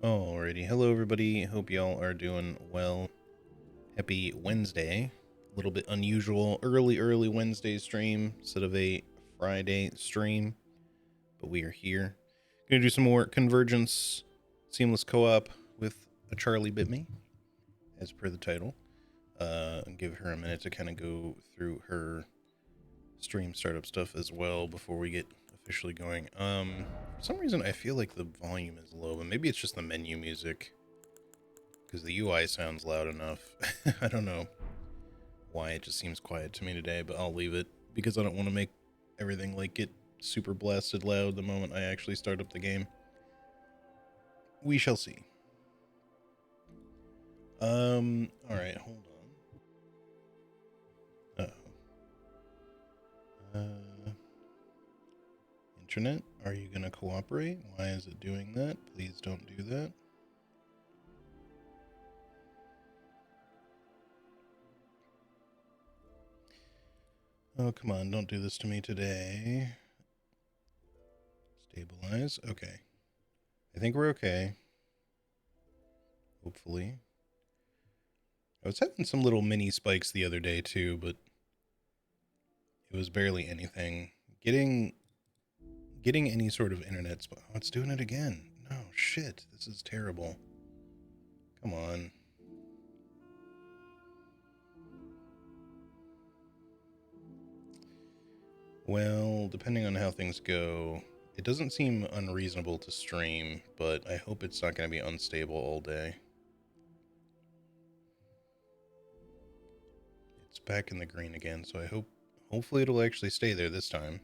Alrighty, hello everybody. Hope y'all are doing well. Happy Wednesday. A little bit unusual, early Wednesday stream instead of a Friday stream, but we are here. Gonna do some more Convergence seamless co-op with a Charlie Bit Me, as per the title. And give her a minute to kind of go through her stream startup stuff as well before we get officially going. For some reason I feel like the volume is low, but maybe it's just the menu music, because the UI sounds loud enough. I don't know why it just seems quiet to me today, but I'll leave it because I don't want to make everything like get super blasted loud the moment I actually start up the game. We shall see. Alright, hold on. Internet, are you gonna cooperate? Why is it doing that? Please don't do that. Oh, come on, don't do this to me today. Stabilize. Okay. I think we're okay. Hopefully. I was having some little mini spikes the other day too, but it was barely anything. Getting any sort of internet spike. Oh, it's doing it again. No, shit. This is terrible. Come on. Well, depending on how things go, it doesn't seem unreasonable to stream, but I hope it's not going to be unstable all day. It's back in the green again, so hopefully it'll actually stay there this time.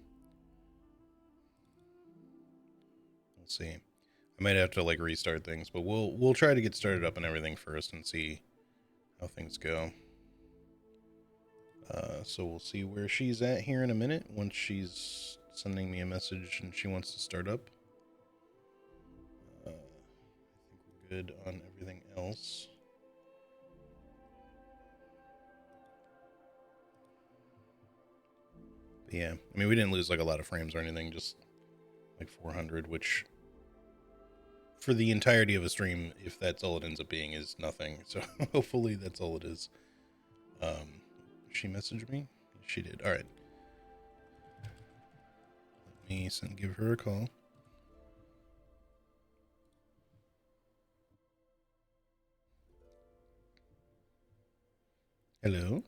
We'll see. I might have to like restart things, but we'll try to get started up and everything first and see how things go. So we'll see where she's at here in a minute once she's sending me a message and she wants to start up. I think we're good on everything else. But yeah, I mean, we didn't lose like a lot of frames or anything, just like 400, which for the entirety of a stream, if that's all it ends up being, is nothing. So hopefully that's all it is. She messaged me? She did. All right. Let me give her a call. Hello.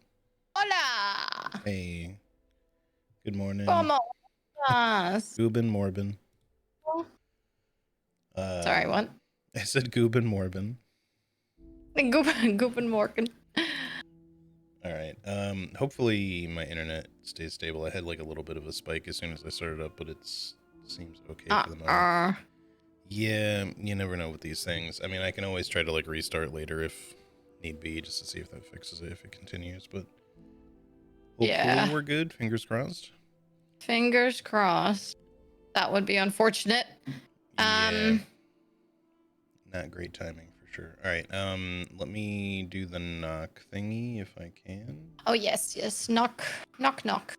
Hola. Hey. Good morning. ¿Cómo estás? Gubin Morbin. Sorry, what? I said Gubin Morbin. Guten Morgen. All right. Hopefully my internet stays stable. I had like a little bit of a spike as soon as I started up, but it seems okay for the moment. Yeah, you never know with these things. I mean, I can always try to like restart later if need be, just to see if that fixes it, if it continues, but hopefully we're good. Fingers crossed. Fingers crossed. That would be unfortunate. Yeah. Not great timing for sure. All right. Let me do the knock thingy if I can. Oh yes. Knock. Knock knocking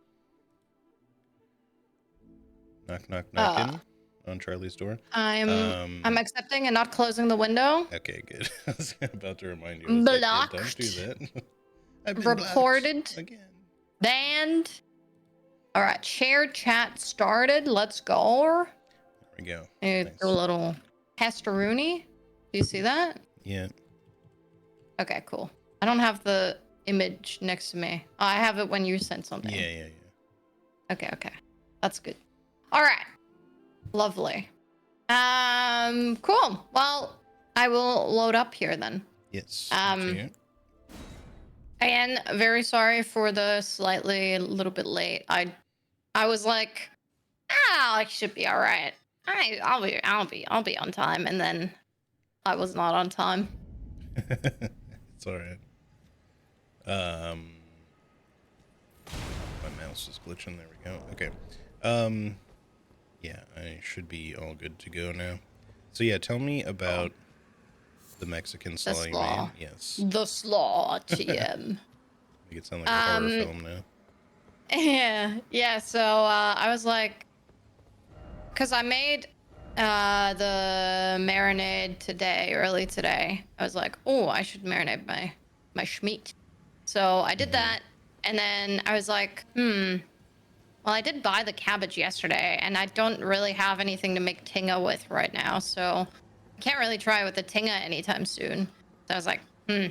on Charlie's door. I'm accepting and not closing the window. Okay, good. I was about to remind you. Blocked. Like, don't do that. I've been reported. Again. Banned. All right. Shared chat started. Let's go. There we go. Nice. A little Pastoruni. Do you see that? Yeah. Okay, cool. I don't have the image next to me. Oh, I have it when you sent something. Yeah. Okay. That's good. All right. Lovely. Cool. Well, I will load up here then. Yes. Again, very sorry for the slightly a little bit late. I was like, I should be all right. I'll be on time, and then I was not on time. It's all right. My mouse is glitching. There we go. Okay. Yeah, I should be all good to go now. So yeah, tell me about the Mexican slaw you made. Yes. The slaw, TM. Make it sound like a horror film now. Yeah. So I was like, because I made the marinade today, early today. I was like, oh, I should marinate my schmeat. So I did Hmm. that, and then I was like, hmm. Well, I did buy the cabbage yesterday, and I don't really have anything to make tinga with right now, so I can't really try it with the tinga anytime soon. So I was like, hmm,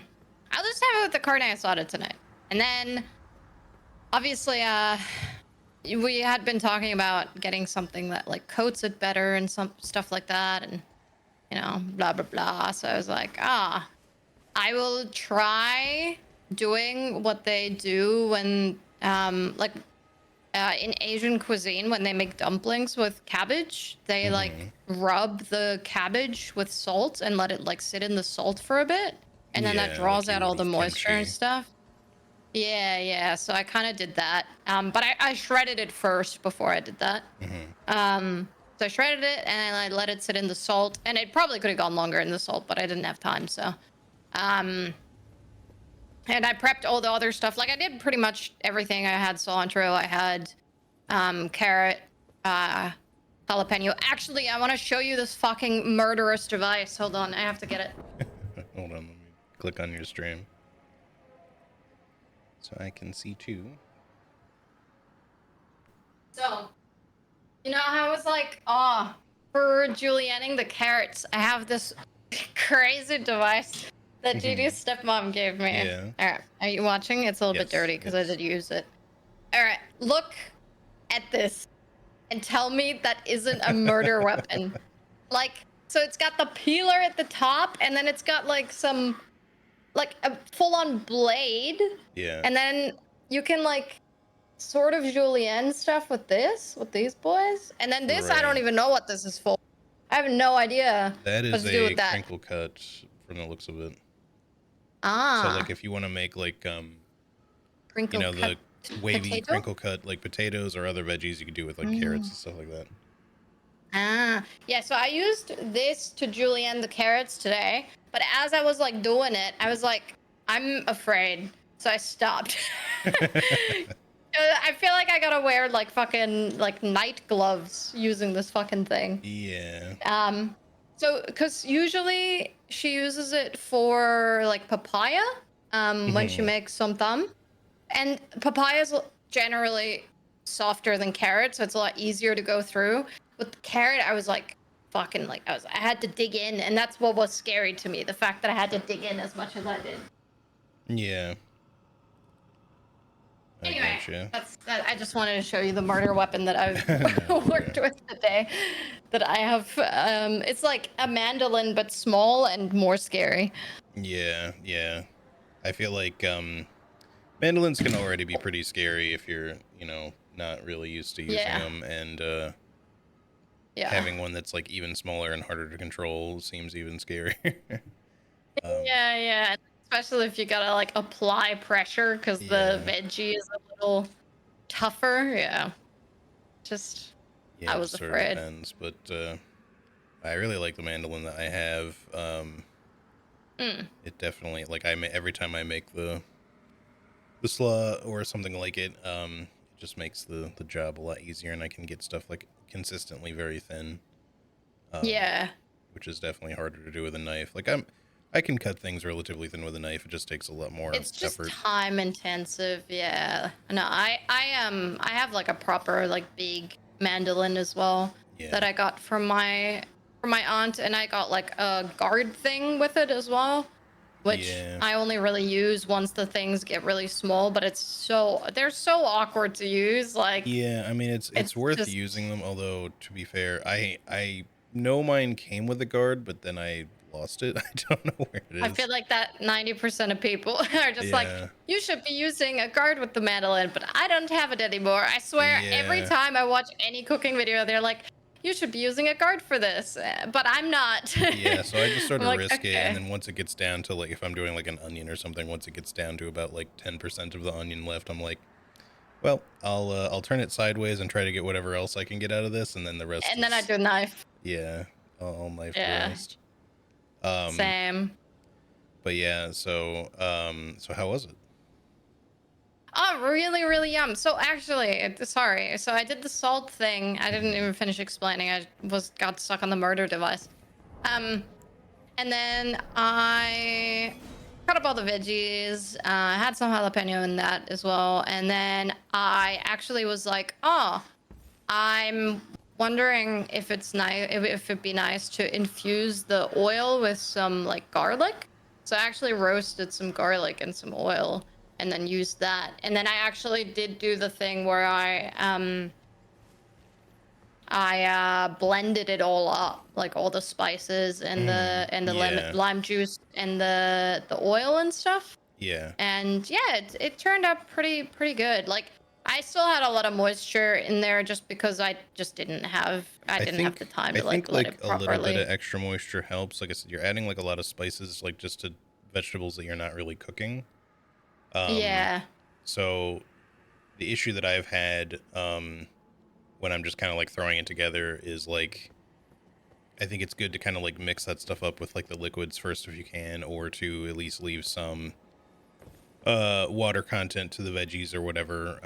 I'll just have it with the carne asada tonight. And then, obviously, we had been talking about getting something that like coats it better and some stuff like that, and blah blah blah. So I was like, I will try doing what they do when in Asian cuisine, when they make dumplings with cabbage, they like Hmm. rub the cabbage with salt and let it like sit in the salt for a bit, and then that Yeah, like draws you out would all the with moisture and kimchi. stuff. Yeah, yeah. So I kind of did that, but I shredded it first before I did that. Hmm. So I shredded it and I let it sit in the salt, and it probably could have gone longer in the salt, but I didn't have time. So, um, and I prepped all the other stuff. Like I did pretty much everything. I had cilantro. I had carrot, uh, jalapeno. Actually, I want to show you this fucking murderous device. Hold on, I have to get it. Hold on, let me click on your stream so I can see too. So, how I was like, oh, for julienning the carrots, I have this crazy device that Hmm. Gigi's stepmom gave me. Yeah. All right, are you watching? It's a little bit Yes. dirty because I Yes. did use it. All right, look at this and tell me that isn't a murder weapon. Like, so it's got the peeler at the top, and then it's got like some like a full-on blade, Yeah. and then you can like sort of julienne stuff with these boys, and then this I don't Right. even know what this is for. I have no idea That what is to do a with that. crinkle cut from the looks of it. So like Ah, if you want to make like crinkle cut the wavy potato. crinkle cut like potatoes or other veggies you could do with like carrots Mm. and stuff like that. Yeah, so I used this to julienne the carrots today, but as I was like doing it, I was like, I'm afraid, so I stopped. I feel like I gotta wear like fucking like night gloves using this fucking thing. Yeah. Um, so because usually she uses it for like papaya, when she Hmm. makes some thumb, and papaya is generally softer than carrot, so it's a lot easier to go through. With the carrot, I was like fucking like I had to dig in, and that's what was scary to me, the fact that I had to dig in as much as I did. Yeah. I Anyway, gotcha. that's that. I just wanted to show you the murder weapon that I've No, worked yeah. with today. That I have. It's like a mandolin, but small and more scary. Yeah, yeah. I feel like mandolins can already be pretty scary if you're, not really used to using Yeah, them, and yeah, having one that's like even smaller and harder to control seems even scarier. um, yeah, yeah. Especially if you gotta like apply pressure because the yeah, veggie is a little tougher. Yeah, just yeah, I it was just sort of afraid. depends, but I really like the mandolin that I have. Mm. It definitely like every time I make the slaw or something like it, it just makes the job a lot easier, and I can get stuff like consistently very thin. Um, Yeah, which is definitely harder to do with a knife. Like I can cut things relatively thin with a knife. It just takes a lot more it's just effort. time intensive. Yeah, no, I have like a proper like big mandolin as well that Yeah. I got from my aunt, and I got like a guard thing with it as well, which Yeah. I only really use once the things get really small. But they're so awkward to use. Like Yeah, I mean it's it's worth just using them, although to be fair, I know mine came with a guard, but then I lost it. I don't know where it I feel is. like that 90% of people are just like, Yeah. you should be using a guard with the mandolin, but I don't have it anymore. I swear, every Yeah. time I watch any cooking video, they're like, you should be using a guard for this, but I'm not. Yeah, so I just sort I'm of like, risk it, and okay. then once it gets down to like if I'm doing like an onion or something, once it gets down to about like 10% of the onion left, I'm like, well, I'll turn it sideways and try to get whatever else I can get out of this, and then the rest And then I is do a knife. yeah, I'll knife the Yeah, rest. Um, same. but yeah, so how was it? Oh, really, really yum. So actually, sorry. So I did the salt thing. I didn't Mhm. even finish explaining. I got stuck on the murder device. Um, and then I cut up all the veggies. Had some jalapeno in that as well. And then I actually was like, oh, I'm wondering if it's nice, if it'd be nice to infuse the oil with some like garlic. So I actually roasted some garlic and some oil and then used that. And then I actually did do the thing where I blended it all up, like all the spices and Mm, the yeah, lime juice and the oil and stuff. yeah. And yeah, it turned out pretty good. Like I still had a lot of moisture in there just because I I didn't have think the time I to like think let like it a little bit properly. of extra moisture helps. Like I said, you're adding like a lot of spices, like just to vegetables that you're not really cooking. Um, Yeah. so the issue that I've had when I'm just kind of like throwing it together is like I think it's good to kind of like mix that stuff up with like the liquids first if you can, or to at least leave some water content to the veggies or whatever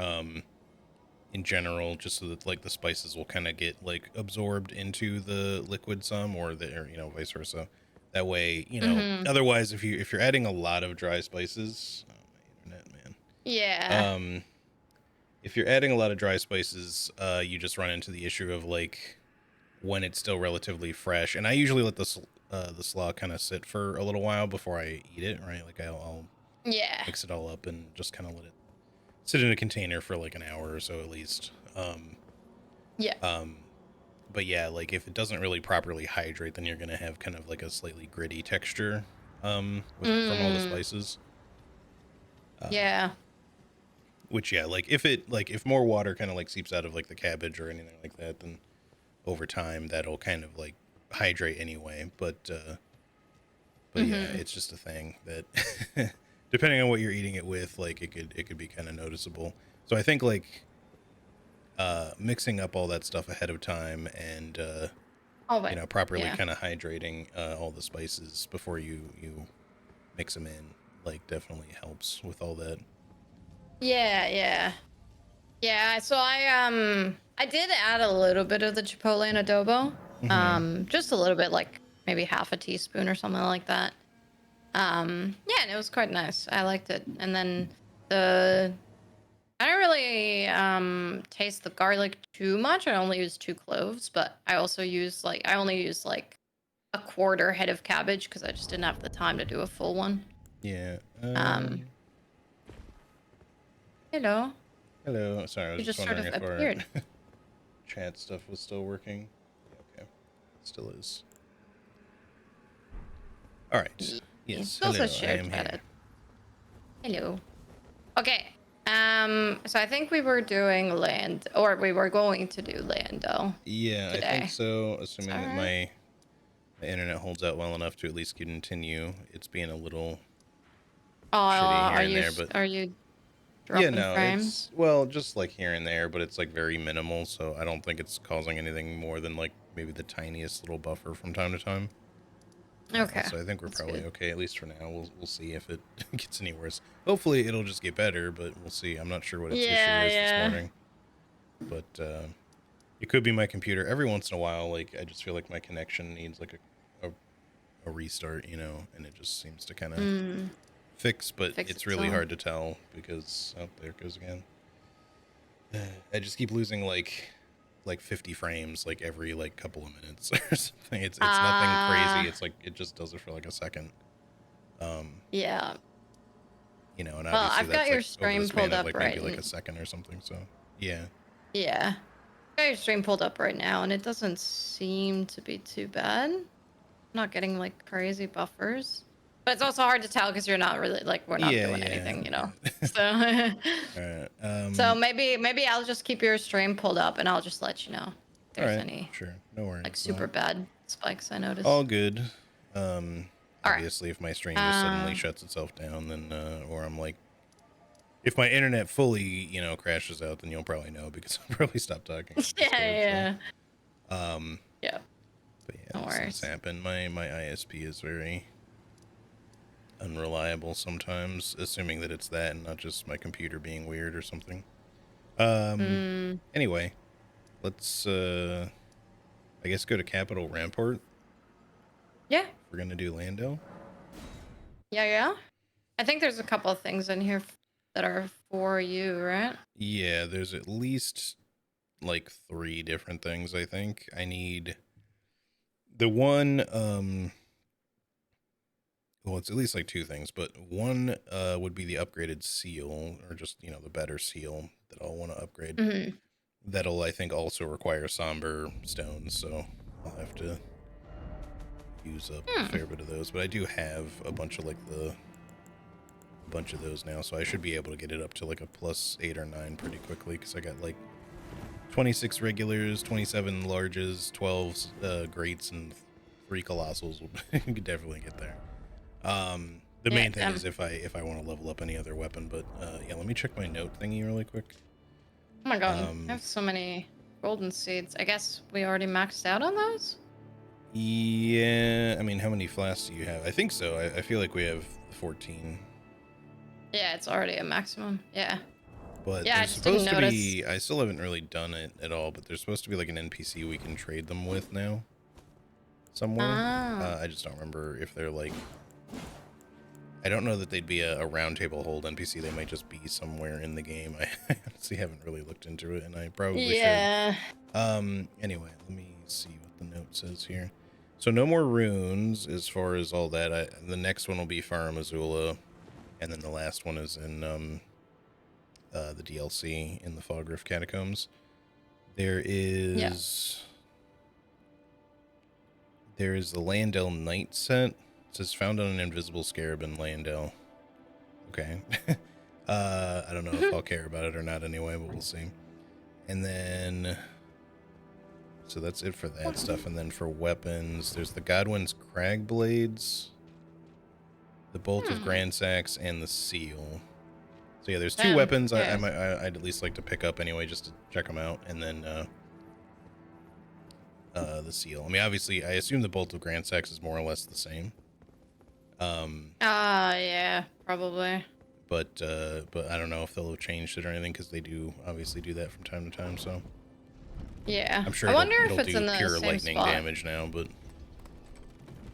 in general, just so that like the spices will kind of get like absorbed into the liquid some, or vice versa. That way, Mhm. otherwise if you're adding a lot of dry spices, oh my internet, man. Yeah. um if you're adding a lot of dry spices, you just run into the issue of like when it's still relatively fresh. And I usually let the slaw kind of sit for a little while before I eat it, right? Like I'll Yeah. mix it all up and just kind of let it sit in a container for like an hour or so at least. Yeah. Um, but yeah, like if it doesn't really properly hydrate, then you're gonna have kind of like a slightly gritty texture with from all the Mm. spices. Um, Yeah. which yeah, like if more water kind of like seeps out of like the cabbage or anything like that, then over time that'll kind of like hydrate anyway. But yeah, Mhm. it's just a thing that depending on what you're eating it with, like it could be kind of noticeable. So I think like mixing up all that stuff ahead of time and Oh, but properly yeah. kind of hydrating all the spices before you mix them in, like definitely helps with all that. Yeah, yeah. Yeah, so I did add a little bit of the chipotle and adobo. Hmm. Just a little bit, like maybe half a teaspoon or something like that. Yeah, and it was quite nice. I liked it. And then the I don't really taste the garlic too much. I only use 2 cloves, but I only use like a quarter head of cabbage because I just didn't have the time to do a full one. Yeah. Um, hello. Hello. Sorry, I was You just just sort wondering of if our appeared. chat stuff was still working. Okay, still is. All right. Yeah. Yes. Also Hello. I shared am here. chatted. Hello. Okay. So I think we were doing land, or we were going to do Lando Yeah, I think today. so. Is Assuming that that right? my internet holds out well enough to at least continue. It's being a little Oh, shitty here and there, but are you yeah, dropping no, it's frames? well, just like here and there, but it's like very minimal, so I don't think it's causing anything more than like maybe the tiniest little buffer from time to time. Okay, So I think we're that's probably good. okay at least for now. We'll see if it gets any worse. Hopefully, it'll just get better, but we'll see. I'm not sure what its issue Yeah, is this yeah. morning, but it could be my computer. Every once in a while, like I just feel like my connection needs like a restart, and it just seems to kind of Mm, fix, but fix it's really itself. hard to tell because oh, there it goes again. I just keep losing like 50 frames like every like couple of minutes or something. It's nothing crazy. Ah, It's like it just does it for like a second. Um, yeah. and Well, obviously I've got that's your like over the stream span pulled of up like maybe right, like a and second or something. So yeah. yeah, got your stream pulled up right now, and it doesn't seem to be too bad. Not getting like crazy buffers, but it's also hard to tell because you're not really like we're not Yeah, doing yeah. anything, Yeah. So, All right. so maybe I'll just keep your stream pulled up, and I'll just let you know if All there's right. any Sure. No like worries. super Well, bad spikes I all notice. good. All right. Obviously if my stream just suddenly Uh, shuts itself down, then or I'm like if my internet fully, crashes out, then you'll probably know because I'll probably stop talking on yeah, Discord. So, yeah, um, yeah. but yeah, No these things worries. happen. My ISP is very unreliable sometimes, assuming that it's that and not just my computer being weird or something. Anyway, let's I guess go to Capital Rampart. Yeah. We're gonna do Lando. Yeah. I think there's a couple of things in here that are for you, right? Yeah, there's at least like 3 different things. I think I need the one. Well, it's at least like 2 things, but one would be the upgraded seal, or just the better seal that I'll want to upgrade. Mm-hmm. That'll, I think, also require somber stones, so I'll have to use up a fair bit of those. But I do have a bunch of those now, so I should be able to get it up to like a +8 or 9 pretty quickly, because I got like 26 regulars, 27 larges, 12 greats, and 3 colossals. We could definitely get there. The main thing is if I want to level up any other weapon, but yeah, let me check my note thingy really quick. Oh my god, I have so many golden seeds. I guess we already maxed out on those? Yeah, I mean, how many flasks do you have? I think so. I feel like we have 14. Yeah, it's already a maximum. Yeah. But Yeah, there's supposed to be, I still haven't really done it at all, but there's supposed to be like an NPC we can trade them with now. Somewhere. I just don't remember if they're like, I don't know that they'd be a round table hold NPC. They might just be somewhere in the game. I honestly haven't really looked into it, and I probably should. Anyway, let me see what the note says here. So no more runes as far as all that. The next one will be Farum Azula, and then the last one is in the DLC in the Fogriff Catacombs. There is the Landel Knight set. It says found on an invisible scarab in Landel. Okay. I don't know if I'll care about it or not anyway, but we'll see. And then, so that's it for that stuff. And then for weapons, there's the Godwin's Crag Blades, the Bolt of Grandsax, and the Seal. So yeah, there's 2 weapons I'd at least like to pick up anyway, just to check them out. And then the Seal. I mean, obviously, I assume the Bolt of Grandsax is more or less the same. Yeah, probably. But I don't know if they'll have changed it or anything, because they do obviously do that from time to time. So yeah, I'm sure I wonder it'll if it's do in the pure same lightning spot. damage now. But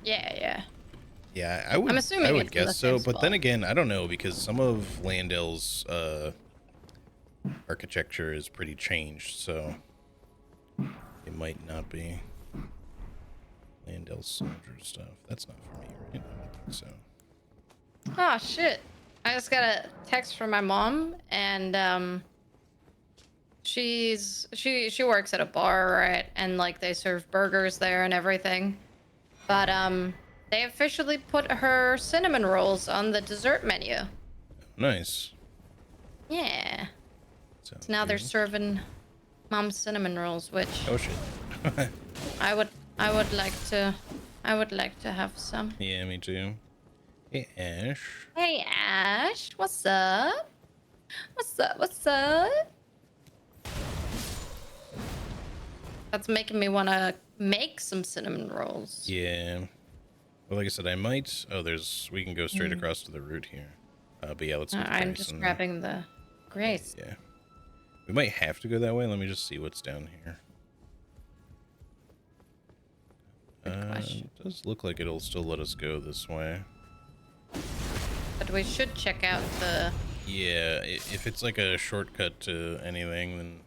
yeah, I would. I'm assuming I would it's in the guess so. same But spot. then again, I don't know, because some of Landel's architecture is pretty changed, so it might not be Landel's soldier stuff. That's not for me, right? I don't think so. Oh shit! I just got a text from my mom, and she works at a bar, right? And like they serve burgers there and everything. But they officially put her cinnamon rolls on the dessert menu. Nice. Yeah. Sounds So now they're good. serving mom's cinnamon rolls, which Oh shit. I would like to have some. Yeah, me too. Hey, Ash. Hey Ash, what's up? What's up? That's making me want to make some cinnamon rolls. Yeah. Well, like I said, I might. Oh, we can go straight across to the route here. But yeah, let's get I'm just grabbing the grace. Yeah. We might have to go that way. Let me just see what's down here. Good question. It does look like it'll still let us go this way. But we should check out the... Yeah, if it's like a shortcut to anything, then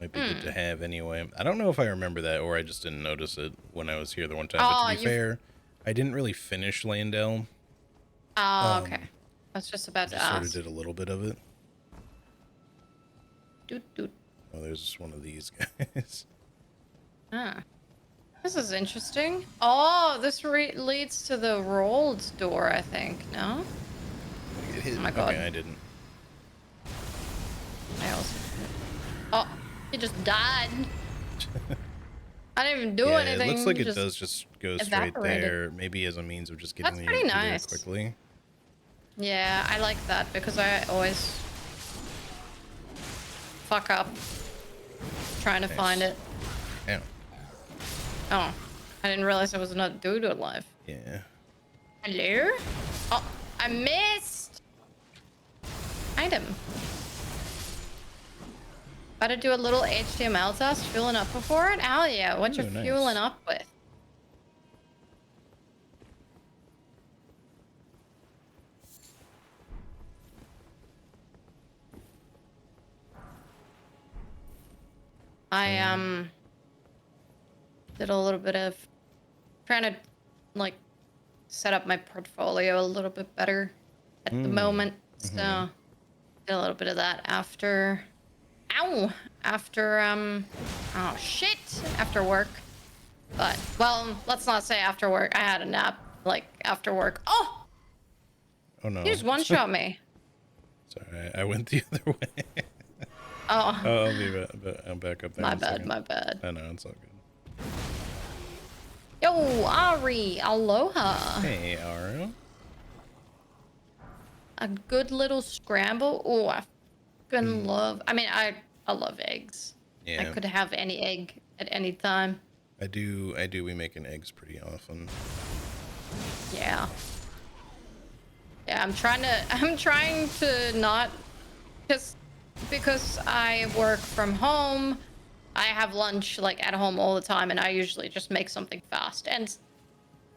it might be good to have anyway. I don't know if I remember that, or I just didn't notice it when I was here the one time. But to be fair, I didn't really finish Landel. Oh, okay. I was just about to I sort ask. of did a little bit of it. Doot, doot. Oh, there's one of these guys. Ah. This is interesting. Oh, this leads to the rolled door, I think. No? Oh my god. Okay, I didn't. I also... Oh, he just died. I didn't even do Yeah, anything. it looks like he it does just go straight evaporated. there, maybe as a means of just getting That's you pretty there nice. quickly. Yeah, I like that because I always fuck up trying to Nice. find it. Yeah. Oh, I didn't realize there was another dude alive. Yeah. Hello? Oh, I missed. Item. About to do a little HTML test, fueling up before it? Hell yeah, what you Ooh, fueling nice. up with? I did a little bit of trying to like set up my portfolio a little bit better at the moment. Mm-hmm. So did a little bit of that after after oh shit, after work. But well, let's not say after work. I had a nap like after work. Oh, Oh you no. just one shot me. Sorry, I went the other way. Oh, I'll be back. I'm back up there my in a bad, second. my bad. I know, it's all good. Yo, Ari, aloha. Hey, Aro. A good little scramble. Oh, I fucking Mm, love. I mean, I love eggs. I yeah, could have any egg at any time. I do. We make an eggs pretty often. Yeah. Yeah, I'm trying to not just because I work from home, I have lunch like at home all the time and I usually just make something fast. And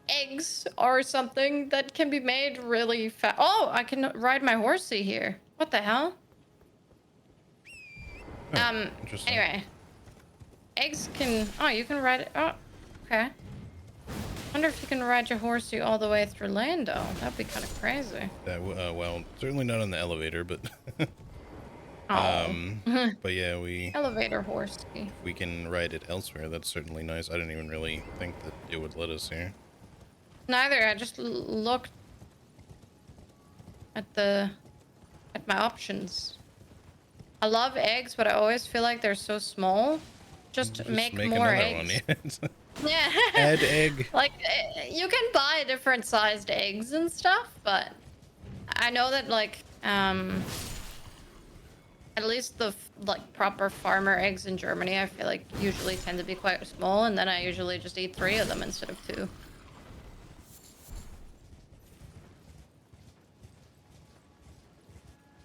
eggs are something that can be made really fast. Oh, I can ride my horsey here. What the hell? Oh, interesting. Anyway, eggs can oh, you can ride it. Oh, okay. Wonder if you can ride your horsey all the way through Lando. That'd be kind of crazy. That well, certainly not on the elevator, but Oh. but yeah, we Elevator horsey. if we can ride it elsewhere, that's certainly nice. I didn't even really think that it would let us here. Neither. I just looked at my options. I love eggs, but I always feel like they're so small. Just make more another eggs. one. Yeah. Add egg. Like you can buy different sized eggs and stuff, but I know that like at least the like proper farmer eggs in Germany, I feel like usually tend to be quite small, and then I usually just eat 3 of them instead of 2.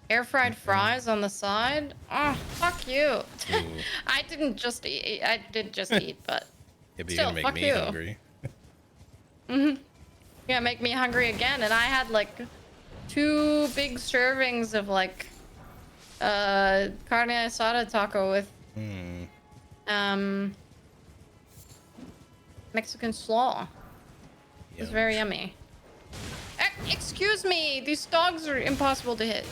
Air fried fries on the side? Oh, fuck you. I didn't just eat. I did just eat, but Yeah, but you're still, gonna make fuck me you. hungry. You're gonna make me hungry again, and I had like 2 big servings of like carne asada taco with Mexican slaw. It was very yummy. Excuse me, these dogs are impossible to hit.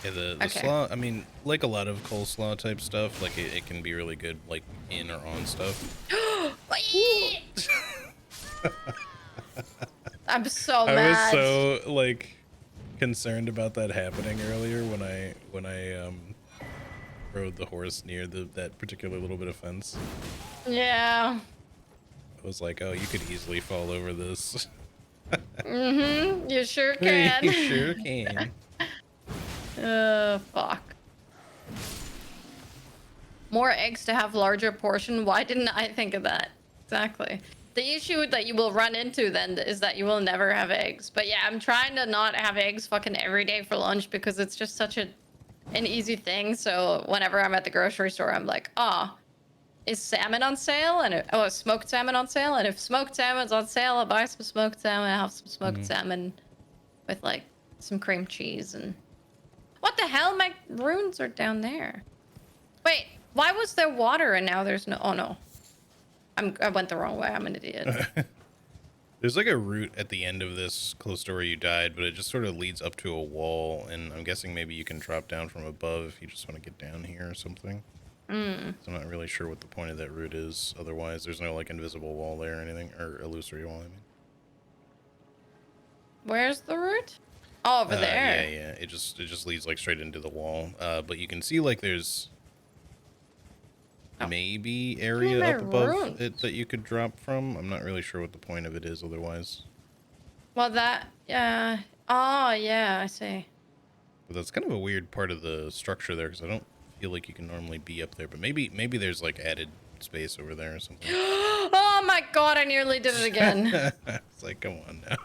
Yeah, the Okay. slaw, I mean, like a lot of coleslaw type stuff, like it can be really good, like in or on stuff. I'm so I was mad. so like concerned about that happening earlier when I rode the horse near that particular little bit of fence. Yeah. I was like, oh, you could easily fall over this. You sure can. You sure can. Fuck. More eggs to have larger portion. Why didn't I think of that? Exactly. The issue that you will run into then is that you will never have eggs. But yeah, I'm trying to not have eggs fucking every day for lunch because it's just such an easy thing. So whenever I'm at the grocery store, I'm like, ah, is salmon on sale? And smoked salmon on sale? And if smoked salmon's on sale, I'll buy some smoked salmon. I'll have some smoked salmon with like some cream cheese and what the hell? My runes are down there. Wait, why was there water and now there's no? Oh no, I went the wrong way. I'm an idiot. There's like a route at the end of this close to where you died, but it just sort of leads up to a wall, and I'm guessing maybe you can drop down from above if you just want to get down here or something. So I'm not really sure what the point of that route is. Otherwise, there's no like invisible wall there or anything, or illusory wall, I mean. Where's the route? Oh, over there. Yeah. It just leads like straight into the wall. But you can see like there's maybe area up above it that you could drop from. I'm not really sure what the point of it is otherwise. Well, that oh yeah, I see. But that's kind of a weird part of the structure there because I don't feel like you can normally be up there. But maybe there's like added space over there or something. Oh my god, I nearly did it again. It's like, come on now.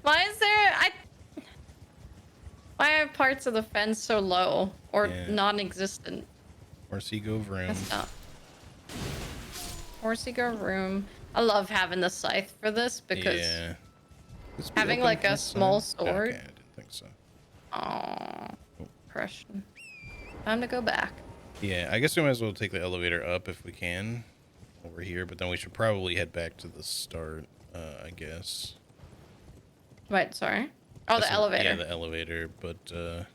Why is there? Why are parts of the fence so low or Yeah. non-existent? Horsey go vroom. Messed up. Horsey go room. I love having the scythe for this because Yeah. This be having open like from a this small side? sword. Okay, I didn't think so. Oh, Oh. depression. Time to go back. Yeah, I guess we might as well take the elevator up if we can over here, but then we should probably head back to the start, I guess. Wait, sorry. Oh, the elevator. Yeah, the elevator, but we'll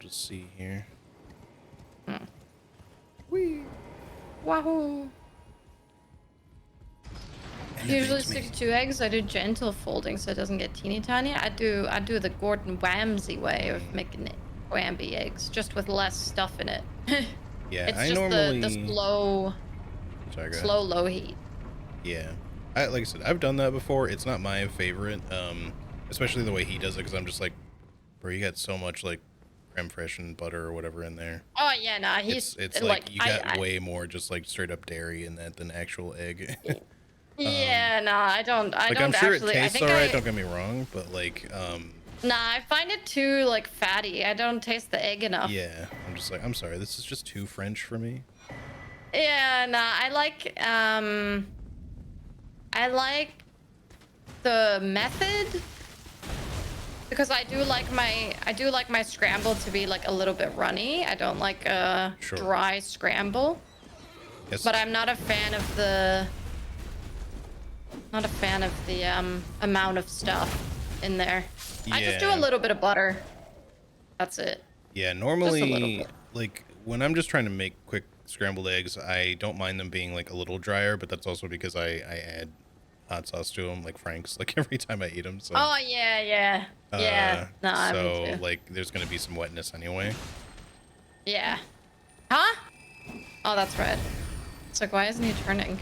just see here. Hmm. Whee! Wahoo! Usually 62 eggs. I do gentle folding so it doesn't get teeny tiny. I do the Gordon Ramsay way of making it Whamby eggs, just with less stuff in it. Yeah, It's I just normally... the slow, Sorry, go ahead. low heat. Yeah. Like I said, I've done that before. It's not my favorite, especially the way he does it, because I'm just like, bro, you got so much, like, creme fraiche and butter or whatever in there. Oh yeah, nah, he's It's like you got way more just, like, straight up dairy in that than actual egg. Yeah, nah, I don't I'm sure actually. it I tastes think alright, don't get me wrong, but, like, Nah, I find it too like fatty. I don't taste the egg enough. yeah, I'm just like, I'm sorry, this is just too French for me. Yeah, nah, I like the method because I do like my scramble to be like a little bit runny. I don't like a Sure. dry scramble. Yes. But I'm not a fan of the amount of stuff in there. I just do a Yeah. little bit of butter. That's it. Yeah, Just a little normally, bit. like, when I'm just trying to make quick scrambled eggs, I don't mind them being, like, a little drier, but that's also because I add hot sauce to them, like Frank's, like, every time I eat them, so... Oh, yeah. Yeah. Nah, me So, too. like, there's gonna be some wetness anyway. Yeah. Huh? Oh, that's red. It's like, why isn't he turning?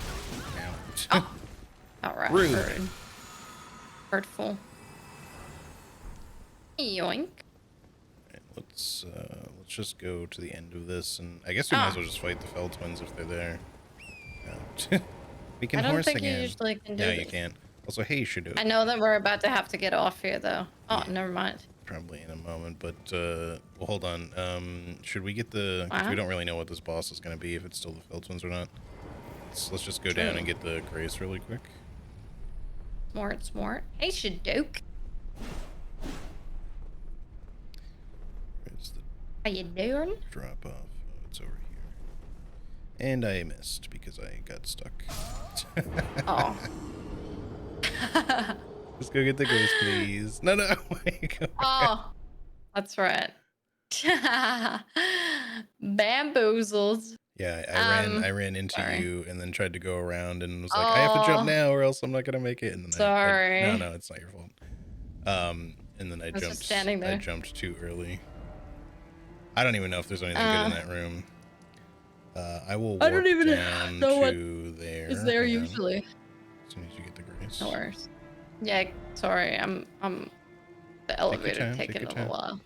Yeah. Oh. Alright. Rude. Hurtful. Yoink. Let's just go to the end of this, and I guess we might as well just fight the Fell Twins if they're there. No. We can I don't horse think again. you usually can do No, this. you can't. Also, hey, you should do it. I know that we're about to have to get off here, though. Oh, Yeah. never mind. Probably in a moment, but well, hold on. Should we get the? Cause Wow. we don't really know what this boss is gonna be, if it's still the Fell Twins or not. Let's just go down and get the Grace really quick. Smart. Hey, Shadook. Where's the How you doing? drop off? Oh, it's over here. And I missed because I got stuck. Oh. Let's go get the Grace, please. No. Wait, go Oh. That's right. Bamboozled. Yeah, I ran into sorry. you and then tried to go around and was like, I have to jump now or else I'm not gonna make it. And then Sorry. no, it's not your fault. And then I was jumped. just standing there. I jumped too early. I don't even know if there's anything good in that room. I will. I don't even down know what to there. is there Hang on. usually. As soon as you get the Grace. No worries. Yeah, sorry. I'm the elevator time, taking take a your little while.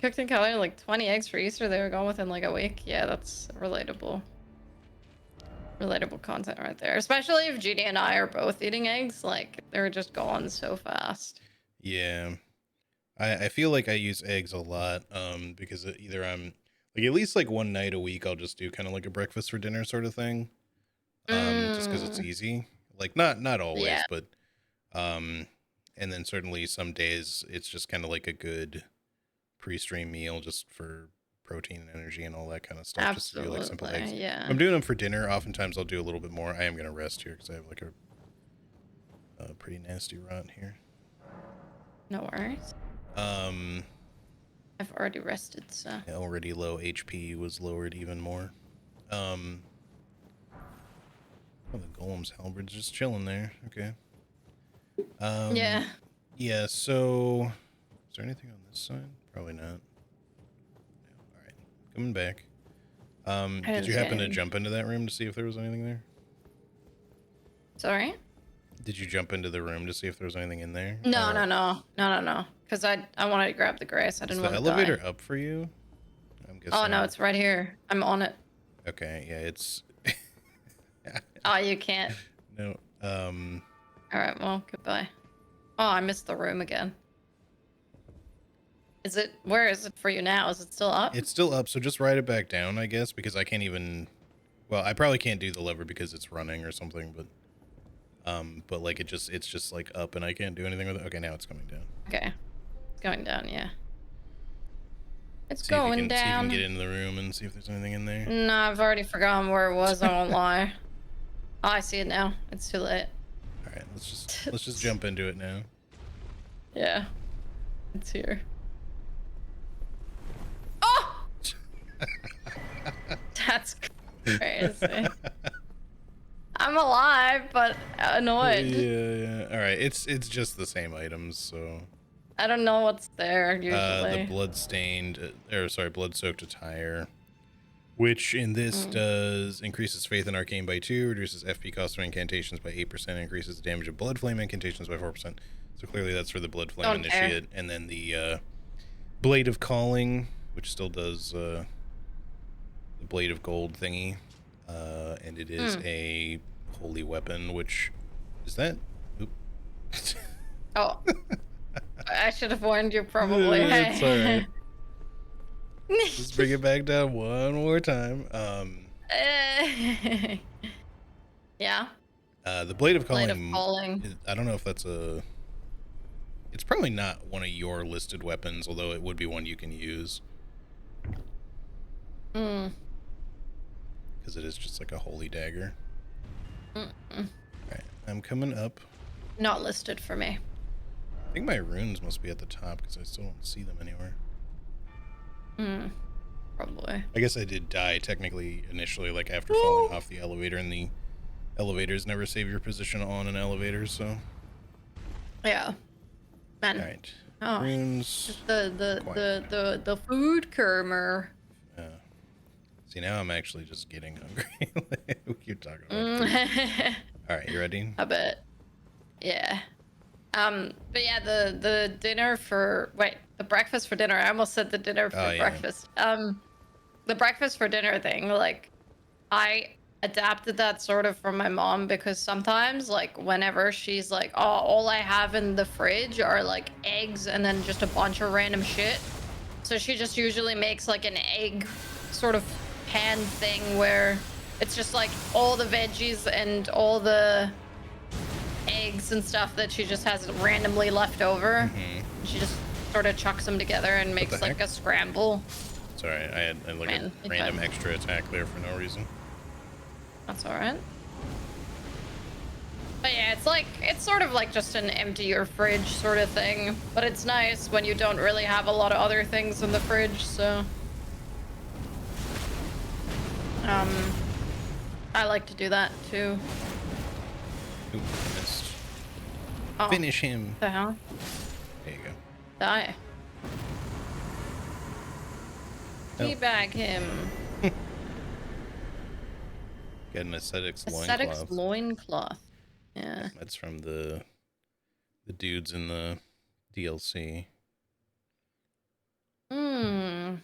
Cooked and colored like 20 eggs for Easter. They were gone within like a week. Yeah, that's relatable. Relatable content right there. Especially if Judy and I are both eating eggs, like they're just gone so fast. Yeah, I feel like I use eggs a lot. Because either I'm like at least like one night a week I'll just do kind of like a breakfast for dinner sort of thing. Just because it's easy. Like not always, Yeah. but and then certainly some days it's just kind of like a good pre-stream meal just for protein and energy and all that kind of stuff. Absolutely. Just to do like simple eggs. Yeah. If I'm doing them for dinner, oftentimes I'll do a little bit more. I am gonna rest here because I have like a pretty nasty rot here. No worries. I've already rested, so. Already low HP was lowered even more. Oh, the Golem's halberd's just chilling there. Okay. Yeah. Yeah, so is there anything on this side? Probably not. Yeah, all right. Coming back. Did you happen to jump into that room to see if there was anything there? Sorry? Did you jump into the room to see if there was anything in there? No. Because I wanted to grab the Grace. I didn't want to Is the elevator up for you? I'm guessing. Oh no, it's right here. I'm on it. Okay, yeah, it's Oh, you can't. no. All All right, well, goodbye. Oh, I missed the room again. Where is it for you now? Is it still up? It's still up, so just ride it back down, I guess, because I can't even, well, I probably can't do the lever because it's running or something, but like it's just like up and I can't do anything with it. Okay, now it's coming down. Okay. It's going down, yeah. It's See if you going can see if you can down. get into the room and see if there's anything in there. No, I've already forgotten where it was, I won't lie. Oh, I see it now. It's too late. All right, let's just jump into it now. Yeah. It's here. Oh! That's crazy. I'm alive, but annoyed. Yeah. All right, it's just the same items, so. I don't know what's there The usually. blood-stained, or sorry, blood-soaked attire, which in this does increases faith in arcane by 2, reduces FP cost of incantations by 8%, increases the damage of blood flame incantations by 4%. So clearly that's for the blood flame Don't care. initiate, and then the blade of calling, which still does the blade of gold thingy, and it is a holy weapon, which is that. Oop. Oh. I should have warned you probably. It's alright. Let's bring it back down one more time. Yeah. The blade of calling. Blade of calling. I don't know if that's a. It's probably not one of your listed weapons, although it would be one you can use. Because it is just like a holy dagger. Alright, I'm coming up. Not listed for me. I think my runes must be at the top because I still don't see them anywhere. Probably. I guess I did die technically initially, like after falling off the elevator, and the elevators never save your position on an elevator, so. Yeah. Man. Alright. Oh. Runes. The food kermer. See, now I'm actually just getting hungry. You're talking about Alright, you ready? I bet. Yeah. But yeah, the dinner for the breakfast for dinner. I almost said the dinner for breakfast. The breakfast for dinner thing, like I adapted that sort of from my mom because sometimes like whenever she's like, oh, all I have in the fridge are like eggs and then just a bunch of random shit. So she just usually makes like an egg sort of pan thing where it's just like all the veggies and all the eggs and stuff that she just has randomly left over. She just sort of chucks them together and makes like a scramble. Sorry, I had like a random extra attack there for no reason. That's all right. But yeah, it's sort of like just an empty your fridge sort of thing. But it's nice when you don't really have a lot of other things in the fridge, so I like to do that too. Ooh, I missed. Oh, finish him. The hell? There you go. Die. Oh. Teabag him. Get an ascetics loincloth. Ascetics loincloth. Yeah. That's from the dudes in the DLC. The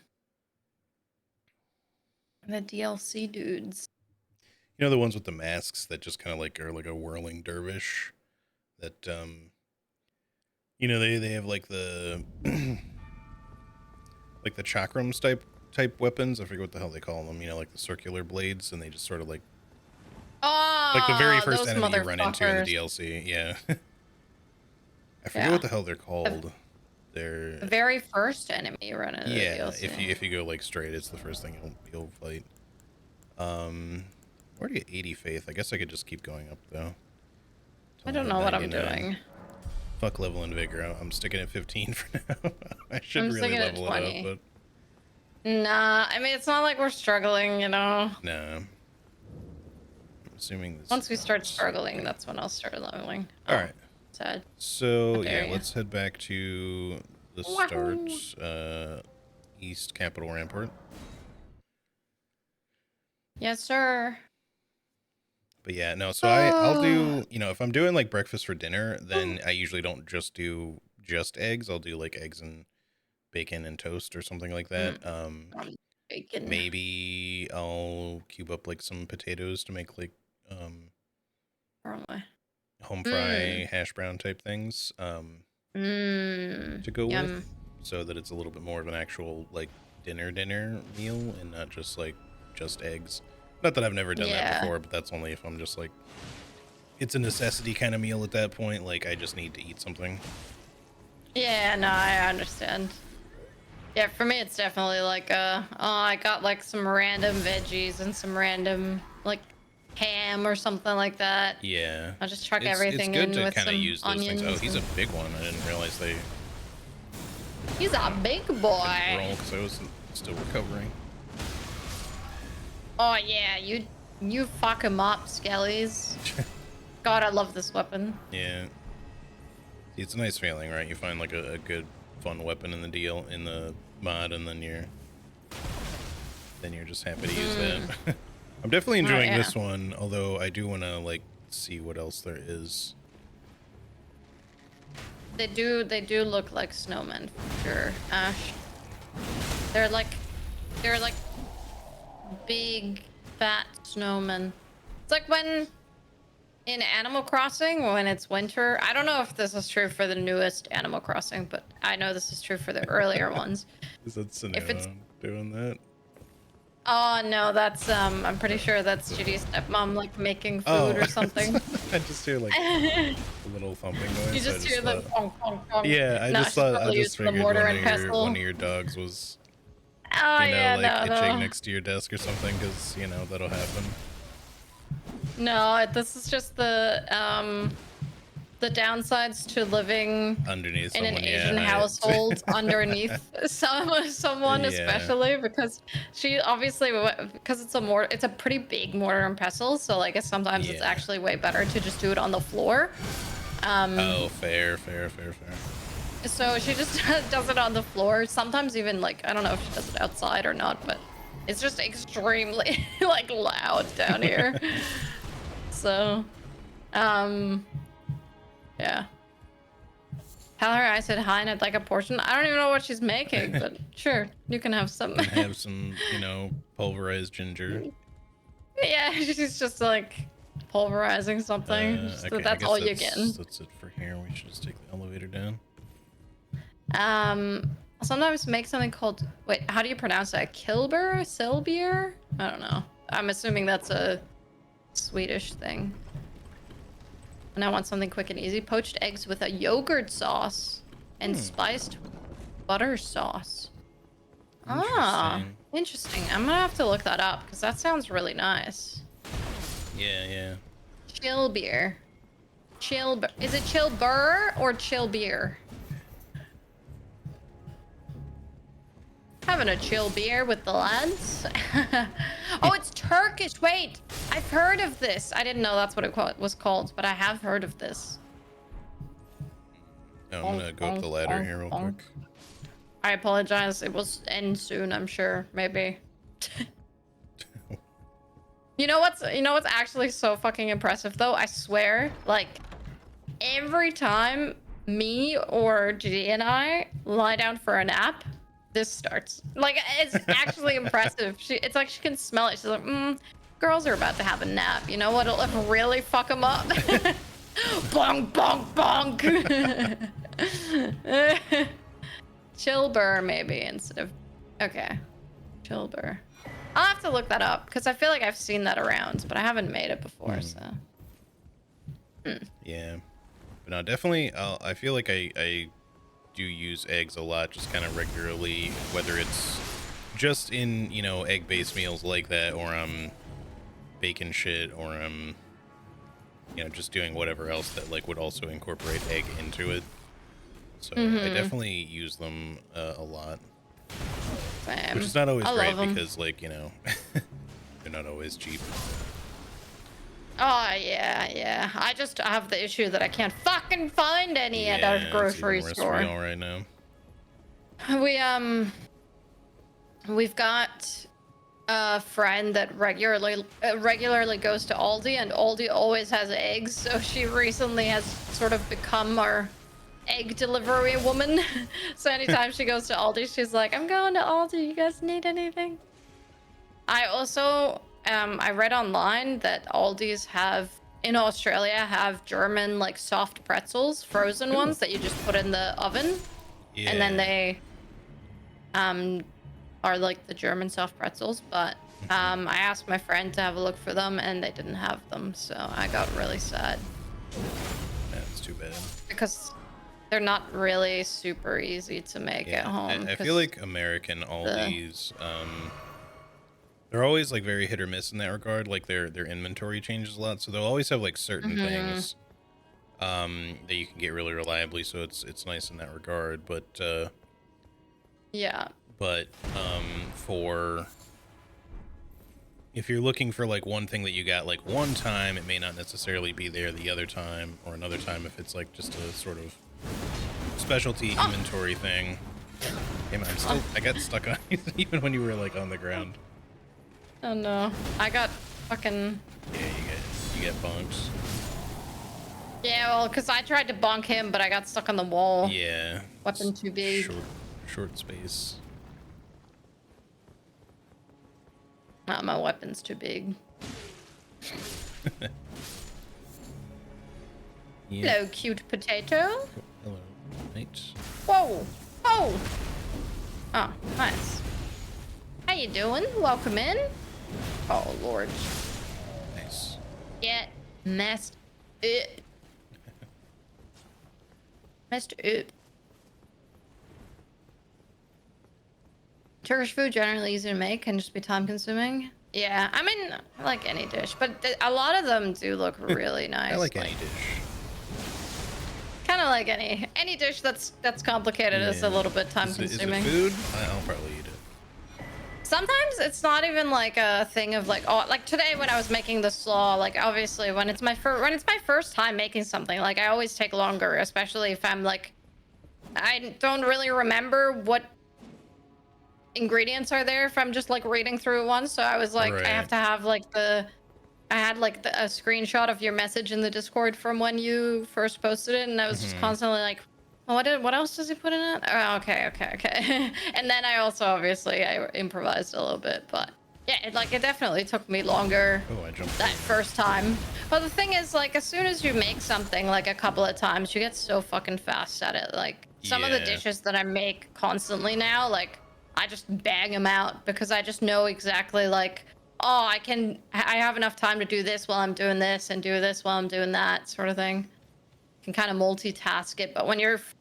DLC dudes. You know, the ones with the masks that just kind of like are like a whirling dervish. That you know, they have like the like the chakrams type weapons. I forget what the hell they call them. You know, like the circular blades, and they just sort of like the very first enemy you run into in the DLC. Yeah. I forget what the hell they're called. They're the very first enemy you run into. Yeah, the DLC. if you go like straight, it's the first thing you'll fight. Already at 80 faith. I guess I could just keep going up though. I don't know what I'm doing. Fuck level and vigor. I'm sticking at 15 for now. I should really level it up, but nah. I mean, it's not like we're struggling, you know. No. I'm assuming this. Once we start struggling, that's when I'll start leveling. All right. Sad. So yeah, let's head back to the start. East Capital Rampart. Yes, sir. But yeah, no, so I'll do, you know, if I'm doing like breakfast for dinner, then I usually don't just do just eggs. I'll do like eggs and bacon and toast or something like that. Bacon. Maybe I'll cube up like some potatoes to make like Probably. home Mm. fry hash brown type things Mm. to go with, Yum. so that it's a little bit more of an actual like dinner meal and not just eggs. Not that I've never done that Yeah. before, but that's only if I'm just like, it's a necessity kind of meal at that point. Like I just need to eat something. Yeah, no, I understand. Yeah, for me it's definitely like I got like some random veggies and some random like ham or something like that. Yeah, I'll just chuck it's everything good in to with kind of some use those things. Oh, onions he's a and big one. I didn't realize they he's a big couldn't boy. roll because I was still recovering. Oh yeah, you fuck him up, Skellies. God, I love this weapon. Yeah, it's a nice feeling, right? You find like a good, fun weapon in the deal in the mod, and then you're just happy to use that. I'm definitely Oh enjoying yeah. this one, although I do want to like see what else there is. They do look like snowmen for sure, Ash. They're like they're like big fat snowmen. It's like when in Animal Crossing when it's winter. I don't know if this is true for the newest Animal Crossing, but I know this is true for the earlier ones. Is that If it's Sonoma doing that? oh no, that's I'm pretty sure that's Judy's stepmom like making food Oh, or something. I just hear like You a little thumping noise. So I just just hear the thought, pong pong pong. yeah, No, she's I probably just using the figured mortar one of and pestle. your dogs was, Oh yeah, like no, itching no. next to your desk or something, because that'll happen. No, this is just the downsides to living Underneath in an someone, Asian yeah. household underneath someone Yeah, especially because she obviously because it's a pretty big mortar and pestle, so like sometimes it's yeah. actually way better to just do it on the floor. Oh, fair. So she just does it on the floor. Sometimes even like I don't know if she does it outside or not, but it's just extremely like loud down here. So, um, yeah. Tell her I said hi and I'd like a portion. I don't even know what she's making, but sure, you can have some. Can have some, pulverized ginger. Yeah, she's just like pulverizing something. So Okay, I that's guess all you're getting. that's it for here. We should just take the elevator down. Sometimes make something called wait, how do you pronounce that? Kilber? Silbier? I don't know. I'm assuming that's a Swedish thing. And I want something quick and easy. Poached eggs with a yogurt sauce and spiced butter sauce. Ah, Interesting. interesting. I'm gonna have to look that up because that sounds really nice. Yeah. Chill beer. Is it chill burr or chill beer? Having a chill beer with the lads. Oh, it's Turkish. Wait, I've heard of this. I didn't know that's what it was called, but I have heard of this. Oh, I'm gonna go up the ladder here real quick. I apologize. It will end soon, I'm sure. Maybe. You know what's actually so fucking impressive though? I swear, like every time me or G and I lie down for a nap, this starts. Like it's actually impressive. It's like she can smell it. She's like, girls are about to have a nap. You know what'll really fuck them up? Bonk, bonk, bonk. Chilbur maybe instead of okay. Chilbur. I'll have to look that up because I feel like I've seen that around, but I haven't made it before. So Yeah, but no, definitely. I feel like I do use eggs a lot, just kind of regularly, whether it's just in egg-based meals like that, or I'm baking shit, or I'm just doing whatever else that like would also incorporate egg into it. So I definitely use them a lot. same. Which is not always I great love 'em. because, like, they're not always cheap. Oh yeah. I just have the issue that I can't fucking find any at our It's even grocery worse for store. y'all right now. We've got a friend that regularly goes to Aldi, and Aldi always has eggs. So she recently has sort of become our egg delivery woman. So anytime she goes to Aldi, she's like, "I'm going to Aldi. You guys need anything?" I also I read online that Aldi's have in Australia have German like soft pretzels, frozen Ooh. ones that you just put in the oven, and then Yeah. they um are like the German soft pretzels. But Mhm. I asked my friend to have a look for them, and they didn't have them, so I got really sad That's too bad. because they're not really super easy to make at Yeah, home I feel because like American the Aldi's, they're always like very hit or miss in that regard. Like their inventory changes a lot, so they'll always have like certain Mhm. things that you can get really reliably. So it's nice in that regard. Yeah. But for if you're looking for like one thing that you got like one time, it may not necessarily be there the other time or another time if it's like just a sort of specialty Oh, inventory thing. Hey man, oh, I got stuck on you even when you were like on the ground. oh no. I got fucking. Yeah, you get bunks. Yeah, well, because I tried to bonk him, but I got stuck on the wall. Yeah, Weapon too big. short space. My weapon's too big. Yeah. Hello, cute potato. Hello, mate. Whoa. Oh. Oh, nice. How you doing? Welcome in. Oh, Lord. Nice. Get messed up. Messed up. Turkish food generally easy to make and just be time consuming. Yeah, I mean, I like any dish, but a lot of them do look really I nice. like any dish. Kind of like any dish that's complicated is a Yeah. little bit time Is it consuming. food? I'll probably eat it. Sometimes it's not even like a thing of like, oh, like today when I was making the slaw, like obviously when it's my first time making something, like I always take longer, especially if I'm like I don't really remember what ingredients are there if I'm just like reading through it once. So I was like, I have Right. to have like I had like a screenshot of your message in the Discord from when you first posted it, and I was just Mm-hmm. constantly like, "Oh, what else does he put in it? Oh, okay. And then I also obviously I improvised a little bit, but yeah, it definitely took me longer Oh, I jumped that over. first time. But the thing is, like, as soon as you make something like a couple of times, you get so fucking fast at it. Like some of the Yeah. dishes that I make constantly now, like I just bang them out because I just know exactly like, oh, I have enough time to do this while I'm doing this and do this while I'm doing that sort of thing. Can kind of multitask it. But when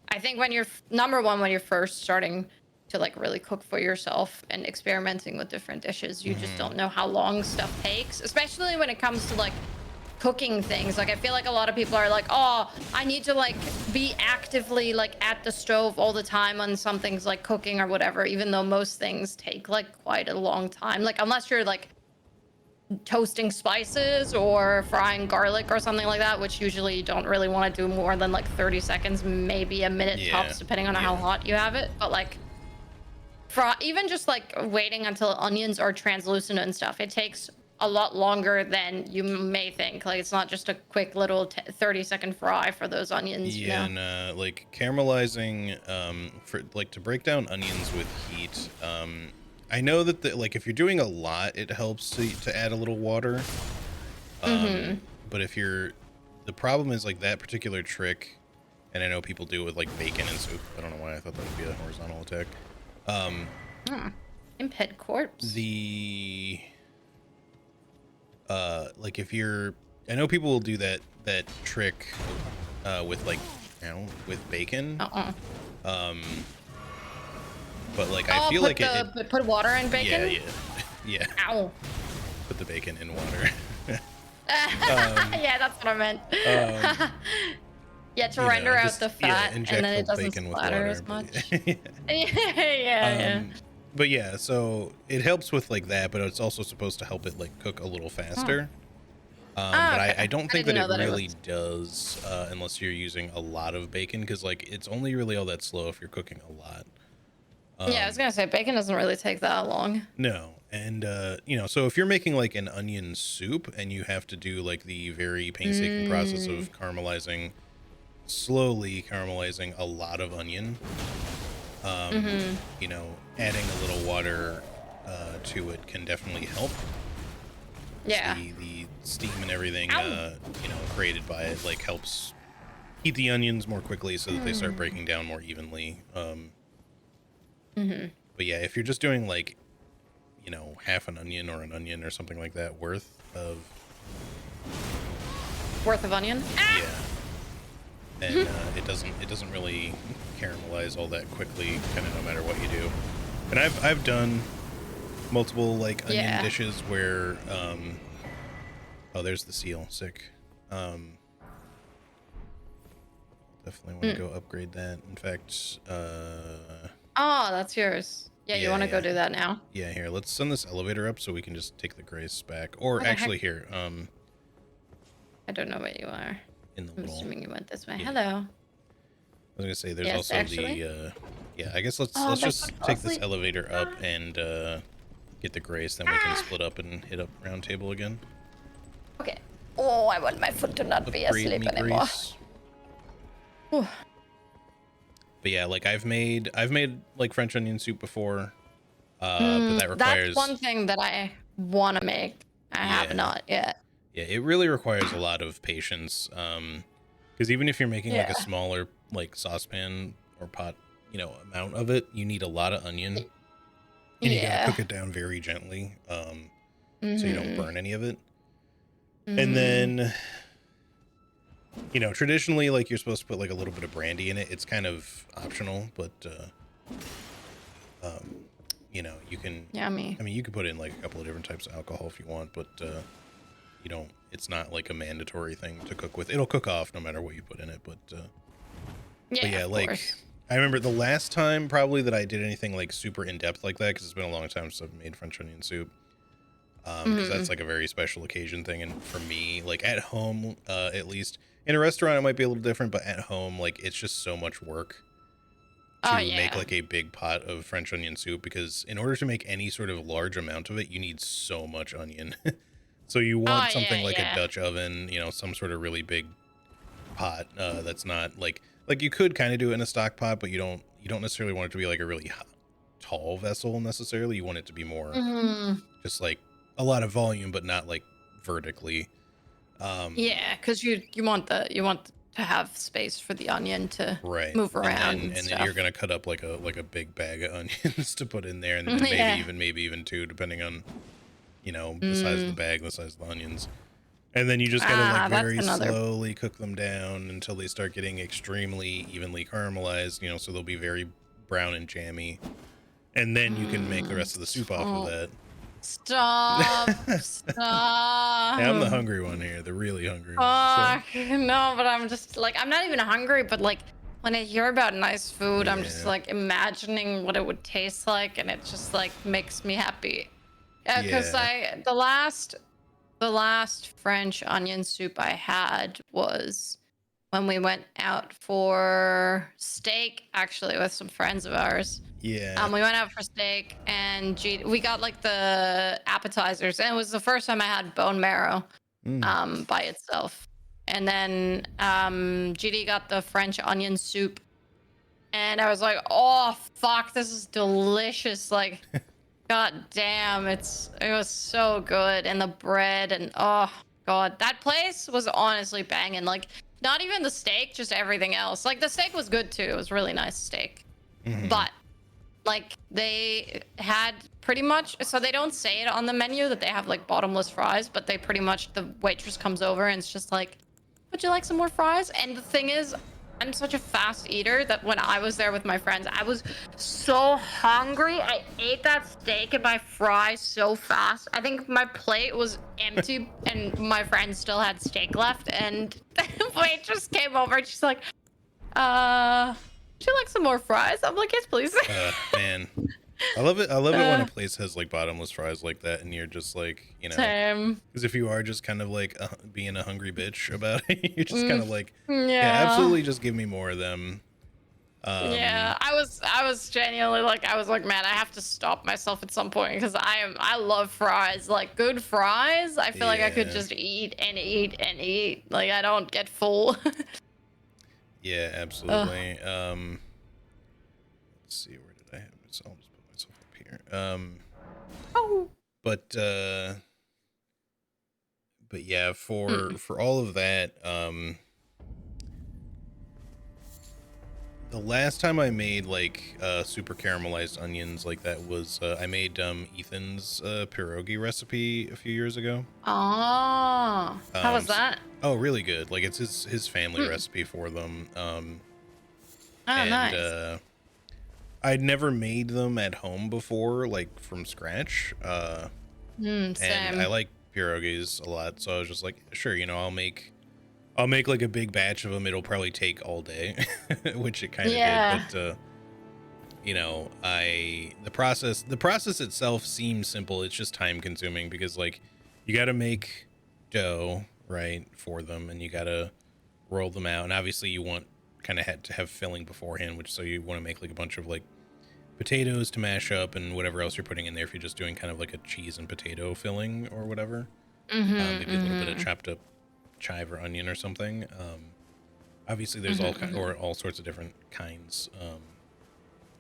I think when you're number one, when you're first starting to like really cook for yourself and experimenting with different dishes, you just Mm-hmm. don't know how long stuff takes, especially when it comes to like cooking things. Like I feel like a lot of people are like, oh, I need to like be actively like at the stove all the time on some things like cooking or whatever, even though most things take like quite a long time. Like unless you're like toasting spices or frying garlic or something like that, which usually you don't really want to do more than like 30 seconds, maybe a minute Yeah. tops, depending on how Yeah. hot you have it. But like even just like waiting until onions are translucent and stuff, it takes a lot longer than you may think. Like it's not just a quick little 30-second fry for those onions, you Yeah, know? and like caramelizing, for like to break down onions with heat. I know that like if you're doing a lot, it helps to add a little water. Mm-hmm. But if you're, the problem is like that particular trick, and I know people do it with like bacon and soup. I don't know why I thought that would be a horizontal attack. Um, Imped corpse. the like if you're, I know people will do that trick with like, you know, with bacon. Uh-uh. Um, but like I Oh, feel like put water in yeah, bacon? yeah, yeah. Ow. Put the bacon in water. Yeah, that's what I meant. Um, Yeah, to you know, render out just the yeah, fat, and inject then the it doesn't bacon with splatter water. as much. But Yeah. um, but yeah, so it helps with like that, but it's also supposed to help it like cook a little Hmm. faster. Ah, But I okay. don't I think didn't that know it that it really was. does unless you're using a lot of bacon, because like it's only really all that slow if you're cooking a lot. Yeah, I was gonna say bacon doesn't really take that long. No, and you know, so if you're making like an onion soup and you have to do like the very painstaking process Mm. of slowly caramelizing a lot of onion, Mm-hmm. you know, adding a little water to it can definitely help. Yeah. The steam and everything, Ow. you know, created by it, like, helps heat the onions more quickly so that they start Mm. breaking down more evenly. Mm-hmm. But yeah, if you're just doing like, you know, half an onion or an onion or something like that worth of, Worth of onion. Ah! yeah, then it doesn't really caramelize all that quickly, kind of no matter what you do. And I've done multiple like onion Yeah. dishes where oh, there's the seal, sick. Definitely want to Mm. go upgrade that. In fact, Oh, that's yours. Yeah, you yeah, want to go yeah. do that now? Yeah, here, let's send this elevator up so we can just take the grace back. Or What the heck? actually here, I don't know where you are. in the I'm little, assuming you went this way. yeah. Hello. I was gonna say there's Yes, also actually. the yeah, I guess Oh, let's my foot just fell take this asleep. elevator up Ah. and get the grace, then we can Ah. split up and hit up round table again. Okay. Oh, I want my foot to not be Upgrade asleep me anymore. grace. Whew. But yeah, like I've made like French onion soup before. But that That's requires, one thing that I want to make. I have yeah. not yet. Yeah, it really requires a lot of patience. Because even if you're making like a Yeah. smaller like saucepan or pot, you know, amount of it, you need a lot of onion, and you got to Yeah. cook it down very gently, so you don't Mm-hmm. burn any of it. And Mm-hmm. then, you know, traditionally, like you're supposed to put like a little bit of brandy in it. It's kind of optional, but you know, you can. Yummy. I mean, you could put in like a couple of different types of alcohol if you want, but you don't. It's not like a mandatory thing to cook with. It'll cook off no matter what you put in it, but Yeah, yeah, of like course. I remember the last time probably that I did anything like super in depth like that, because it's been a long time since I've made French onion soup. Because Mm-hmm. that's like a very special occasion thing, and for me, like at home, at least in a restaurant, it might be a little different, but at home, like it's just so much work Oh to make yeah. like a big pot of French onion soup, because in order to make any sort of large amount of it, you need so much onion. So you Oh want yeah, something like a yeah. Dutch oven, you know, some sort of really big pot that's not like you could kind of do it in a stock pot, but you don't necessarily want it to be like a really tall vessel necessarily. You want it to be more Mm-hmm. just like a lot of volume, but not like vertically. Yeah, because you want to have space for the onion to Right. move around and And then you're stuff. gonna cut up like a big bag of onions to put in there, and then Yeah. maybe even two, depending on, you know, the size of the Mm. bag, the size of the onions. And then you just gotta like Ah, that's very another. slowly cook them down until they start getting extremely evenly caramelized, you know, so they'll be very brown and jammy. And then you can make the rest of the soup off of Stop. that. Stop. Yeah, I'm the Stop. hungry one here, the really hungry one. So Fuck. No, but I'm just like, I'm not even hungry, but like, when I hear about nice food, I'm just yeah. like imagining what it would taste like, and it just like makes me happy. Yeah, because Yeah. the last French onion soup I had was when we went out for steak, actually, with some friends of ours. Yeah. We went out for steak, and we got like the appetizers, and it was the first time I had bone marrow Mm. by itself. And then GD got the French onion soup, and I was like, "Oh fuck, this is delicious!" Like, god damn, it was so good, and the bread, and oh god, that place was honestly banging. Like, not even the steak, just everything else. Like, the steak was good too. It was really nice steak, Hmm. but like they had pretty much, so they don't say it on the menu that they have like bottomless fries, but they pretty much, the waitress comes over and it's just like, would you like some more fries? And the thing is, I'm such a fast eater that when I was there with my friends, I was so hungry. I ate that steak and my fries so fast. I think my plate was empty and my friends still had steak left, and the waitress came over and she's like, would you like some more fries? I'm like, yes, please. Man. I love it. I love it when a uh, place has like bottomless fries like that, and you're just like, you know, Same. because if you are just kind of like being a hungry bitch about it, you're just kind Mm, of like, yeah, yeah. absolutely, just give me more of them. Um, Yeah. I was genuinely like, I was like, man, I have to stop myself at some point because I love fries. Like, good fries. I feel like I could yeah, just eat and eat and eat. Like, I don't get full. yeah, Ugh. absolutely. Let's see, where did I have it? So I'll just put myself up here. Oh. But but yeah, Hmm. for all of that, the last time I made like super caramelized onions like that was I made Ethan's pierogi recipe a few years ago. Oh, how was S that? oh, really good. Like it's his family Hmm. recipe for them. Oh, And nice. I'd never made them at home before, like from scratch. And I Same. like pierogies a lot, so I was just like, sure, you know, I'll make like a big batch of them. It'll probably take all day, which it kind of did. Yeah. But you know, the process itself seems simple. It's just time consuming because like you got to make dough, right, for them, and you got to roll them out, and obviously you want kind of had to have filling beforehand, which so you want to make like a bunch of like potatoes to mash up and whatever else you're putting in there if you're just doing kind of like a cheese and potato filling or whatever. Mhm. Maybe a little bit of Mhm. chopped up chive or onion or something. Obviously there's Mhm. Mhm. all sorts of different kinds.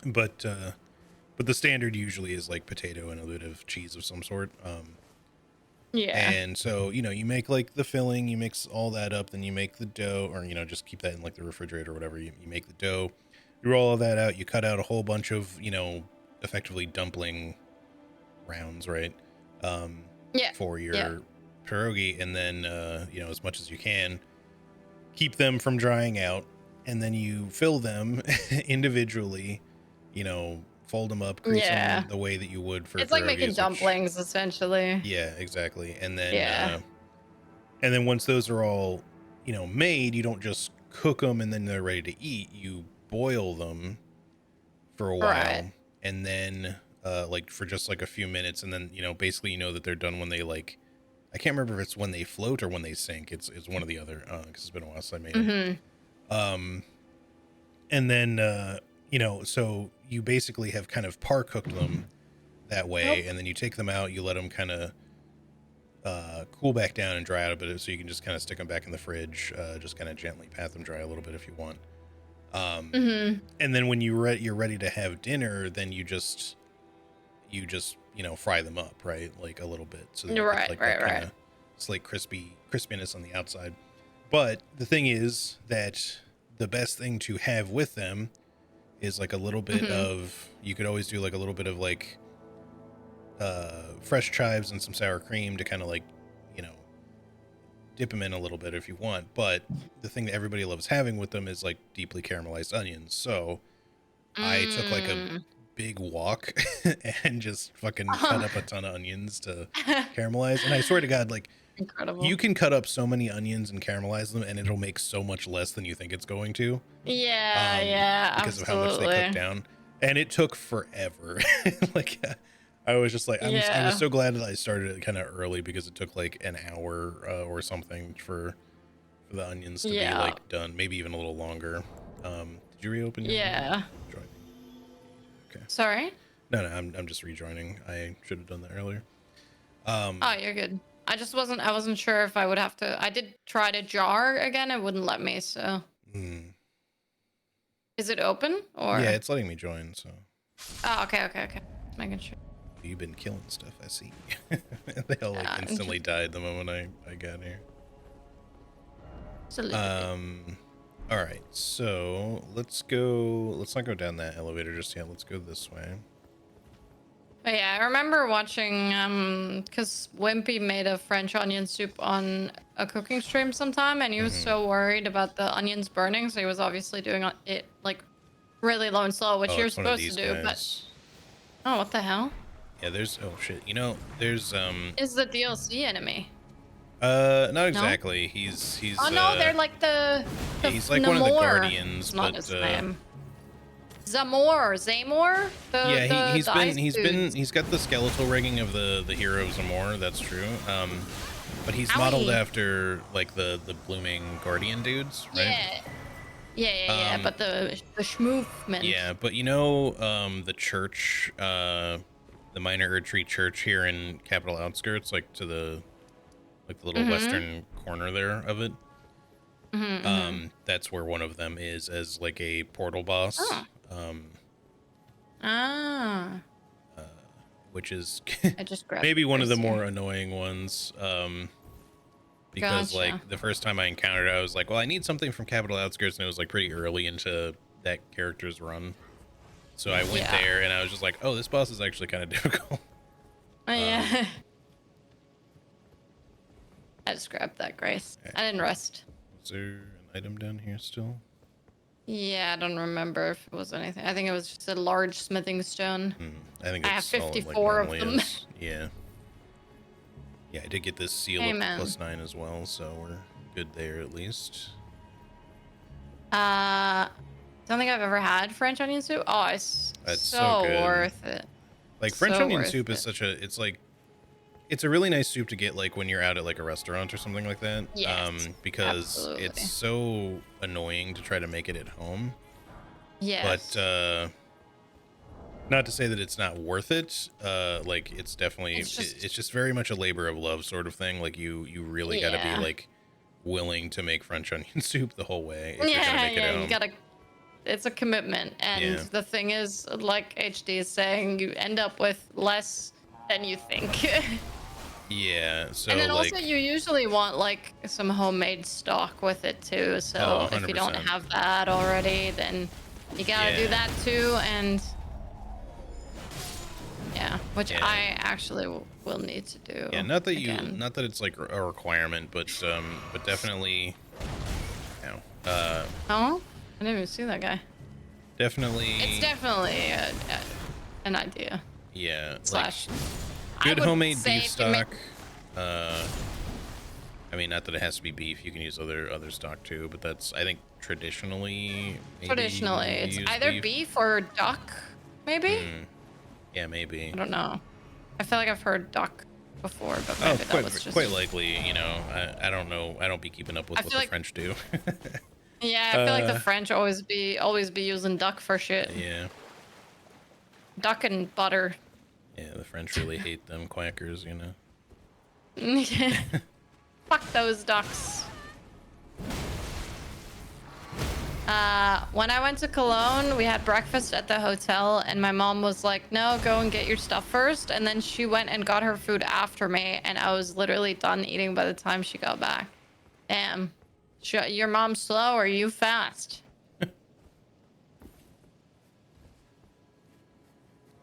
But the standard usually is like potato and a bit of cheese of some sort. Yeah. And so, you know, you make like the filling, you mix all that up, then you make the dough, or, you know, just keep that in like the refrigerator or whatever. You make the dough, you roll all that out, you cut out a whole bunch of, you know, effectively dumpling rounds, right? Um, Yeah. for Yeah. your pierogi, and then, you know, as much as you can, keep them from drying out, and then you fill them individually, you know, fold them up, grease Yeah. them the way that you would for It's like making pierogies, which, dumplings essentially. yeah, exactly. Yeah. And then once those are all, you know, made, you don't just cook them and then they're ready to eat. You boil them for a Right. while, and then like for just like a few minutes, and then, you know, basically you know that they're done when they like, I can't remember if it's when they float or when they sink. It's one or the other, because it's been a while since I made them. Mhm. Um, and then you know, so you basically have kind of par cooked them that way, Nope. and then you take them out, you let them kind of cool back down and dry out a bit, so you can just kind of stick them back in the fridge, just kind of gently pat them dry a little bit if you want. Um, Mhm. and then when you're ready to have dinner, then you know, fry them up, right, like a little bit, so that you get Right. like that Right. kind Right. of slight crispiness on the outside. But the thing is that the best thing to have with them is like a little bit Mhm. of, you could always do like a little bit of like fresh chives and some sour cream to kind of like, you know, dip them in a little bit if you want. But the thing that everybody loves having with them is like deeply caramelized onions. So I took like a Mm. big walk and just fucking cut Oh. up a ton of onions to caramelize. And I swear to God, like, you Incredible. can cut up so many onions and caramelize them and it'll make so much less than you think it's going to, Yeah. Yeah. because of how much they cook Absolutely. down. And it took forever. Like, I was just like, I was Yeah. so glad that I started it kind of early because it took like an hour or something for the onions to be Yeah. like done, maybe even a little longer. Did you reopen your Yeah. join? Okay. Sorry. No, I'm just rejoining. I should have done that earlier. Oh, Um, you're good. I wasn't sure if I would have to. I did try to jar again. It wouldn't let me. So, hmm. is it open Yeah, or? it's letting me join. So Oh, okay. Okay. Okay. Just making sure. you've been killing stuff. I see. They all like instantly Interesting. died the moment I got here. Just a little bit. Um, all right. So let's go. Let's not go down that elevator just yet. Let's go this way. But yeah, I remember watching because Wimpy made a French onion soup on a cooking stream sometime, and he was Hmm. so worried about the onions burning, so he was obviously doing it like really low and slow, which Oh, you're it's one of supposed to these do. But guys. oh, what the hell Yeah, there's, oh shit. You know, there's is the DLC enemy? not No. exactly. Oh no, they're like Yeah, the he's like one of the Namor. guardians, It's not but his name. Zamor, yeah, the ice dudes. he's got the skeletal rigging of the hero Zamor, that's true. But he's modeled Owie. after like the blooming guardian dudes, right? Yeah. Yeah. Um But the schmoofment. yeah, but you know, the church, the minor Erdtree church here in Capital Outskirts, like to the, like the little Mm-hmm. western corner there of it. Mm-hmm. Mm-hmm. That's where one of them is as like a portal boss. Oh. Ah. Which is I just grabbed maybe one of the rice more here. annoying ones. because Gotcha. like the first time I encountered it, I was like, well, I need something from Capital Outskirts, and it was like pretty early into that character's run. So I went Yeah. there and I was just like, oh, this boss is actually kind of difficult. Yeah. I just grabbed that, Grace. I didn't rest. Is there an item down here still? Yeah, I don't remember if it was anything. I think it was just a large smithing stone. I think I have it's all it like 54 of normally them. is. Yeah. Yeah, I did get this seal Hey, up man. to +9 as well, so we're good there at least. Don't think I've ever had French onion soup. Oh, it's That's so so good. worth it. Like French So onion worth soup is it. such a, it's like, it's a really nice soup to get like when you're out at like a restaurant or something like that. Yes, Because absolutely. it's so annoying to try to make it at home. Yes. But not to say that it's not worth it. Like it's definitely, It's just- it's just very much a labor of love sort of thing. Like you really got to Yeah. be like willing to make French onion soup the whole way if you're gonna yeah, make it at yeah, home. you gotta. It's a commitment, and Yeah. the thing is, like HD is saying, you end up with less than you think. Yeah. So And then like, also, you usually want like some homemade stock with it too. So Oh, if you don't 100%. have that already, then you gotta do Yeah. that too. And yeah, which Yeah. I actually will need to do. yeah, not that again. not that it's like a requirement, but definitely, you know, Oh, I didn't even see that guy. definitely, It's definitely an idea. yeah, Slash. like I good would homemade say beef if you make- stock. I mean, not that it has to be beef. You can use other stock too, but that's, I think, traditionally. Maybe Traditionally, you it's use either beef or duck, maybe. Yeah, maybe. I don't know. I feel like I've heard duck before, but Oh, maybe that was just. quite likely. You know, I don't know. I don't be keeping up with I what feel the like- French do. Yeah, I feel like the French always be using duck for shit. Yeah. Duck and butter. Yeah, the French really hate them quackers, you know. Fuck those ducks. When I went to Cologne, we had breakfast at the hotel, and my mom was like, "No, go and get your stuff first." And then she went and got her food after me, and I was literally done eating by the time she got back. Damn. Your mom's slow or you fast?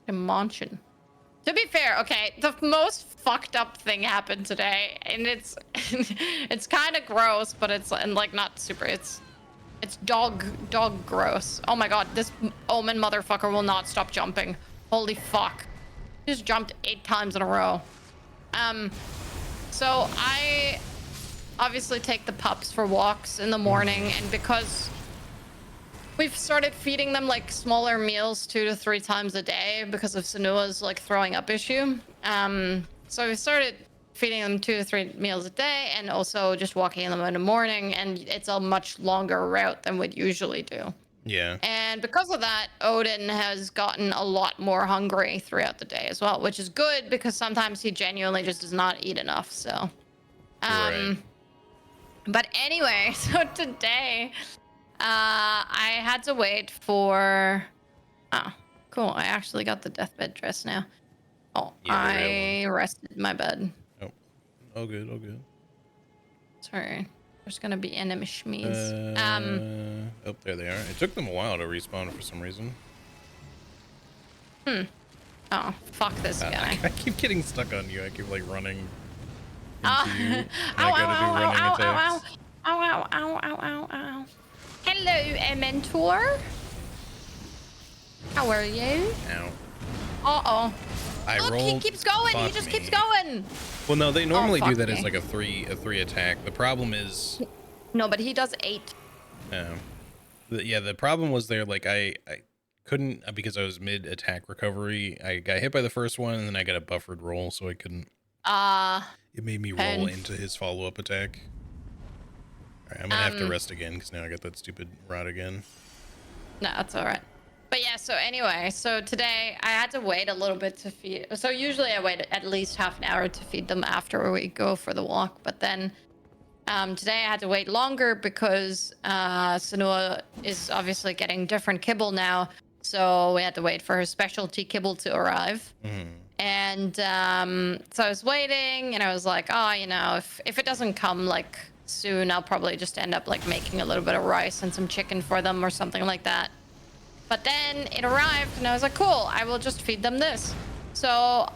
I'm munching. To be fair, okay, the most fucked up thing happened today, and it's it's kind of gross, but it's and like not super. It's dog gross. Oh my god, this Omen motherfucker will not stop jumping. Holy fuck, he just jumped 8 times in a row. So I obviously take the pups for walks in the morning, and because we've started feeding them like smaller meals 2 to 3 times a day because of Sanua's like throwing up issue. So we started feeding them 2 to 3 meals a day, and also just walking them in the morning, and it's a much longer route than we'd usually do. Yeah. And because of that, Odin has gotten a lot more hungry throughout the day as well, which is good because sometimes he genuinely just does not eat enough. So, Right. but anyway, so today, I had to wait for. Oh, cool! I actually got the deathbed dress now. Oh, Yeah, the I real rested my bed. Oh, all good, all good. Sorry, there's gonna be enemies. Oh, there they are. It took them a while to respawn for some reason. Oh, fuck this guy. I keep getting stuck on you. I keep like running into Oh. you. And Ow, I ow, gotta do ow, running ow, ow, attacks. ow, ow, ow, ow, ow, ow. Hello, mentor. How are you? Ow. Uh-oh. I Look, rolled. he keeps going. He Fuck just me. keeps going. Well, no, they normally do fuck that me. as like a three attack. The problem is, No, but he does 8. the problem was there. Like I couldn't because I was mid attack recovery. I got hit by the first one, and then I got a buffered roll, so I couldn't. It made me roll Pen. into his follow-up attack. All right, I'm gonna have to rest again because now I got that stupid rod again. No, that's all right. But yeah, so anyway, so today I had to wait a little bit to feed. So usually I wait at least half an hour to feed them after we go for the walk. But then today I had to wait longer because Sanua is obviously getting different kibble now. So we had to wait for her specialty kibble to arrive. And so I was waiting, and I was like, oh, if it doesn't come like soon, I'll probably just end up like making a little bit of rice and some chicken for them or something like that. But then it arrived, and I was like, cool, I will just feed them this. So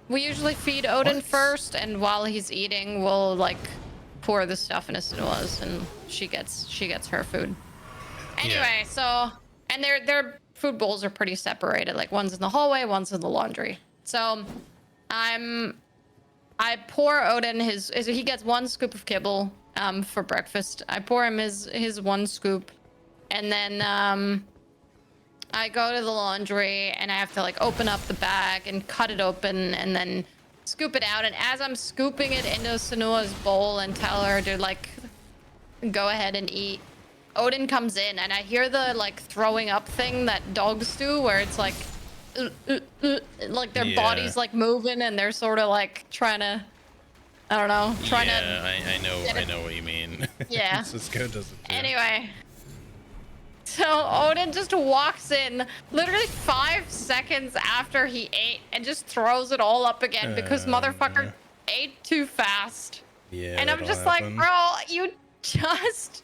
we usually feed Odin What? first, and while he's eating, we'll like pour the stuff in his Sinuas, and she gets her food. Anyway, so and their food bowls are pretty separated. Like one's in the hallway, one's in the laundry. So I pour Odin he gets one scoop of kibble for breakfast. I pour him his one scoop, and then I go to the laundry, and I have to like open up the bag and cut it open and then scoop it out. And as I'm scooping it into Sanua's bowl and tell her to like go ahead and eat, Odin comes in, and I hear the like throwing up thing that dogs do, where it's like like their body's like moving, and they're sort of like trying to, I don't know, trying to. I know what you mean. Yeah. Cisco does it too. Anyway, so Odin just walks in literally 5 seconds after he ate and just throws it all up again because motherfucker ate too fast. Yeah. And I'm just like, bro, you just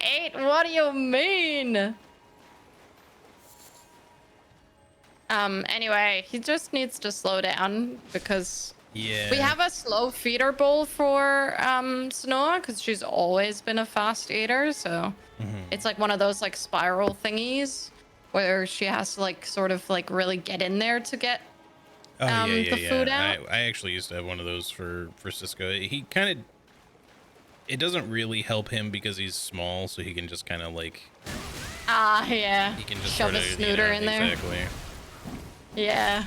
ate. What do you mean? Anyway, he just needs to slow down because we have a slow feeder bowl for Snoa because she's always been a fast eater. So it's like one of those like spiral thingies where she has to like sort of like really get in there to get the food out. I actually used to have one of those for Cisco. He kind of, it doesn't really help him because he's small, so he can just kind of like yeah, he can just shove sort of, a snooter in there. Exactly. Yeah.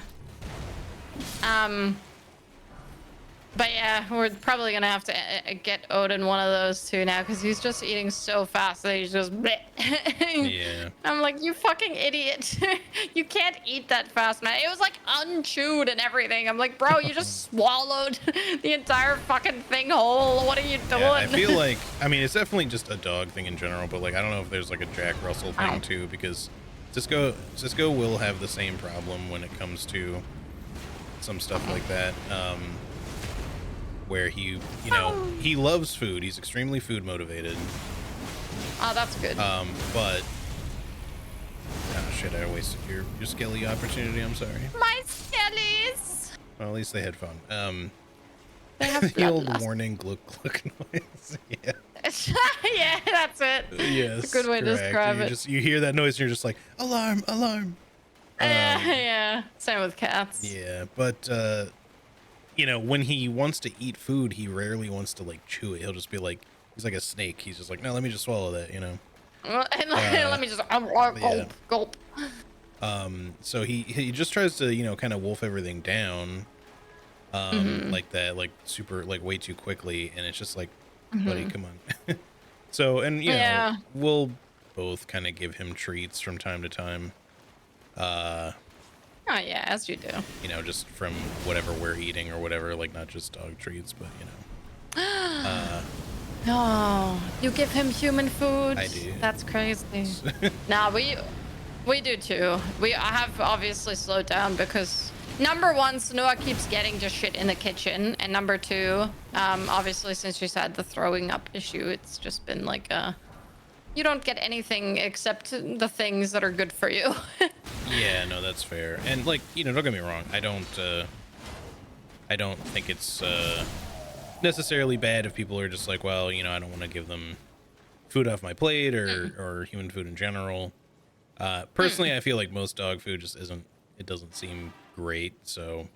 But yeah, we're probably gonna have to get Odin one of those too now because he's just eating so fast that he's just bleh. Yeah. I'm like, you fucking idiot. You can't eat that fast, man. It was like unchewed and everything. I'm like, bro, you just swallowed the entire fucking thing whole. What are you doing? Yeah, I feel like, I mean, it's definitely just a dog thing in general, but like, I don't know if there's like a Jack Russell thing too, because Cisco will have the same problem when it comes to some stuff like that. Where he loves food. He's extremely food motivated. Oh, that's good. But shit, I wasted your skelly opportunity. I'm sorry. My skellies. Well, at least they had fun. They have the old bloodlust. warning gluck gluck noise. Yeah. Yeah, that's it. Yes. It's a good way to describe it. You hear that noise and you're just like, alarm, alarm. Yeah. Same with cats. Yeah, but when he wants to eat food, he rarely wants to like chew it. He'll just be like, he's like a snake. He's just like, no, let me just swallow that, Let me just gulp. So he just tries to, kind of wolf everything down, like that, like super, like way too quickly. And it's just like, buddy, come on. So, and we'll both kind of give him treats from time to time. Oh yeah, as you do. Just from whatever we're eating or whatever, like not just dog treats, but No, you give him human food. I do. That's crazy. Nah, we do too. I have obviously slowed down because number one, Sanoa keeps getting just shit in the kitchen, and number two, obviously since she's had the throwing up issue, it's just been like you don't get anything except the things that are good for you. Yeah, no, that's fair. And like, don't get me wrong, I don't think it's necessarily bad if people are just like, well, I don't want to give them food off my plate or human food in general. Personally, I feel like most dog food just doesn't seem great, so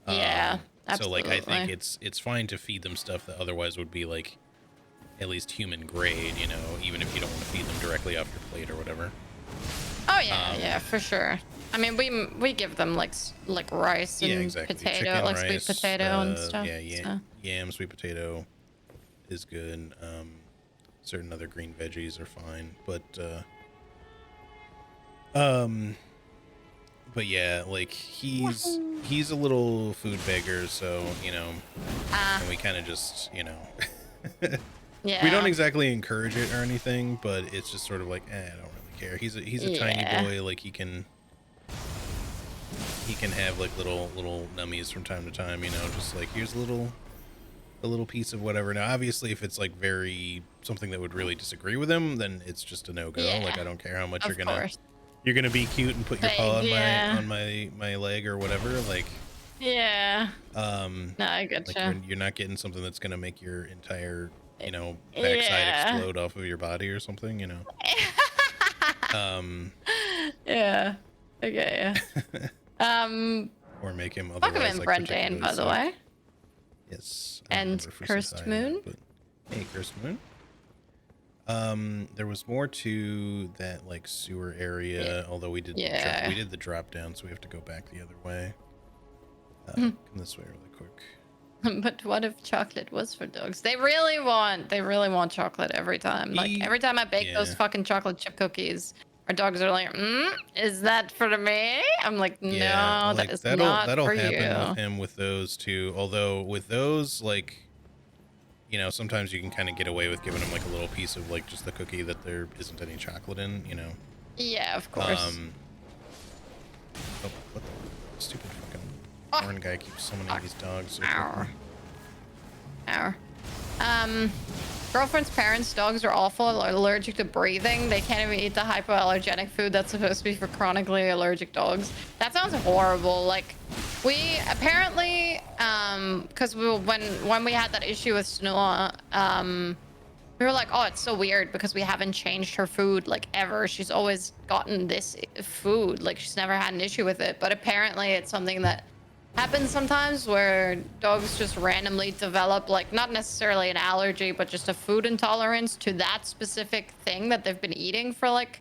yeah, absolutely. So like, I think it's fine to feed them stuff that otherwise would be like at least human grade, even if you don't want to feed them directly off your plate or whatever. Oh yeah, yeah, for sure. I mean, we give them like rice and potato, Chicken, like rice, sweet potato and stuff. Yeah, yam, sweet potato is good. Certain other green veggies are fine, but yeah, like he's a little food beggar, so and we kind of just Yeah. we don't exactly encourage it or anything, but it's just sort of like, I don't really care. He's a tiny boy, like he can he can have like little nummies from time to time, you know, just like here's a little piece of whatever. Now, obviously, if it's like very something that would really disagree with him, then it's just a no go. Like Yeah, I don't care how much of course. you're gonna be cute and put your paw Big, on yeah. my leg or whatever. Like Yeah. um No, I like getcha. you're not getting something that's gonna make your entire, you know, backside Yeah. explode off of your body or something, you know. Um Yeah. Okay, yeah. or make him Welcome otherwise in, like Brendan, particularly by the sick. way. Yes, I don't And remember if we said hi Cursed or not, Moon. but hey, Cursed Moon. There was more to that like sewer Yeah. area, although we Yeah. did the drop down, so we have to go back the other way. Hmm. Come this way really quick. But what if chocolate was for dogs? They really want chocolate every time. Like every time I bake those Yeah, fucking chocolate chip cookies, our dogs are like, is that for me? I'm like, yeah, no, that like is not that'll for happen with you. him with those too. Although with those, like, you know, sometimes you can kind of get away with giving him like a little piece of like just the cookie that there isn't any chocolate in, you know. Yeah, of course. Um, oh, what the stupid fucking Oh, horn guy keeps summoning fuck. these dogs so Ow. quickly. Ow. Um, girlfriend's parents' dogs are awful, allergic to breathing. They can't even eat the hypoallergenic food that's supposed to be for chronically allergic dogs. That sounds horrible. Like, we apparently, because when we had that issue with Snow, we were like, oh, it's so weird because we haven't changed her food like ever. She's always gotten this food. Like, she's never had an issue with it. But apparently, it's something that happens sometimes where dogs just randomly develop, like, not necessarily an allergy, but just a food intolerance to that specific thing that they've been eating for like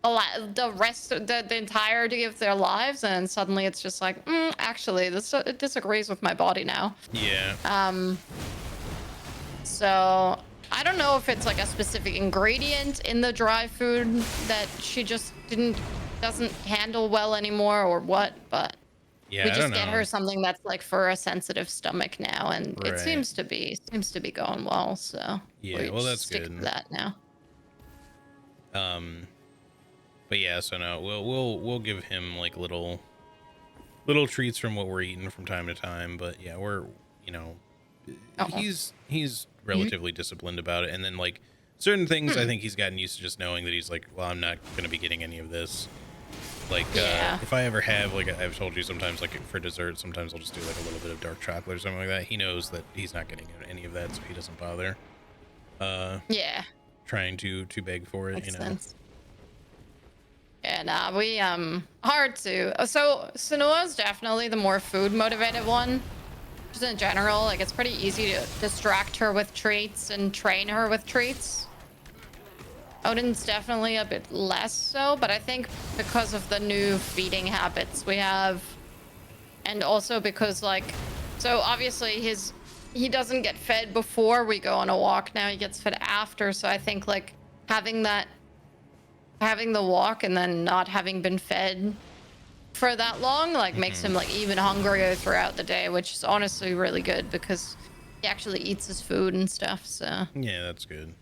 the rest of the entirety of their lives, and suddenly it's just like, actually, this it disagrees with my body now. Yeah. So I don't know if it's like a specific ingredient in the dry food that she just doesn't handle well anymore or what, but Yeah, we I don't just get know. her something that's like for a sensitive stomach now, and it Right. seems to be going well. So Yeah, we well, just that's stick good. to that now. Um, but yeah, so no, we'll give him like little treats from what we're eating from time to time. But yeah, we're, you know, Oh, he's relatively disciplined about it. And then like certain things, I hmm. think he's gotten used to just knowing that he's like, well, I'm not gonna be getting any of this. Like, Yeah, if I ever have, like I've told you, sometimes like for dessert, sometimes I'll just do like a little bit of dark chocolate or something like that. He knows that he's not getting any of that, so he doesn't bother yeah, trying to beg for it, you makes know. sense. And we hard to. So Sanoa's definitely the more food motivated one. Just in general, like it's pretty easy to distract her with treats and train her with treats. Odin's definitely a bit less so, but I think because of the new feeding habits we have, and also because like, so obviously he doesn't get fed before we go on a walk. Now he gets fed after. So I think like having the walk and then not having been fed for that long like makes Hmm. him like even hungrier throughout the day, which is honestly really good because he actually eats his food and stuff. So Yeah, that's good.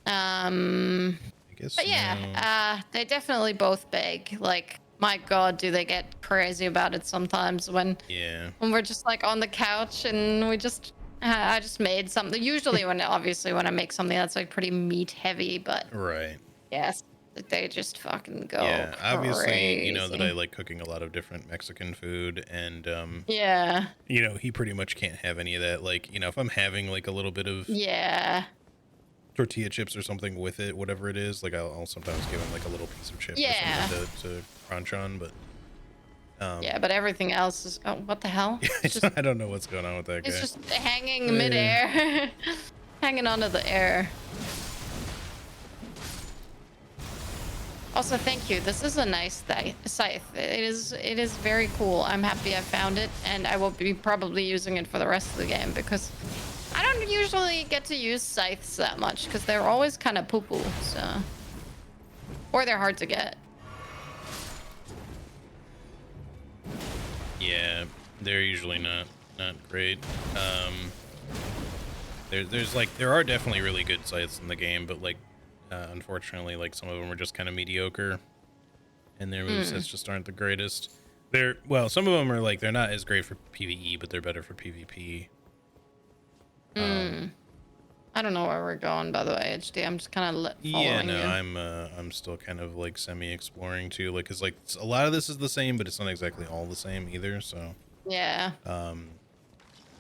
um I guess but yeah, now. they definitely both beg. Like, my God, do they get crazy about it sometimes Yeah. when we're just like on the couch and I just made something. Usually obviously when I make something that's like pretty meat heavy, but Right. yes, they just fucking go Yeah. Obviously, you know that I crazy. like cooking a lot of different Mexican food, and Yeah, you know, he pretty much can't have any of that. Like, you know, if I'm having like a little bit of yeah, tortilla chips or something with it, whatever it is, like I'll sometimes give him like a little piece of chip or yeah, something to crunch on, but yeah. um But everything else is, oh, what the hell? I don't know what's going on with that It's guy. just hanging Eh, midair, hanging onto the air. Also, thank you. This is a nice scythe. It is very cool. I'm happy I found it, and I will be probably using it for the rest of the game because I don't usually get to use scythes that much because they're always kind of poo-poo, so, or they're hard to get. yeah, they're usually not great. There's like there are definitely really good sites in the game, but like unfortunately, like some of them are just kind of mediocre, and their Hmm. movesets just aren't the greatest. Well, some of them are like they're not as great for PvE, but they're better for PvP. I don't know where we're going, by the way, HD. I'm just kind of Yeah, following no, you. I'm still kind of like semi-exploring too, like, cause like a lot of this is the same, but it's not exactly all the same either. So, Yeah. I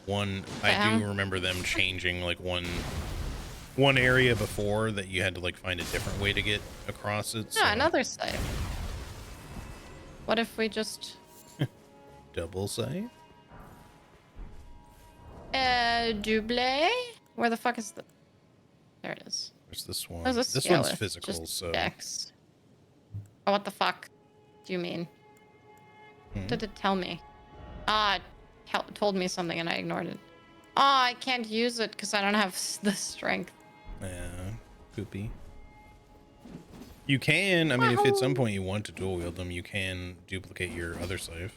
do Damn. remember them changing like one area before that you had to like find a different way to get across it. So Yeah, another site. What if we just... double save. Double? Where the fuck is the... There it is. There's this one. There's a This one's scale physical, just so X. Oh, what the fuck do you mean? What did it tell me? Ah, it told me something and I ignored it. Oh, I can't use it because I don't have the strength. yeah, poopy. You can, I mean, if at some point you want to dual wield them, you can duplicate your other save.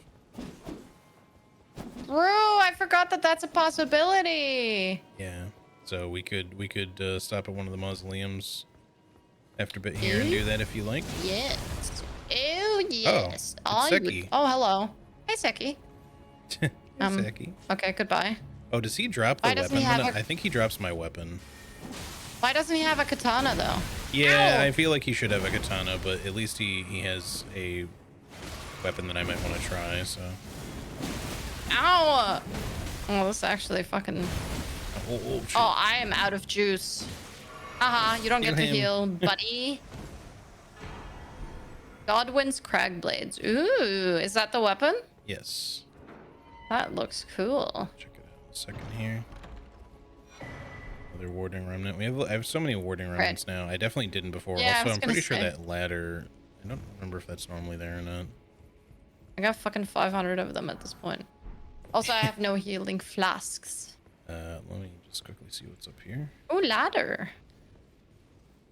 Bro, I forgot that that's a possibility. Yeah. So we could stop at one of the mausoleums after a bit here and do that if you like. Yes. Oh, yes. Oh, it's Seki. Oh, hello. Hey, Seki. Seki. Okay, goodbye. Oh, does he drop the Why doesn't weapon? he have I think he drops my weapon. Why doesn't he have a katana, though? Yeah, Ow! I feel like he should have a katana, but at least he has a weapon that I might want to try, so. Ow! Oh, this actually fucking... Oh, shit. Oh, I am out of juice. Haha, you don't get to heal, buddy. Godwin's Crag Blades. Ooh, is that the weapon? Yes. That looks cool. Check it out a second here. Another warding remnant. I have so many warding remnants now. I definitely didn't before. Yeah, also, I'm pretty say. sure that ladder, I don't remember if that's normally there or not. I got fucking 500 of them at this point. Also, I have no healing flasks. Let me just quickly see what's up here. Oh, ladder.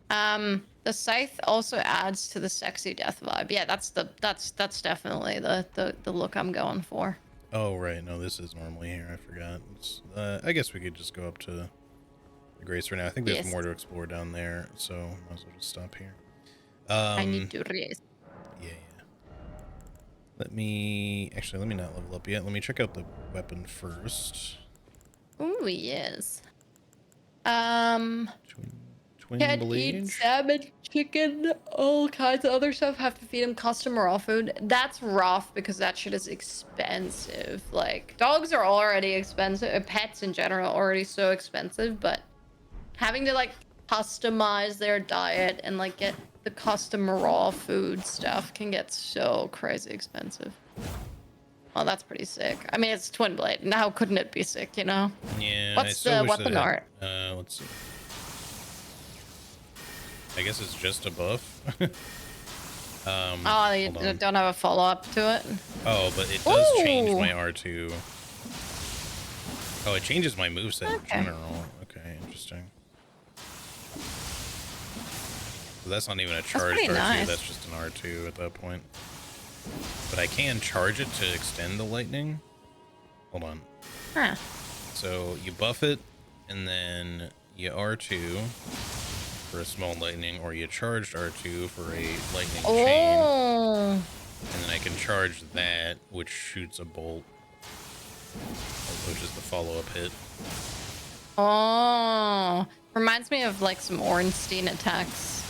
The scythe also adds to the sexy death vibe. Yeah, that's definitely the look I'm going for. Oh, right. No, this is normally here. I forgot. I guess we could just go up to the Grace for now. I think there's more to explore down there, so might as well just stop here. I need to race. Yeah. Let me not level up yet. Let me check out the weapon first. Oh, yes. Twin Can't blade. eat salmon, chicken, all kinds of other stuff. Have to feed him custom raw food. That's rough because that shit is expensive. Like, dogs are already expensive. Pets in general are already so expensive, but having to like customize their diet and like get the custom raw food stuff can get so crazy expensive. Well, that's pretty sick. I mean, it's twin blade. Now, couldn't it be sick, you know? Yeah. What's the weapon art? Let's see. I guess it's just a buff. Oh, you don't have a follow-up to it? Oh, but it does change my R2. Oh, it changes my moveset in general. Okay, interesting. So that's not even a charged R2, nice. That's just an R2 at that point. But I can charge it to extend the lightning. Hold on. Huh. So you buff it, and then you R2 for a small lightning, or you charged R2 for a lightning chain. And then I can charge that, which shoots a bolt, which is the follow-up hit. Oh, reminds me of like some Ornstein attacks.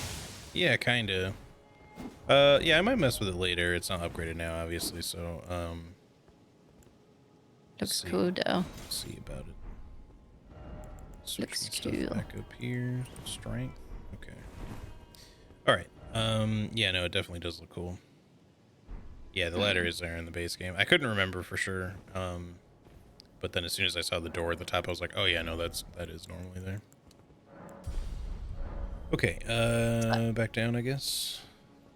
Yeah, kinda. Yeah, I might mess with it later. It's not upgraded now, obviously, so Looks cool though. Let's see about it. Switch Looks stuff cool. back up here. Strength. Okay. All right. Yeah, no, it definitely does look cool. Yeah, the ladder is there in the base game. I couldn't remember for sure. But then as soon as I saw the door at the top, I was like, oh yeah, no, that is normally there. Okay, back down, I guess.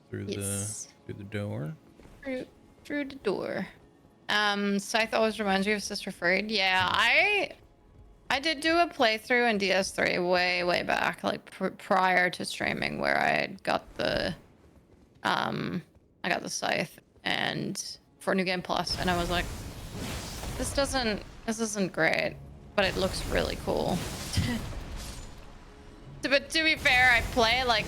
Through the door. Through the door. Scythe always reminds you of Sister Freyd. Yeah, I did do a playthrough in DS3 way back, like prior to streaming, where I got the Scythe and for New Game Plus, and I was like, this isn't great, but it looks really cool. But to be fair, I play like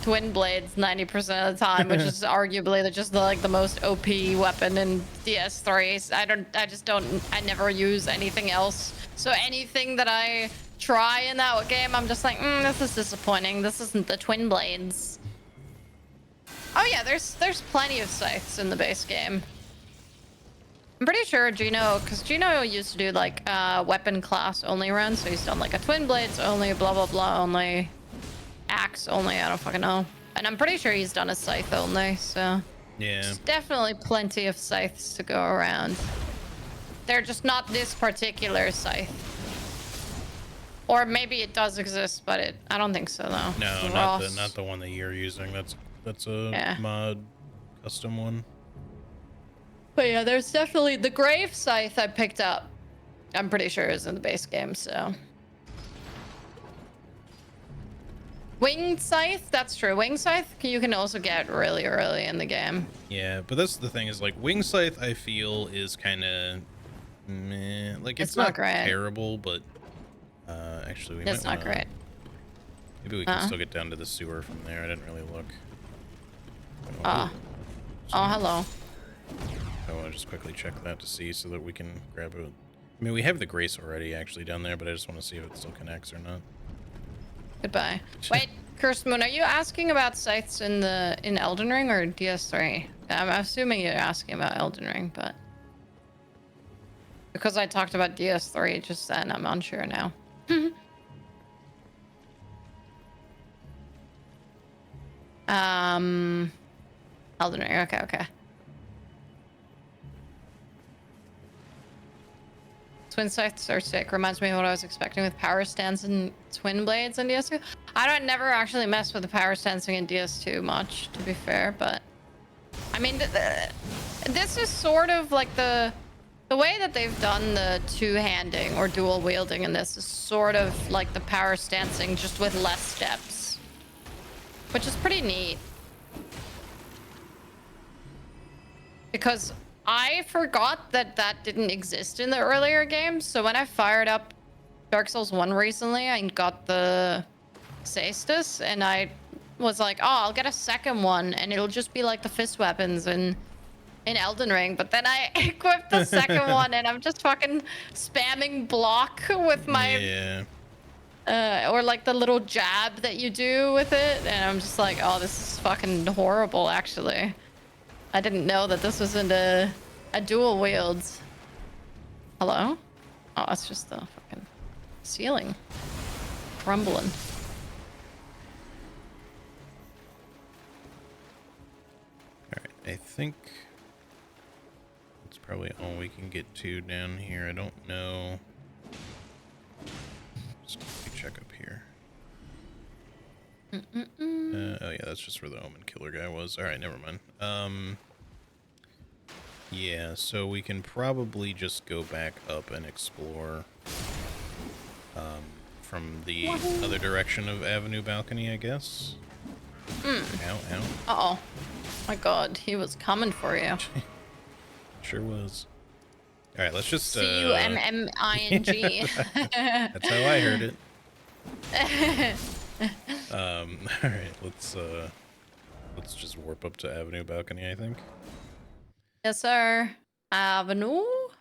twin blades 90% of the time, which is arguably just the most OP weapon in DS3. I never use anything else. So anything that I try in that game, I'm just like, this is disappointing. This isn't the twin blades. Oh yeah, there's plenty of scythes in the base game. I'm pretty sure Gino, because Gino used to do like weapon class only runs, so he's done like a twin blades only, blah blah blah only, axe only, I don't fucking know. And I'm pretty sure he's done a scythe only, so Yeah. there's definitely plenty of scythes to go around. They're just not this particular scythe. Or maybe it does exist, but I don't think so though. No, not the one that you're using. That's a mod custom one. But yeah, there's definitely the grave scythe I picked up. I'm pretty sure is in the base game, so. Winged scythe, that's true. Winged scythe you can also get really early in the game. Yeah, but that's the thing is like wing scythe I feel is kind of meh. Like it's not great. Terrible, but actually we it's might not great. Maybe we can still get down to the sewer from there. I didn't really look. Oh, hello. I want to just quickly check that to see so that we can grab it. I mean, we have the grace already actually down there, but I just want to see if it still connects or not. Goodbye. Wait, Cursed Moon, are you asking about scythes in Elden Ring or DS3? I'm assuming you're asking about Elden Ring, but because I talked about DS3 just then, I'm unsure now. Elden Ring. Okay. Twin scythes are sick. Reminds me of what I was expecting with power stance and twin blades in DS2. I never actually mess with the power stancing in DS2 much, to be fair, but I mean, this is sort of like the way that they've done the two-handing or dual wielding in this is sort of like the power stancing, just with less steps, which is pretty neat. Because I forgot that didn't exist in the earlier games, so when I fired up Dark Souls 1 recently, I got the Cestus, and I was like, oh, I'll get a second one, and it'll just be like the fist weapons in Elden Ring. But then I equipped the second one, and I'm just fucking spamming block with my... or like the little jab that you do with it, and I'm just like, oh, this is fucking horrible, actually. I didn't know that this was into a dual wields. Hello? Oh, it's just the fucking ceiling crumbling. Alright, I think that's probably all we can get to down here. I don't know. Just quickly check up here. Oh yeah, that's just where the Omen Killer guy was. Alright, never mind. Yeah, so we can probably just go back up and explore from the other direction of Avenue Balcony, I guess. Ow. Uh-oh. My god, he was coming for you. Sure was. Alright, let's just C-U-M-M-I-N-G. That's how I heard it. Alright, let's just warp up to Avenue Balcony, I think. Yes, sir. Avenue? Oh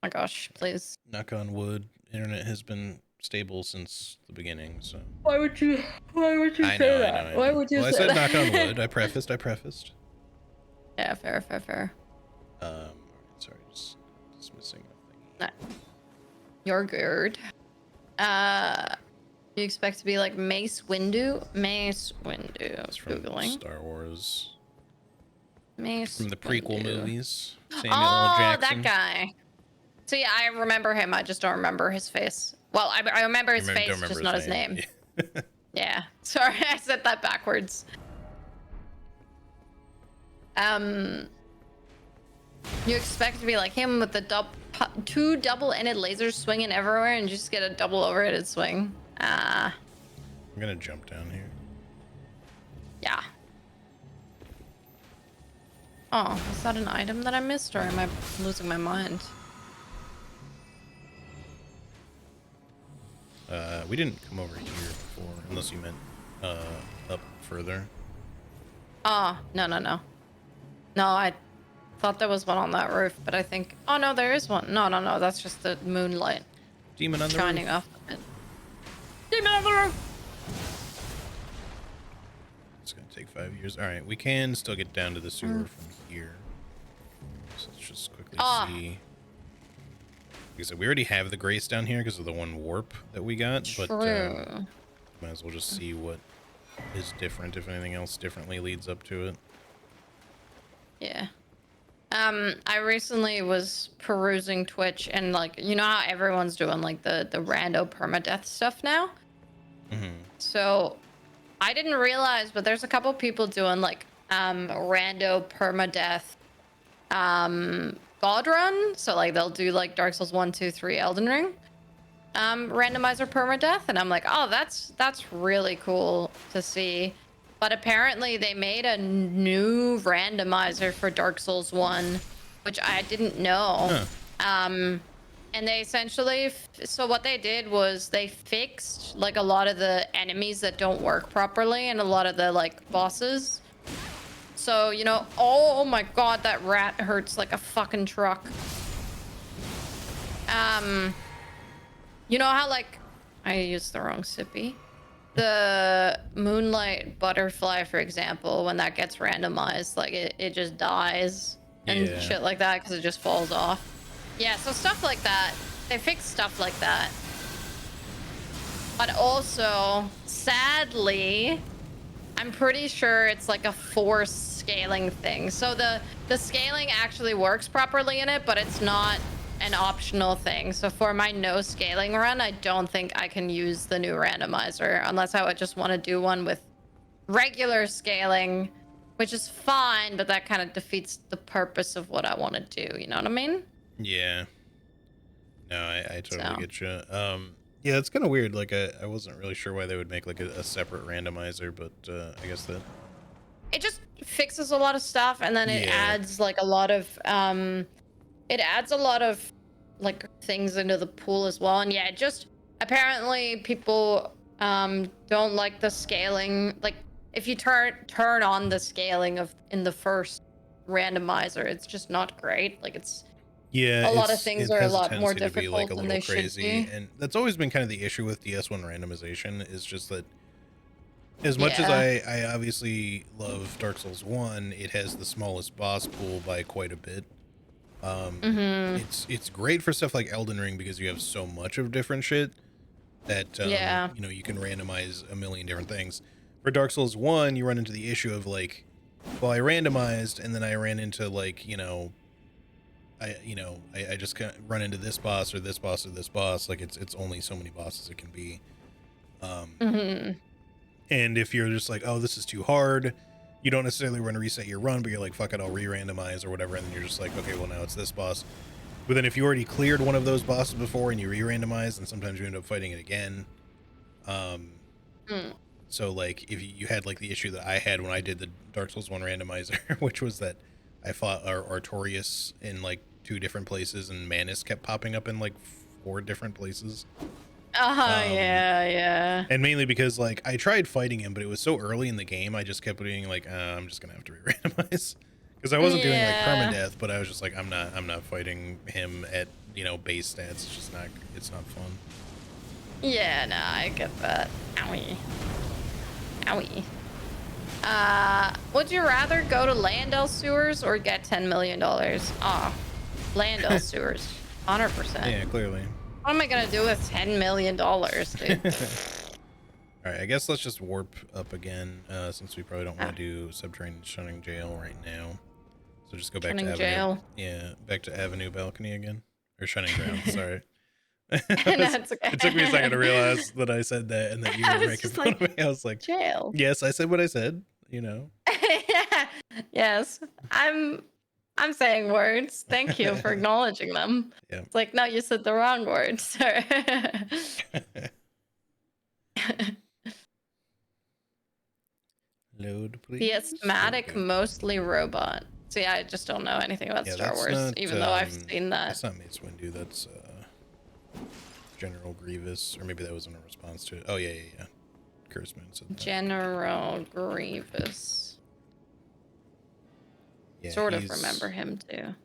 my gosh, please. Knock on wood. Internet has been stable since the beginning, so. Why would you say that? I know. Why would you say that? I said knock on wood. I prefaced. Yeah, fair. Sorry, just missing a thing. No. You're good. You expect to be like Mace Windu? Mace Windu. That's from Googling. Star Wars. Mace From the prequel Windu. Movies. Samuel L. Jackson. That guy. So yeah, I remember him. I just don't remember his face. Well, I remember his face, just not his name. Yeah. Sorry, I said that backwards. You expect to be like him with the two double-ended lasers swinging everywhere and just get a double overheaded swing. I'm gonna jump down here. Yeah. Oh, is that an item that I missed, or am I losing my mind? We didn't come over here before, unless you meant up further. Oh, no. No, I thought there was one on that roof, but I think... Oh, no, there is one. No. That's just the moonlight Demon on the shining roof. off of it. Demon on the roof! It's gonna take 5 years. All right, we can still get down to the sewer from here. So let's just quickly see. Like I said, we already have the grace down here because of the one warp that we got, but might as well just see what is different, if anything else differently leads up to it. Yeah. I recently was perusing Twitch, and like, you know how everyone's doing like the rando permadeath stuff now? So I didn't realize, but there's a couple people doing like rando permadeath god run. So like they'll do like Dark Souls 1, 2, 3 Elden Ring randomizer permadeath, and I'm like, oh, that's really cool to see. But apparently they made a new randomizer for Dark Souls 1, which I didn't know. And they essentially, so what they did was they fixed like a lot of the enemies that don't work properly and a lot of the like bosses. So, you know, oh my god, that rat hurts like a fucking truck. You know how like, I used the wrong sippy. The moonlight butterfly, for example, when that gets randomized, like it just dies and shit like that because it just falls off. Yeah, so stuff like that. They fix stuff like that. But also, sadly, I'm pretty sure it's like a forced scaling thing. So the scaling actually works properly in it, but it's not an optional thing. So for my no scaling run, I don't think I can use the new randomizer unless I would just want to do one with regular scaling, which is fine, but that kind of defeats the purpose of what I want to do. You know what I mean? Yeah. No, I totally get you. Yeah, it's kind of weird. Like I wasn't really sure why they would make like a separate randomizer, but I guess that it just fixes a lot of stuff, and then it adds like a lot of it adds a lot of like things into the pool as well. And yeah, just apparently people don't like the scaling. Like if you turn on the scaling of in the first randomizer, it's just not great. Like it's a lot of things are a lot more difficult like a than little they crazy, should be. and that's always been kind of the issue with DS1 randomization. Is just that as much as I obviously love Dark Souls 1, it has the smallest boss pool by quite a bit. It's great for stuff like Elden Ring because you have so much of different shit that you know, you can randomize a million different things. For Dark Souls 1, you run into the issue of like, well, I randomized and then I ran into like, I just kind of run into this boss or this boss or this boss. Like it's only so many bosses it can be. And if you're just like, oh, this is too hard, you don't necessarily want to reset your run, but you're like, fuck it, I'll re-randomize or whatever. And then you're just like, okay, well now it's this boss. But then if you already cleared one of those bosses before and you re-randomize, and sometimes you end up fighting it again. So like if you had like the issue that I had when I did the Dark Souls 1 randomizer, which was that I fought Artorias in like 2 different places, and Manus kept popping up in like 4 different places. Yeah. And mainly because like I tried fighting him, but it was so early in the game, I just kept being like, I'm just gonna have to re-randomize, because I wasn't doing like permadeath, but I was just like, I'm not fighting him at, you know, base stats. It's just not, it's not fun. Yeah, no, I get that. Owie. Would you rather go to Landell sewers or get $10 million? Landell sewers, 100%. Yeah, clearly. What am I gonna do with $10 million, dude? All right, I guess let's just warp up again, since we probably don't want to do subterranean shunning jail right now. So just go back to Avenue. Jail. Yeah, back to Avenue balcony again, or shunning ground. Sorry. That's okay. It took me a second to realize that I said that and that you were making fun of me. I was like, jail. Yes, I said what I said. You know. Yes, I'm saying words. Thank you for acknowledging them. Yeah. It's like, no, you said the wrong words, sir. Load, please. The asthmatic, mostly robot. See, I just don't know anything about Star Wars, even though I've seen that. That's not Mace Windu. That's General Grievous, or maybe that was in a response to it. Oh yeah, yeah, yeah. Curseman said that. General Grievous. Yeah, Sort of remember him too.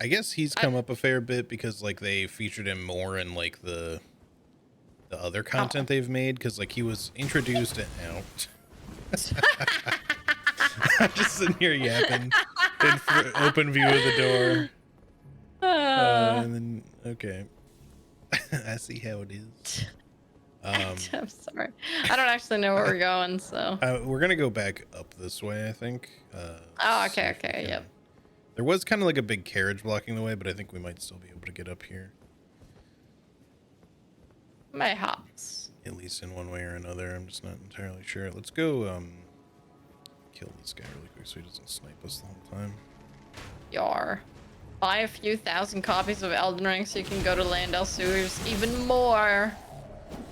I guess he's come up a fair bit because like they featured him more in like the other content they've made, because like he was introduced and out. I'm just sitting here yapping in open view of the door. And then okay. I see how it is. I'm sorry. I don't actually know where we're going, so. We're gonna go back up this way, I think. Oh, okay, yep. There was kind of like a big carriage blocking the way, but I think we might still be able to get up here. Mayhaps. At least in one way or another. I'm just not entirely sure. Let's go kill this guy really quick so he doesn't snipe us the whole time. Yar. Buy a few thousand copies of Elden Ring so you can go to Landell Sewers even more.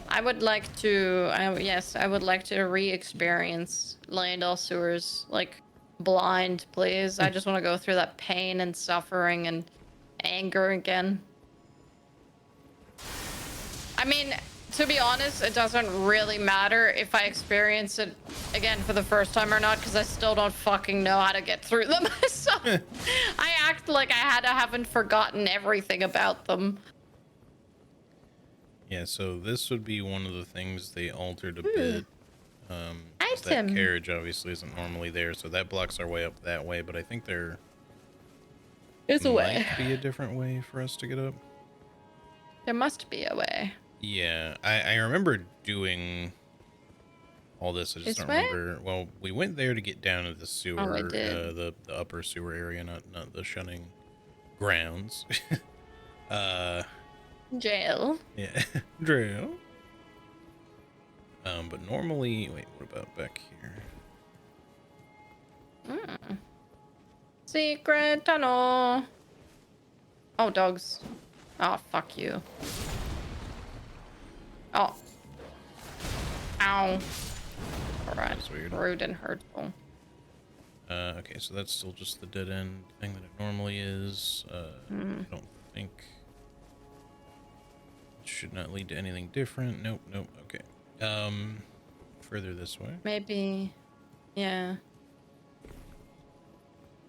I would like to, yes, I would like to re-experience Landell Sewers, like, blind, please. I just want to go through that pain and suffering and anger again. I mean, to be honest, it doesn't really matter if I experience it again for the first time or not, because I still don't fucking know how to get through them. So I act like I haven't forgotten everything about them. Yeah, so this would be one of the things they altered a bit. Item. That carriage obviously isn't normally there, so that blocks our way up that way, but I think there is a way. Might be a different way for us to get up. There must be a way. Yeah, I remember doing all this. I just don't remember. Well, we went there to get down to the sewer, the upper sewer area, not the shunning grounds. Jail. Yeah, jail. But normally, wait, what about back here? Secret tunnel. Oh, dogs. Oh, fuck you. Oh. Ow. Alright. That's weird. Rude and hurtful. Okay, so that's still just the dead end thing that it normally is. I don't think it should not lead to anything different. Nope. Okay. Further this way. Maybe. Yeah.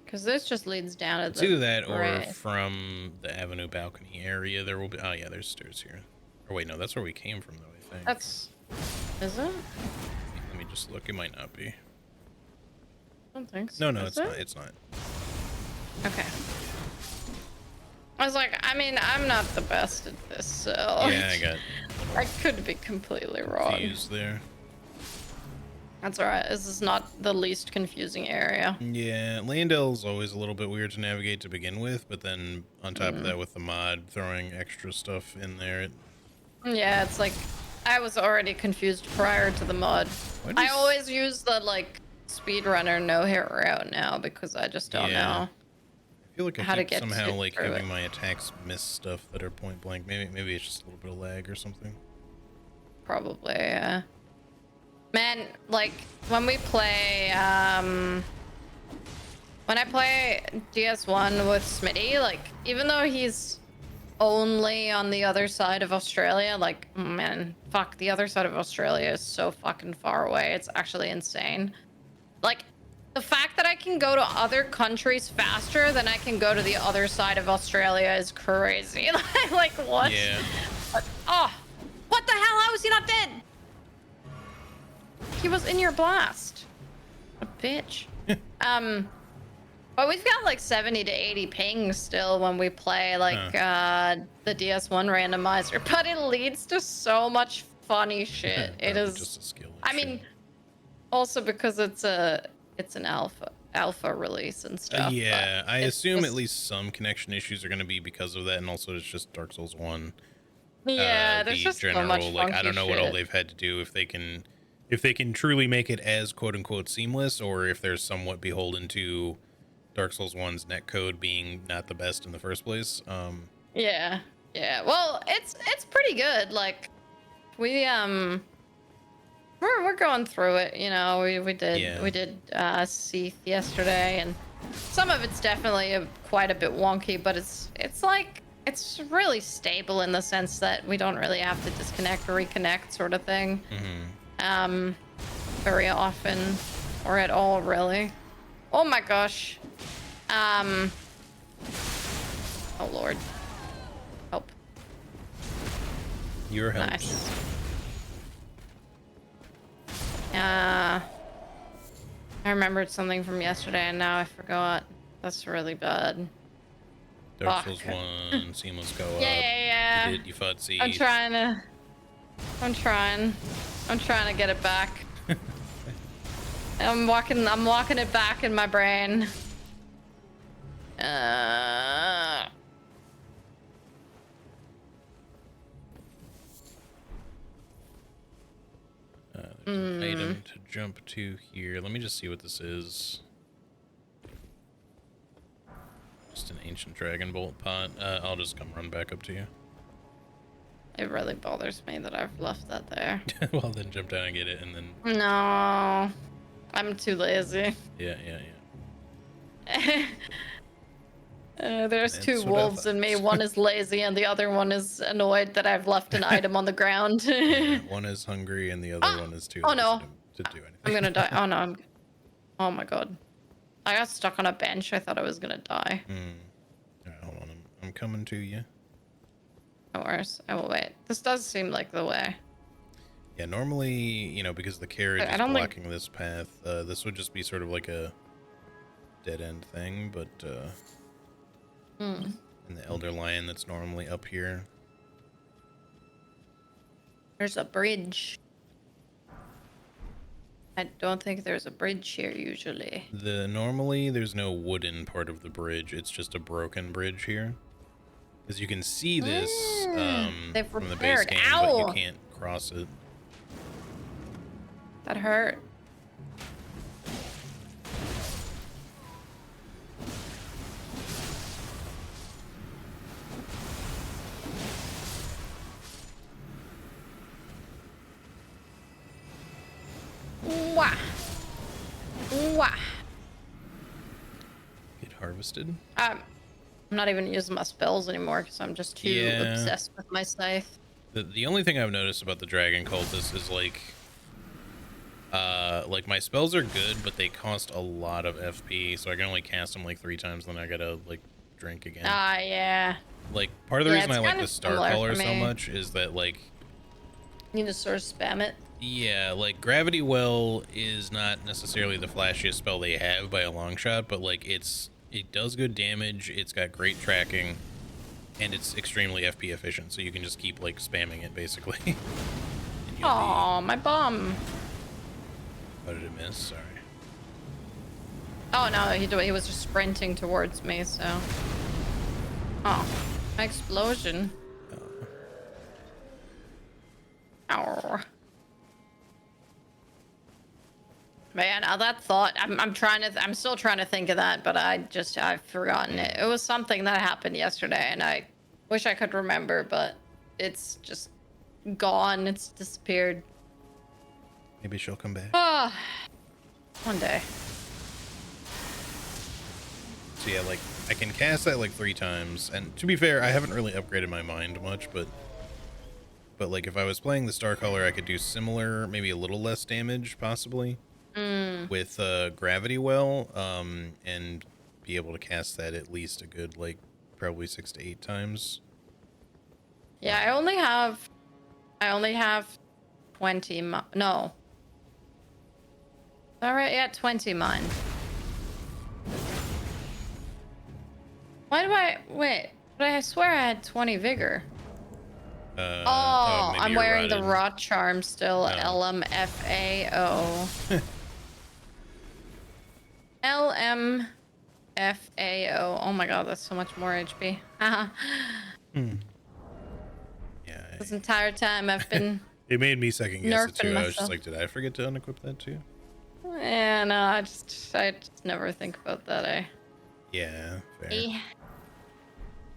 Because this just leads down to it's either that or from the avenue balcony area. There will be. Oh yeah, there's stairs here. Or wait, no, that's where we came from, though. I think. That's. Is it? Let me just look. It might not be. I don't think so. No, it's not. It's not. Okay. I was like, I mean, I'm not the best at this, so. Yeah, I could be completely wrong. Confused there. That's alright. This is not the least confusing area. Yeah, Landell's always a little bit weird to navigate to begin with, but then on top of that, with the mod throwing extra stuff in there. Yeah, it's like I was already confused prior to the mod. I always use the like speedrunner no hit route now because I just don't know. I feel like I keep somehow like having my attacks miss stuff that are point blank. Maybe it's just a little bit of lag or something. Probably, yeah. Man, like when we play, when I play DS1 with Smitty, like even though he's only on the other side of Australia, like man, fuck, the other side of Australia is so fucking far away. It's actually insane. Like the fact that I can go to other countries faster than I can go to the other side of Australia is crazy. Like what? Yeah. Oh, what the hell? How is he not dead? He was in your blast. A bitch. But we've got like 70 to 80 pings still when we play like the DS1 randomizer, but it leads to so much funny shit. It is just a skill issue. I mean, also because it's an alpha release and stuff. Yeah, I assume at least some connection issues are going to be because of that, and also it's just Dark Souls 1. Yeah, there's just so much funky like I don't know what all shit. they've had to do if they can truly make it as quote unquote seamless, or if they're somewhat beholden to Dark Souls 1's netcode being not the best in the first place. Yeah. Well, it's pretty good. Like we we're going through it, you know. We did Seath yesterday, and some of it's definitely quite a bit wonky, but it's like it's really stable in the sense that we don't really have to disconnect or reconnect sort of thing. Mm-hmm. Very often or at all, really. Oh my gosh. Oh Lord. Help. Your help. Nice. I remembered something from yesterday and now I forgot. That's really bad. Dark Souls 1, Seamless Co-op. Yeah. You fought C. I'm trying. I'm trying to get it back. I'm walking it back in my brain. There's an item to jump to here. Let me just see what this is. Just an ancient dragon bolt pot. I'll just come run back up to you. It really bothers me that I've left that there. Well, then jump down and get it, and then... No. I'm too lazy. Yeah. There's two wolves in me. One is lazy and the other one is annoyed that I've left an item on the ground. Yeah, one is hungry and the other one is too lazy to do anything. I'm gonna die. Oh no, oh my god. I got stuck on a bench. I thought I was gonna die. Alright, hold on. I'm coming to you. No worries. I will wait. This does seem like the way. Yeah, normally, you know, because the carriage is blocking this path, this would just be sort of like a dead-end thing, but, in the Elder Lion that's normally up here. There's a bridge. I don't think there's a bridge here usually. Normally, there's no wooden part of the bridge. It's just a broken bridge here. Because you can see this from the base game, but you can't cross it. That hurt. Wah. Get harvested? I'm not even using my spells anymore because I'm just too obsessed with my scythe. The only thing I've noticed about the Dragon Cultist is like my spells are good, but they cost a lot of FP, so I can only cast them like 3 times, then I gotta like drink again. Yeah. Like part of the reason I like the Star Color so much is that like you just sort of spam it. Yeah, like Gravity Well is not necessarily the flashiest spell they have by a long shot, but like it does good damage, it's got great tracking, and it's extremely FP efficient, so you can just keep like spamming it basically. Oh, my bomb. Oh, did it miss? Sorry. Oh no, he was just sprinting towards me, so. Oh, explosion. Ow. Man, that thought, I'm still trying to think of that, but I've forgotten it. It was something that happened yesterday and I wish I could remember, but it's just gone. It's disappeared. Maybe she'll come back. One day. So yeah, like I can cast that like 3 times, and to be fair, I haven't really upgraded my mind much, but like if I was playing the Star Color, I could do similar, maybe a little less damage possibly. With Gravity Well, and be able to cast that at least a good, like, probably 6 to 8 times. Yeah, I only have 20 no. All right, yeah, 20 mine. Why do wait, but I swear I had 20 vigor. I'm wearing the rot charm still. LMFAO. LMFAO. Oh my god, that's so much more HP. Yeah. This entire time I've been. It made me second guess it too. Myself. I was just like, did I forget to unequip that too? Yeah, no, I just never think about that. Yeah, fair.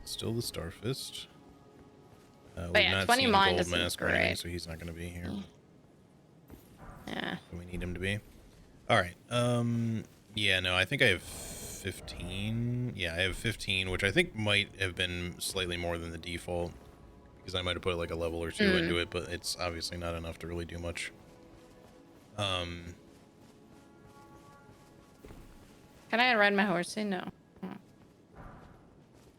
Still the Starfist. But yeah, 20 mind is great, so he's not going to be here. Yeah. We need him to be. All right. Yeah, no, I think I've 15. Yeah, I have 15, which I think might have been slightly more than the default because I might have put like a level or two into it, but it's obviously not enough to really do much. Can I ride my horsey? No.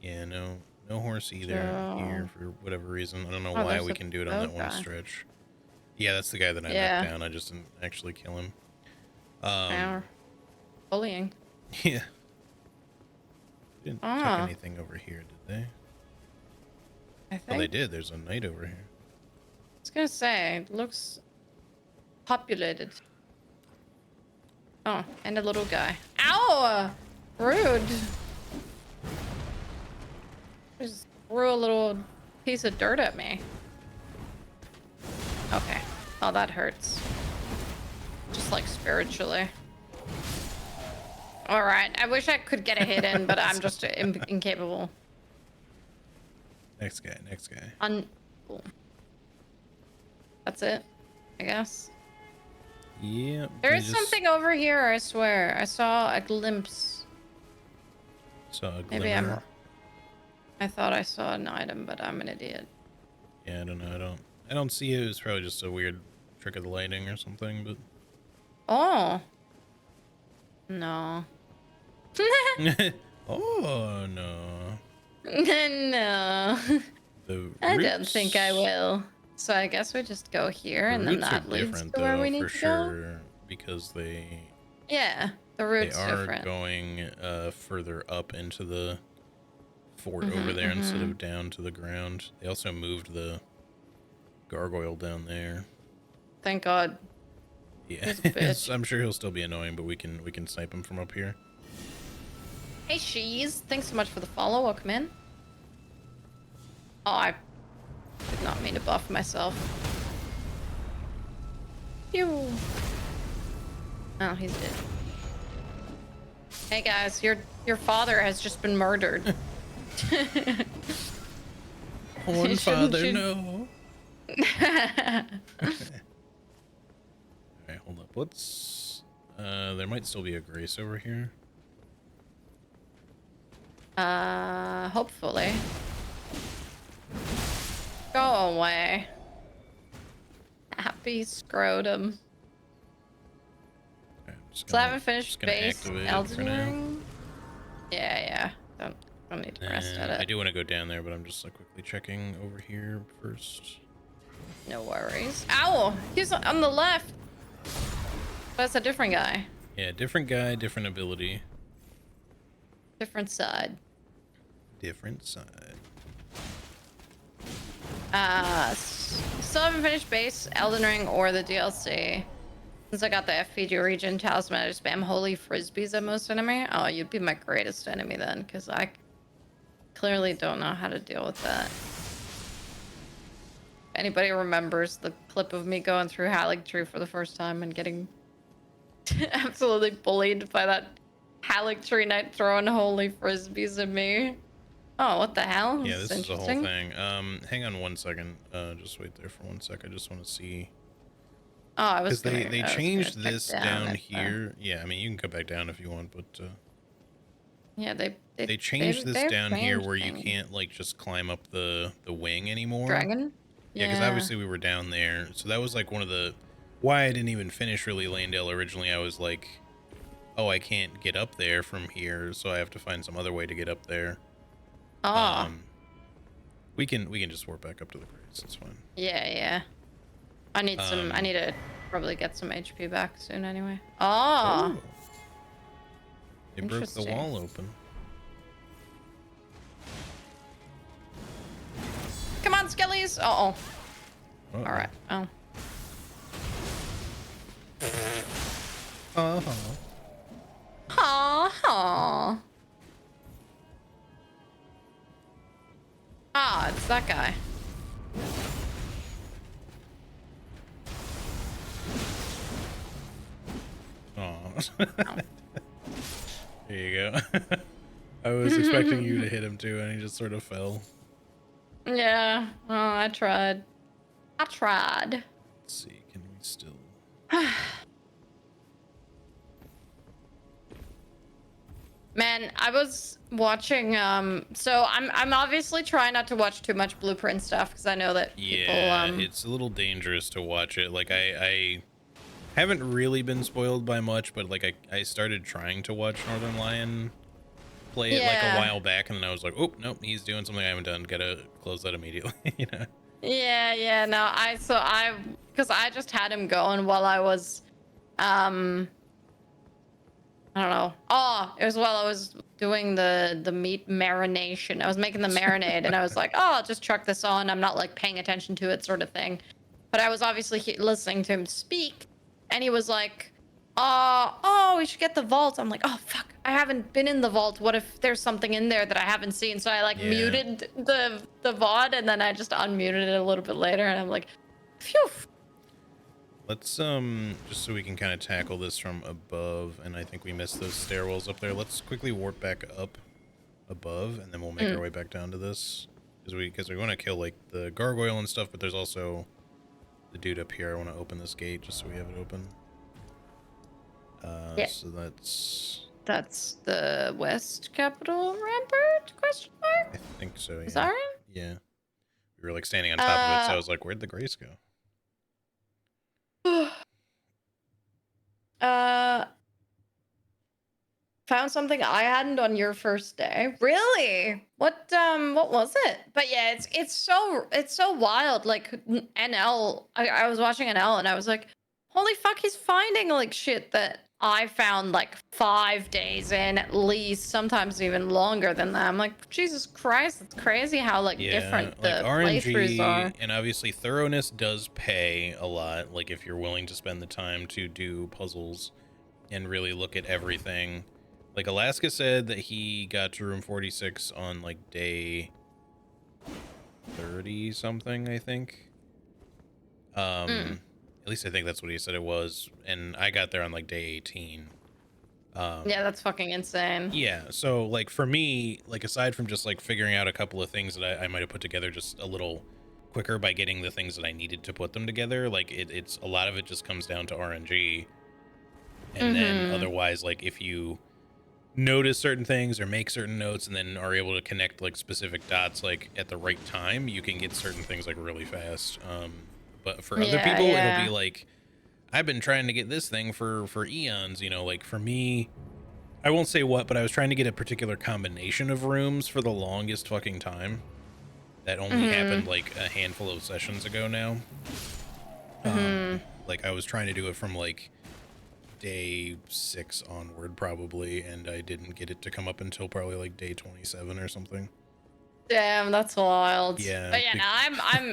Yeah, no horse either here for whatever reason. I don't know Oh, why there's we a can do it on bow that one guy. stretch. Yeah, that's the guy that I knocked Yeah. down. I just didn't actually kill him. Bullying. Yeah. They didn't check anything over here, did they? I Oh, think. they did. There's a knight over here. I was gonna say, it looks populated. Oh, and a little guy. Ow! Rude. Just threw a little piece of dirt at me. Okay. Oh, that hurts. Just like spiritually. Alright, I wish I could get a hit in, but I'm just incapable. Next guy, next guy. Cool. That's it, I guess. Yep. There is something over here, I swear. I saw a glimpse. Saw a glimmer. Maybe I thought I saw an item, but I'm an idiot. Yeah, I don't know. I don't see it. It's probably just a weird trick of the lighting or something, but... Oh. No. Oh, no. No. I don't think I roots- will. So I guess we just go here, The and then roots are that leads different, to where though, we need for to sure, because they go. Yeah, the root's are different. going further up into the fort over there instead of down to the ground. They also moved the gargoyle down there. Thank God. Yeah, Bitch. I'm sure he'll still be annoying, but we can snipe him from up here. Hey, Shees. Thanks so much for the follow. Welcome in. Oh, I did not mean to buff myself. Pew. Oh, he's dead. Hey guys, your father has just been murdered. One father, no. Alright, hold up. Let's... there might still be a grace over here. Hopefully. Go away. Happy scrotum. Okay, So I haven't finished base activate it for Elden now. Ring. Yeah. Don't need to rest at it. I do want to go down there, but I'm just like quickly checking over here first. No worries. Ow! He's on the left. That's a different guy. Yeah, different guy, different ability. Different side. Different side. Still haven't finished base Elden Ring or the DLC. Since I got the FPG region talisman, I just spam holy frisbees at most enemy. Oh, you'd be my greatest enemy then, because I clearly don't know how to deal with that. If anybody remembers the clip of me going through Haligtree for the first time and getting absolutely bullied by that Haligtree knight throwing holy frisbees at me. Oh, what the hell? Yeah, this is the whole thing. Hang on one second. Just wait there for 1 sec. I just want to see. Oh, I was because they changed this down at here. Yeah, I mean you can come back down if you want, but yeah, they changed this down here where things. you can't like just climb up the wing anymore. Dragon. Yeah, because obviously we were down there, so that was like one of the why I didn't even finish really Landale originally. I was like, oh, I can't get up there from here, so I have to find some other way to get up there. Oh. We can just warp back up to the crates. It's fine. Yeah. I need some. I need to probably get some HP back soon anyway. Oh. They broke the wall open. Come on, Skellies. Uh-oh. Uh-oh. All right. Oh. Ha. Ah, it's that guy. Oh. There you go. I was expecting you to hit him too, and he just sort of fell. Yeah. Oh, I tried. Let's see. Can we still? Man, I was watching so I'm obviously trying not to watch too much Blueprint stuff because I know that people Yeah, it's a little dangerous to watch it. Like I haven't really been spoiled by much, but like I started trying to watch Northern Lion play it like a yeah. while back, and then I was like, oh nope, he's doing something I haven't done. Gotta close that immediately. You know? Yeah, no, because I just had him going while I was um I don't know. Oh, it was while I was doing the meat marination. I was making the marinade, and I was like, "Oh, I'll just chuck this on. I'm not like paying attention to it, sort of thing." But I was obviously listening to him speak, and he was like, oh, we should get the vault." I'm like, "Oh, fuck! I haven't been in the vault. What if there's something in there that I haven't seen?" So I like Yeah. muted the VOD, and then I just unmuted it a little bit later, and I'm like, "Phew." Let's just so we can kind of tackle this from above, and I think we missed those stairwells up there. Let's quickly warp back up above, and then we'll make our way back down to this because we want to kill like the gargoyle and stuff, but there's also the dude up here. I want to open this gate just so we have it open. Yeah. So That's the West Capitol Rampart? Question mark? I think so. Yeah. Is that right? Yeah. We were like standing on top of it, so I was like, "Where'd the grace go?" Found something I hadn't on your first day. Really? What was it? But yeah, it's so wild. Like NL, I was watching NL and I was like, holy fuck, he's finding like shit that I found like 5 days in at least, sometimes even longer than that. I'm like, Jesus Christ, it's crazy how like different like the playthroughs are. RNG and obviously thoroughness does pay a lot. Like if you're willing to spend the time to do puzzles and really look at everything. Like Alaska said that he got to room 46 on like day 30 something, I think. At least I think that's what he said it was, and I got there on like day 18. Yeah, that's fucking insane. Yeah, so like for me, like aside from just like figuring out a couple of things that I might have put together just a little quicker by getting the things that I needed to put them together, like it's a lot of it just comes down to RNG. And then otherwise, like if you notice certain things or make certain notes and then are able to connect like specific dots like at the right time, you can get certain things like really fast. But for other people, it'll be like, I've been trying to get this thing for eons, you know. Like for me, I won't say what, but I was trying to get a particular combination of rooms for the longest fucking time. That only happened like a handful of sessions ago now. Like I was trying to do it from like day 6 onward probably, and I didn't get it to come up until probably like day 27 or something. Damn, that's wild. Yeah. But yeah, no,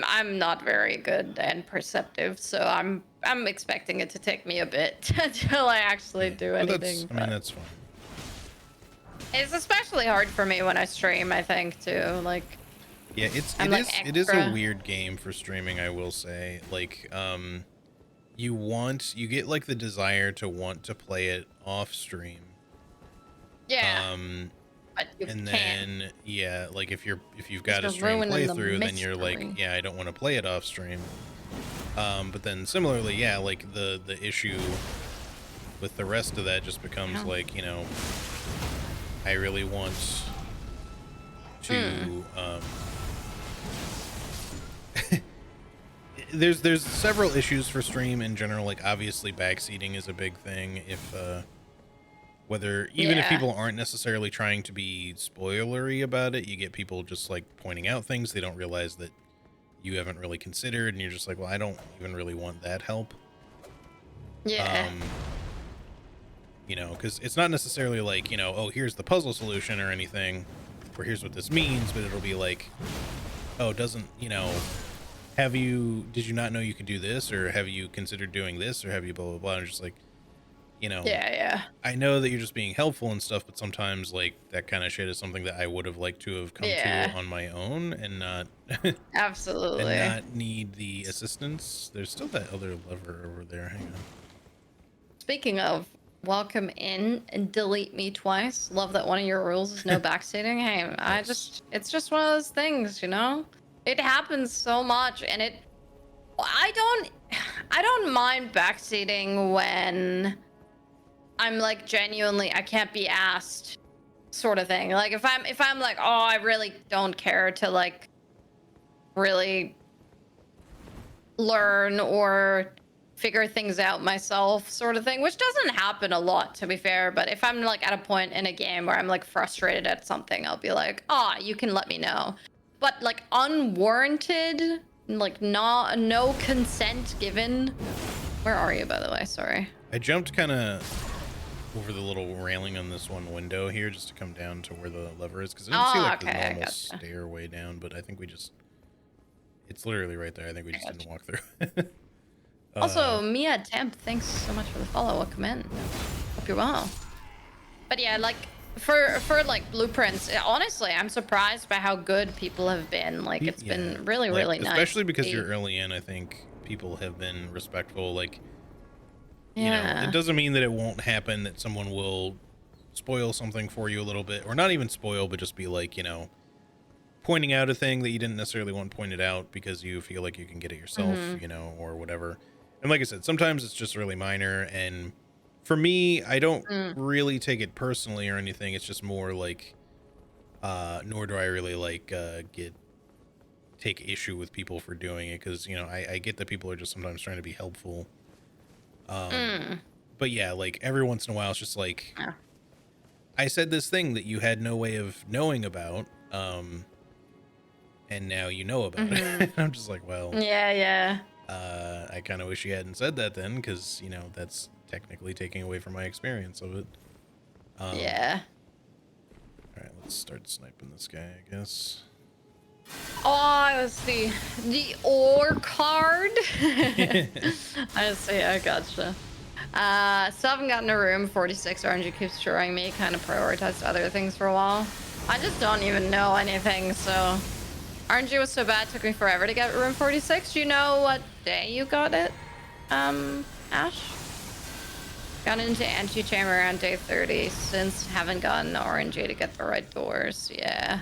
I'm not very good and perceptive, so I'm expecting it to take me a bit until I actually do anything. I mean, that's fine. It's especially hard for me when I stream, I think, too. Like, yeah, it is a weird game for streaming, I will say. Like, you get like the desire to want to play it off stream. Yeah. But you and can't. then yeah, like if you've got a stream playthrough, then you're like, mystery. yeah, I don't want to play it off stream. But then similarly, yeah, like the issue with the rest of that just becomes like, you know, I really want to there's several issues for stream in general. Like obviously backseating is a big thing. If whether even if people aren't necessarily trying to be spoilery about it, you get people just like pointing out things they don't realize that you haven't really considered, and you're just like, well, I don't even really want that help. Yeah. You know, because it's not necessarily like, you know, oh, here's the puzzle solution or anything, or here's what this means, but it'll be like, oh, doesn't, you know, did you not know you could do this, or have you considered doing this, or have you blah blah blah? And just like, you know, I know that you're just being helpful and stuff, but sometimes like that kind of shit is something that I would have liked to have come to on my own and not absolutely and not need the assistance. There's still that other lever over there. Hang on. Speaking of, welcome in and delete me twice. Love that one of your rules is no backseating. Hey, it's just one of those things, you know? It happens so much, and I don't mind backseating when I'm like genuinely, I can't be asked sort of thing. Like if I'm like, oh, I really don't care to like really learn or figure things out myself, sort of thing, which doesn't happen a lot, to be fair. But if I'm like at a point in a game where I'm like frustrated at something, I'll be like, ah, you can let me know. But like unwarranted, like not no consent given. Where are you, by the way? Sorry. I jumped kind of over the little railing on this one window here just to come down to where the lever is, because I didn't see like the Okay, I normal gotcha. stairway down, but I think we just, it's literally right there. I think we I just didn't gotcha. walk through. Also, Mia Temp, thanks so much for the follow. Welcome in. Hope you're well. But yeah, like for like blueprints, honestly, I'm surprised by how good people have been. Like it's Yeah, been really, like really nice. especially because to you're see. early in, I think people have been respectful. Like, you know, it Yeah. doesn't mean that it won't happen that someone will spoil something for you a little bit, or not even spoil, but just be like, you know, pointing out a thing that you didn't necessarily want pointed out because you feel like you can get it yourself, Mm-hmm. you know, or whatever. And like I said, sometimes it's just really minor. And for me, I don't Mm. really take it personally or anything. It's just more like, nor do I really like take issue with people for doing it, because you know I get that people are just sometimes trying to be helpful. Mm. But yeah, like every once in a while, it's just like, Yeah. I said this thing that you had no way of knowing about, and now you know about it. Mm-hmm. I'm just like, well, Yeah, yeah. I kind of wish you hadn't said that then, because you know that's technically taking away from my experience of it. Yeah. All right, let's start sniping this guy, I guess. Oh, let's see. The ore card. I see. I gotcha. Still haven't gotten a room. 46 RNG keeps showing me. Kind of prioritized other things for a while. I just don't even know anything, so RNG was so bad, it took me forever to get room 46. Do you know what day you got it, Ash? Got into antechamber around day 30. Since haven't gotten RNG to get the right doors. Yeah.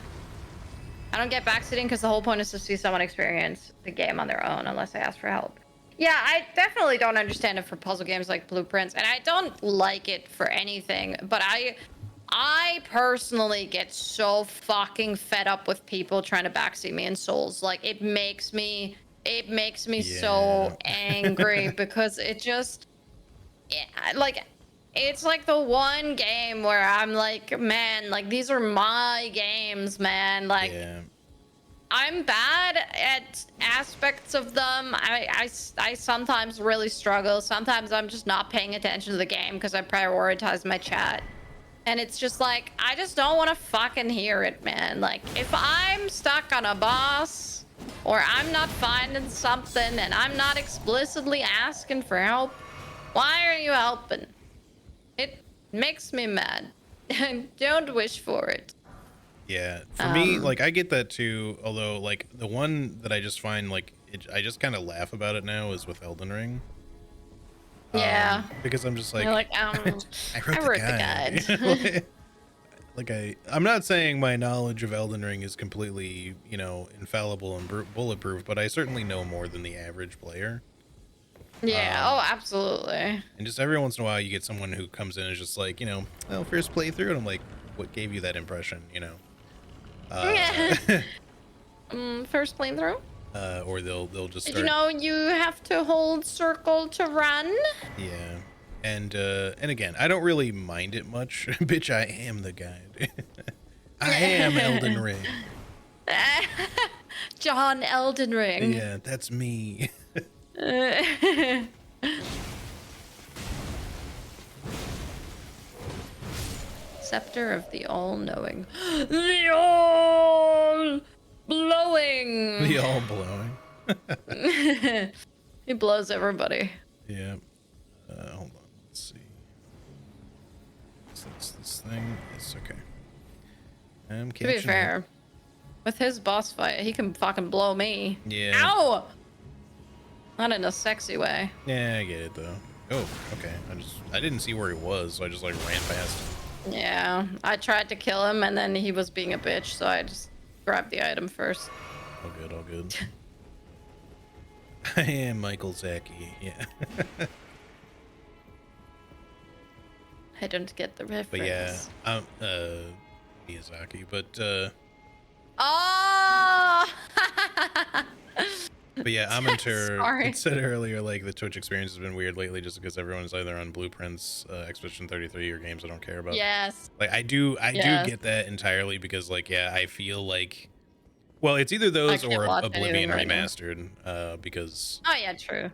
I don't get backseating because the whole point is to see someone experience the game on their own unless I ask for help. Yeah, I definitely don't understand it for puzzle games like Blueprints, and I don't like it for anything, but I personally get so fucking fed up with people trying to backseat me in Souls. Like it makes me Yeah. so angry because it just like it's like the one game where I'm like, man, like these are my games, man. Like Yeah. I'm bad at aspects of them. I sometimes really struggle. Sometimes I'm just not paying attention to the game because I prioritize my chat. And it's just like, I just don't want to fucking hear it, man. Like, if I'm stuck on a boss or I'm not finding something and I'm not explicitly asking for help, why are you helping? It makes me mad. I don't wish for it. Yeah, for me, like I get that too. Although, like the one that I just find like I just kind of laugh about it now is with Elden Ring. Yeah. Because I'm just You're like, like, I I wrote the wrote the guide. guide. You know? Like I'm not saying my knowledge of Elden Ring is completely, you know, infallible and bulletproof, but I certainly know more than the average player. Yeah, oh, Um, absolutely. and just every once in a while, you get someone who comes in and is just like, you know, well, first playthrough, and I'm like, what gave you that impression? You know. Uh, First playthrough. or they'll just Did you start. know you have to hold circle to run? Yeah. And again, I don't really mind it much. Bitch, I am the guide. I am Elden Ring. John Elden Ring. Yeah, that's me. Scepter of the all-knowing. The all-blowing. The all blowing. He blows everybody. Yeah. Hold on. Let's see. So that's this thing. It's okay. I'm To be catching up. fair, with his boss fight, he can fucking blow me. Yeah. Ow! Not in a sexy way. Yeah, I get it though. Oh, okay. I didn't see where he was, so I just like ran past him. Yeah, I tried to kill him and then he was being a bitch, so I just grabbed the item first. All good, all good. I am Michael Zaki. Yeah. I don't get the reference. But yeah, Miyazaki, but Oh. yeah, Aminter, Sorry. it said earlier, like, the Twitch experience has been weird lately just because everyone's either on Blueprints, Expedition 33, or games I don't care about. Yes. Like, I do Yes. get that entirely because, like, yeah, I feel like, well, it's either I those can't or watch anything Oblivion right now. Remastered, because, Oh yeah, true.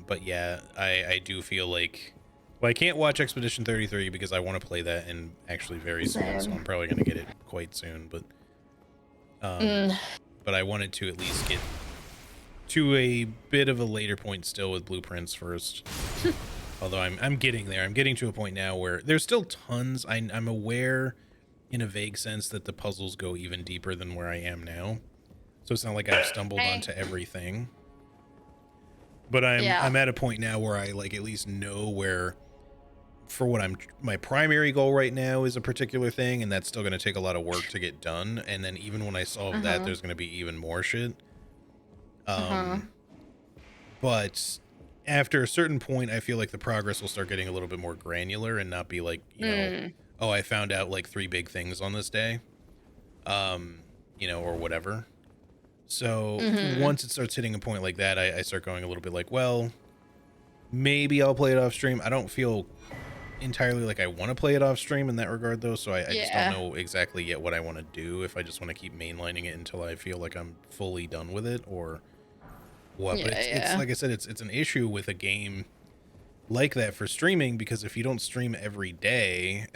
but yeah, I do feel like, well, I can't watch Expedition 33 because I want to play that and actually very soon, so Same. I'm probably going to get it quite soon, but, Mm. but I wanted to at least get to a bit of a later point still with Blueprints first. Although I'm getting there. I'm getting to a point now where there's still tons. I'm aware in a vague sense that the puzzles go even deeper than where I am now. So it's not like I've stumbled Hey. onto everything. But Yeah. I'm at a point now where I like at least know where, for what my primary goal right now is a particular thing, and that's still going to take a lot of work to get done. And then even when I solve that, there's going to be even more shit. But after a certain point, I feel like the progress will start getting a little bit more granular and not be like, you know, oh, I found out like 3 big things on this day, you know, or whatever. So once it starts hitting a point like that, I start going a little bit like, well, maybe I'll play it off stream. I don't feel entirely like I want to play it off stream in that regard, though. So I just don't know exactly yet what I want to do, if I just want to keep mainlining it until I feel like I'm fully done with it, or what. But it's like I said, it's an issue with a game like that for streaming, because if you don't stream every day,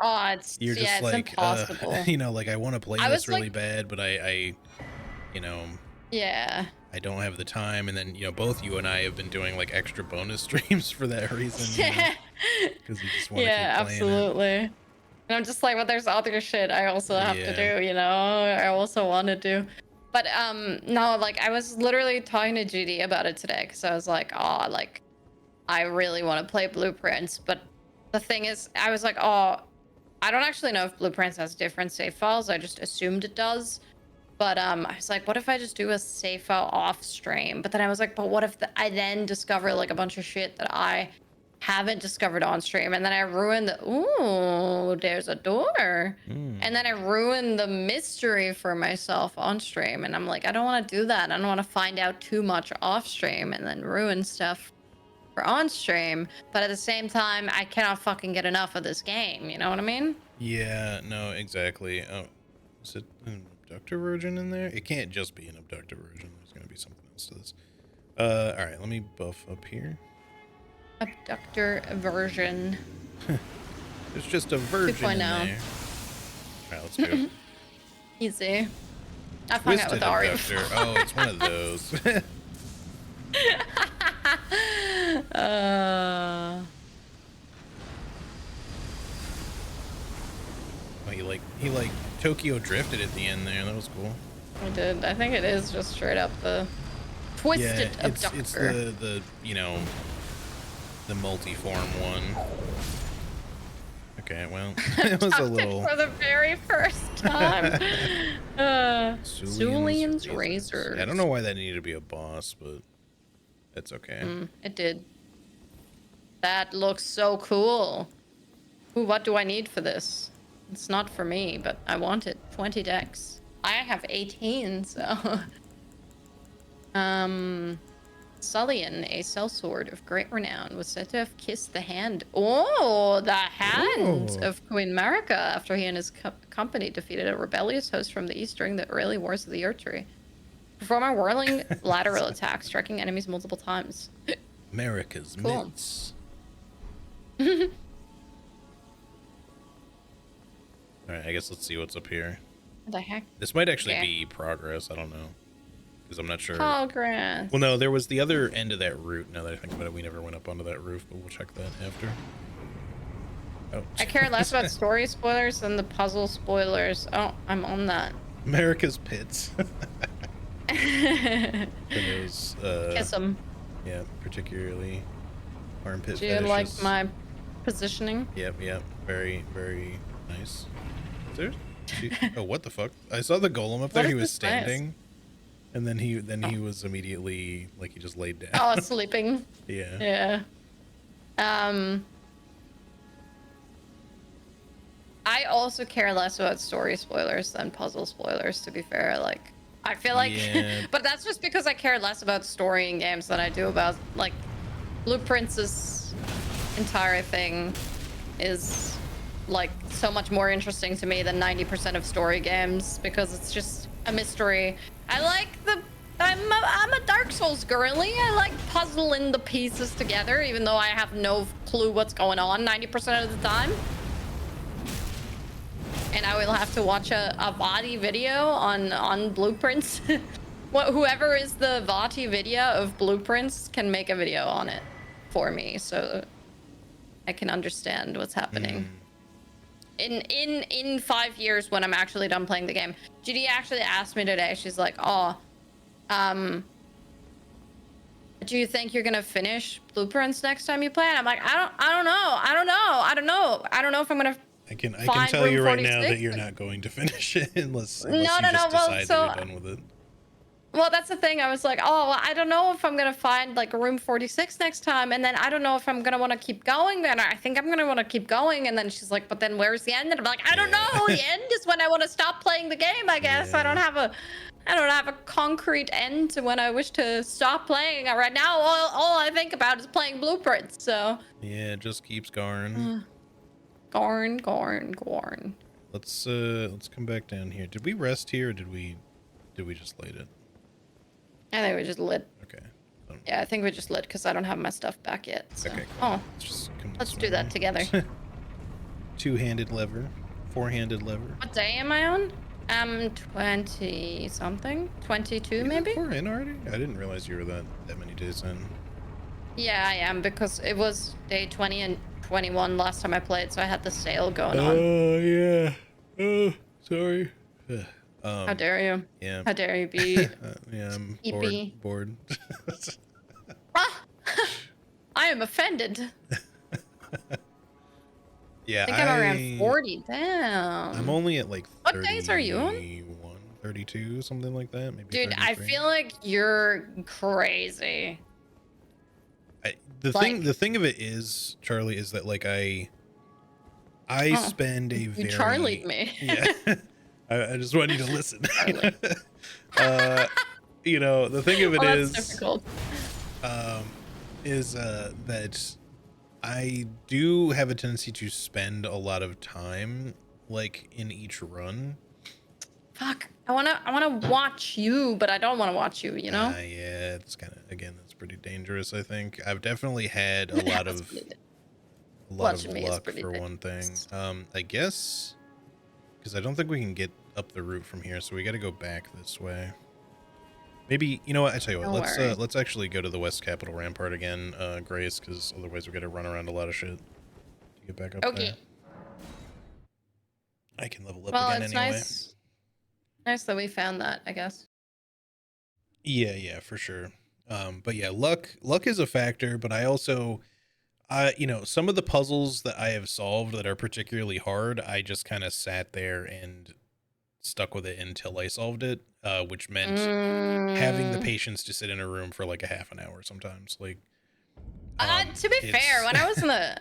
Oh, it's you're just it's like, impossible. you know, like I want to play this really bad, but I, you know, I don't have the time. And then, you know, both you and I have been doing like extra bonus streams for that reason, because you just want to keep playing absolutely. it. And I'm just like, well, there's other shit I also have to do, you know, I also want to do. But no, like I was literally talking to GD about it today, because I was like, oh, like I really want to play Blueprints. But the thing is, I was like, oh, I don't actually know if Blueprints has different save files. I just assumed it does. But I was like, what if I just do a save file off stream? But then I was like, but what if I then discover like a bunch of shit that I haven't discovered on stream, and then I ruin the ooh, there's a door. And then I ruin the mystery for myself on stream. And I'm like, I don't want to do that. I don't want to find out too much off stream and then ruin stuff for on stream. But at the same time, I cannot fucking get enough of this game. You know what I mean? Yeah, no, exactly. Oh, is it an abductor version in there? It can't just be an abductor version. There's gonna be something else to this. All right, let me buff up here. Abductor version. There's just a virgin in there. All right, let's do it. Easy. I've hung out with Ari. Oh, it's one of those. Oh, he like Tokyo drifted at the end there. That was cool. I did. I think it is just straight up the twisted abductor. It's the you know, the multi-form one. Okay, well, it was a little. For the very first time. Sulian's razor. I don't know why that needed to be a boss, but that's okay. It did. That looks so cool. Ooh, what do I need for this? It's not for me, but I want it. 20 decks. I have 18, so. Sulian, a sellsword of great renown, was said to have kissed the hand. Oh, the hand of Queen Marika after he and his company defeated a rebellious host from the east during the early wars of the Erdtree. Perform a whirling lateral attack, striking enemies multiple times. Marika's cool. mitts. Alright, I guess let's see what's up here. What the heck? This might actually be progress, I don't know. Because I'm not sure. Progress. Well, no, there was the other end of that route. Now that I think about it, we never went up onto that roof, but we'll check that after. Oh. I care less about story spoilers than the puzzle spoilers. Oh, I'm on that. America's pits. Those, kiss them. Yeah, particularly armpit Do you fetishes. like my positioning? Yep, very, very nice. Is there? Oh, what the fuck? I saw the golem up there. He was standing, and then he was immediately like he just laid down. Oh, sleeping. Yeah. Yeah. I also care less about story spoilers than puzzle spoilers, to be fair. Like, I feel like, Yeah. but that's just because I care less about story in games than I do about, like, Blueprints' entire thing is, like, so much more interesting to me than 90% of story games because it's just a mystery. I like I'm a Dark Souls girly. I like puzzling the pieces together, even though I have no clue what's going on 90% of the time. And I will have to watch a Vati video on Blueprints. Whoever is the Vati video of Blueprints can make a video on it for me, so I can understand what's happening. In 5 years when I'm actually done playing the game. GD actually asked me today. She's like, "Oh, do you think you're gonna finish Blueprints next time you play?" And I'm like, I don't know if I'm gonna. I can Find tell room you right now 46? that you're not going to finish it unless No, you just well, decide so- that you're done with it. Well, that's the thing. I was like, oh, well, I don't know if I'm gonna find like room 46 next time, and then I don't know if I'm gonna want to keep going. Then I think I'm gonna want to keep going, and then she's like, but then where's the end? And I'm like, I don't know. The end is when I want to stop playing the game. I guess I don't have a concrete end to when I wish to stop playing. Right now, all I think about is playing Blueprints. So Yeah, it just keeps going. Gorn. Let's come back down here. Did we rest here or did we just light it? I think we just lit. Okay. Yeah, I think we just lit because I don't have my stuff back yet. So. Okay, cool. Oh, let's do that together. Two-handed lever, four-handed lever. What day am I on? 20 something, 22 maybe. We're in already. I didn't realize you were that many days in. Yeah, I am because it was day 20 and 21 last time I played, so I had the sale going on. Oh yeah. Oh, sorry. How dare you? Yeah. How dare you be? Yeah, I'm EP. bored. Ah! I am offended. Yeah, I think I'm around 40. Damn. I'm only at like 31, What days are you on? 32, something like that. Maybe. Dude, 33. I feel like you're crazy. The thing of it is, Charlie, is that like I spend a very. You Charlied me. Yeah. I just want you to listen. You know, the thing of it is difficult. That I do have a tendency to spend a lot of time like in each run. Fuck. I wanna watch you, but I don't wanna watch you, you know? Yeah, it's kind of, again, that's pretty dangerous, I think. I've definitely had a lot of luck for one thing. I guess because I don't think we can get up the route from here, so we got to go back this way. Maybe, you know what? I tell you what, let's actually go to the West Capitol Rampart again, Grace, because otherwise we got to run around a lot of shit to get back up there. I can level up again anyway. Nice that we found that, I guess. Yeah, for sure. But yeah, luck is a factor, but I also, you know, some of the puzzles that I have solved that are particularly hard, I just kind of sat there and stuck with it until I solved it, which meant having the patience to sit in a room for like a half an hour sometimes. Like, to be fair, when I was in the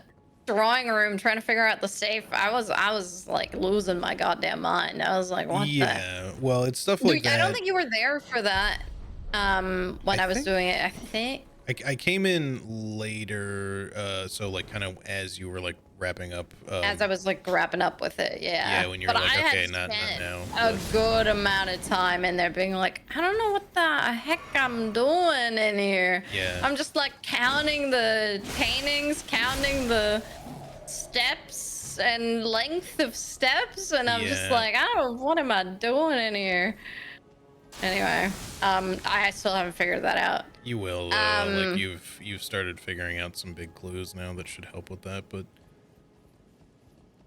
drawing room trying to figure out the safe, I was like losing my goddamn mind. I was like, what the? Well, it's stuff like that. I don't think you were there for that when I was doing it. I think I came in later, so like kind of as you were like wrapping up. As I was like wrapping up with it, yeah. Yeah, when you were like, okay, not now. A good amount of time in there being like, I don't know what the heck I'm doing in here. Yeah. I'm just like counting the paintings, counting the steps and length of steps, and I'm just like, what am I doing in here? Anyway, I still haven't figured that out. You will, like you've started figuring out some big clues now that should help with that, but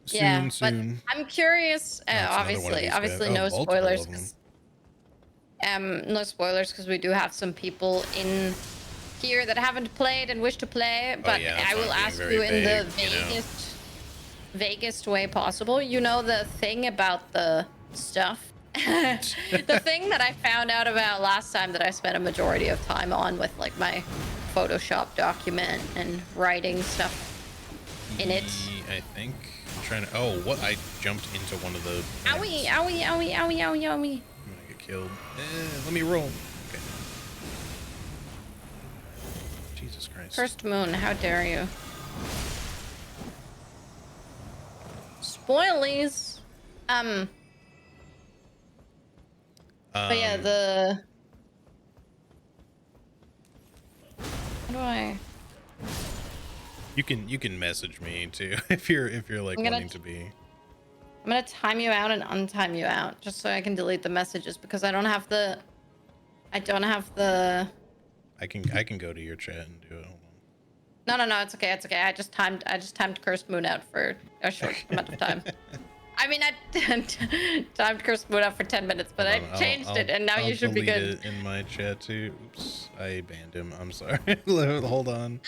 soon. But I'm curious. Obviously, no spoilers. No spoilers because we do have some people in here that haven't played and wish to play. But I will ask you in the vaguest way possible. You know the thing about the stuff. The thing that I found out about last time that I spent a majority of time on with like my Photoshop document and writing stuff in it. I think I'm trying to. Oh, what? I jumped into one of the Owie, vents. owie, owie, owie, owie, owie. I'm gonna get killed. Let me roll. Okay. Jesus Christ. Cursed moon, how dare you? Spoilies. But yeah, the. How do I? You can message me too if you're like wanting to be. I'm gonna time you out and untime you out just so I can delete the messages because I don't have the. I I can go to your chat and do it. Hold on. No, it's okay. It's okay. I just timed Cursed Moon out for a short amount of time. I mean, I timed Cursed Moon out for 10 minutes, but I changed it, and now you should be good. I'll delete it in my chat too. Oops, I banned him. I'm sorry. Hold on.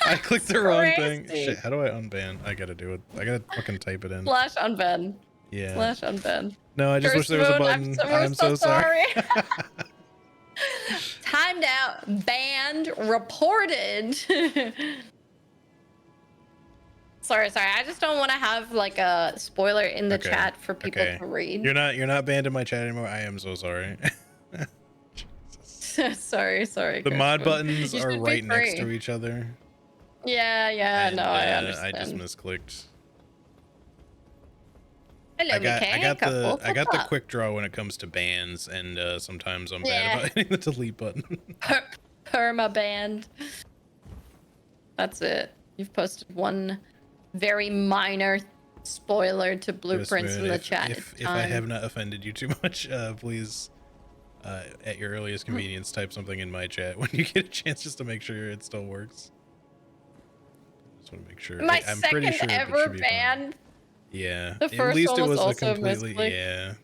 I clicked the wrong thing. Shit, how do I unban? I gotta do it. I gotta fucking type it in. Slash unban. Yeah. Slash unban. No, I just wish there was a button. I'm so sorry. Timed out, banned, reported. Sorry. I just don't want to have like a spoiler in the chat for people to read. You're not banned in my chat anymore. I am so sorry. sorry. The mod buttons are right next to each other. Yeah. No, I understand. I just misclicked. Hello, I got the quick draw when it comes to bans, and sometimes I'm bad about hitting the delete button. Perma banned. That's it. You've posted one very minor spoiler to blueprints in the chat. If I have not offended you too much, please, at your earliest convenience, type something in my chat when you get a chance, just to make sure it still works. Just want to make sure. I'm pretty sure ever ban. Yeah. The first at least one it was also a completely misclicked. yeah.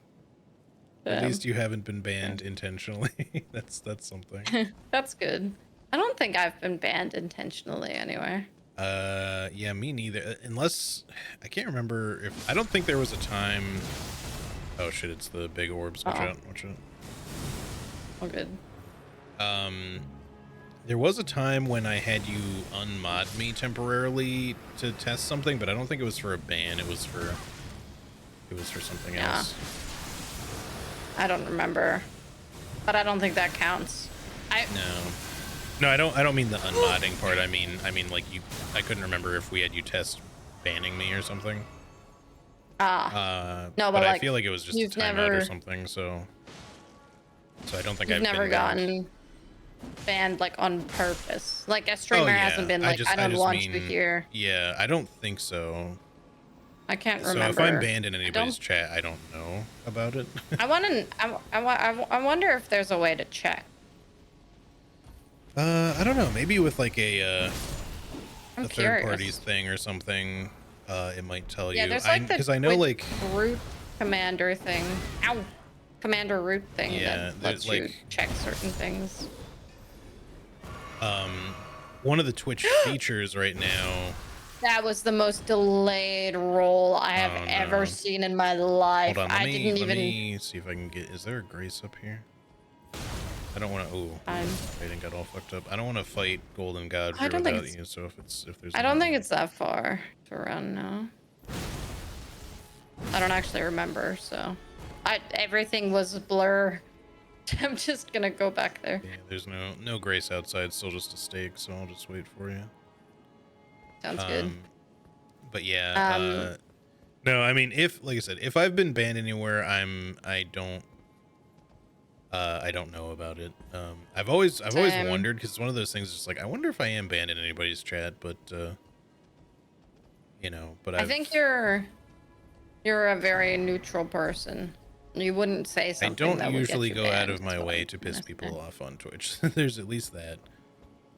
At least you haven't been banned intentionally. that's something. That's good. I don't think I've been banned intentionally anywhere. Yeah, me neither. Unless I can't remember if I don't think there was a time. Oh shit! It's the big orbs. Watch out! Watch out! All good. There was a time when I had you unmod me temporarily to test something, but I don't think it was for a ban. It was for something else. I don't remember, but I don't think that counts. No, I don't mean the unmodding part. I mean like I couldn't remember if we had you test banning me or something. No, but like, I feel like it was just a timeout or something. So I don't think I've never been gotten banned like on purpose. Like a streamer hasn't been like, I don't want you here. Yeah, I don't think so. I can't remember. So if I'm banned in anybody's chat, I don't know about it. I wonder if there's a way to check. I don't know. Maybe with like a third parties thing or something, it might tell you. Yeah, there's like because I know like root commander thing. Ow, commander root thing. Yeah, that lets you check certain things. One of the Twitch features right now. That was the most delayed roll I have ever seen in my life. Hold on, let me see if I can get. Is there a grace up here? I don't want to. Oh, fighting got all fucked up. I don't want to fight Golden God without you. So if there's. I don't think it's that far to run now. I don't actually remember. So, everything was a blur. I'm just gonna go back there. Yeah, there's no grace outside. Still just a stake. So I'll just wait for you. Sounds good. But yeah. No, I mean, like I said, if I've been banned anywhere, I don't know about it. I've always wondered, because it's one of those things. Just like, I wonder if I am banned in anybody's chat, but you know. But I think you're a very neutral person. You wouldn't say something. I don't usually go out of my way to piss people off on Twitch. There's at least that.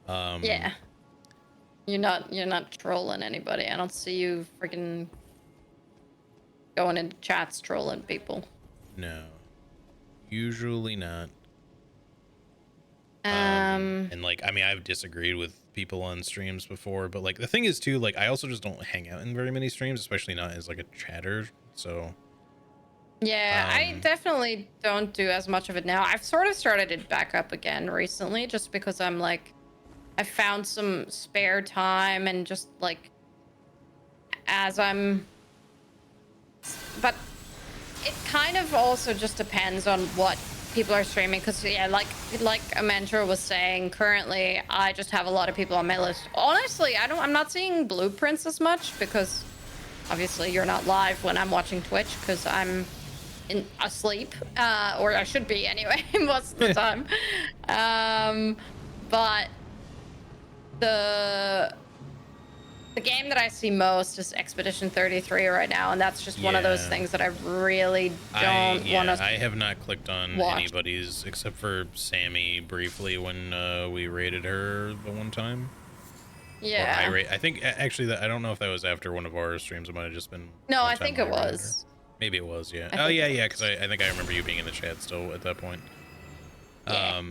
Yeah. You're not trolling anybody. I don't see you freaking going into chats trolling people. No. Usually not. And like, I mean, I've disagreed with people on streams before, but like the thing is too, like I also just don't hang out in very many streams, especially not as like a chatter. So yeah, I definitely don't do as much of it now. I've sort of started it back up again recently, just because I'm like, I found some spare time, and just like as I'm but it kind of also just depends on what people are streaming. Because yeah, like Amentra was saying, currently I just have a lot of people on my list. Honestly, I'm not seeing blueprints as much because obviously you're not live when I'm watching Twitch because I'm asleep, or I should be anyway most of the time. But the game that I see most is Expedition 33 right now, and that's just one of those things that I really don't want to I have not clicked on watch. anybody's except for Sammy briefly when we raided her the one time. Yeah. I think actually that I don't know if that was after one of our streams. It might have just been. No, I think it was. Maybe it was. Yeah. Oh yeah, yeah. Because I think I remember you being in the chat still at that point. Yeah.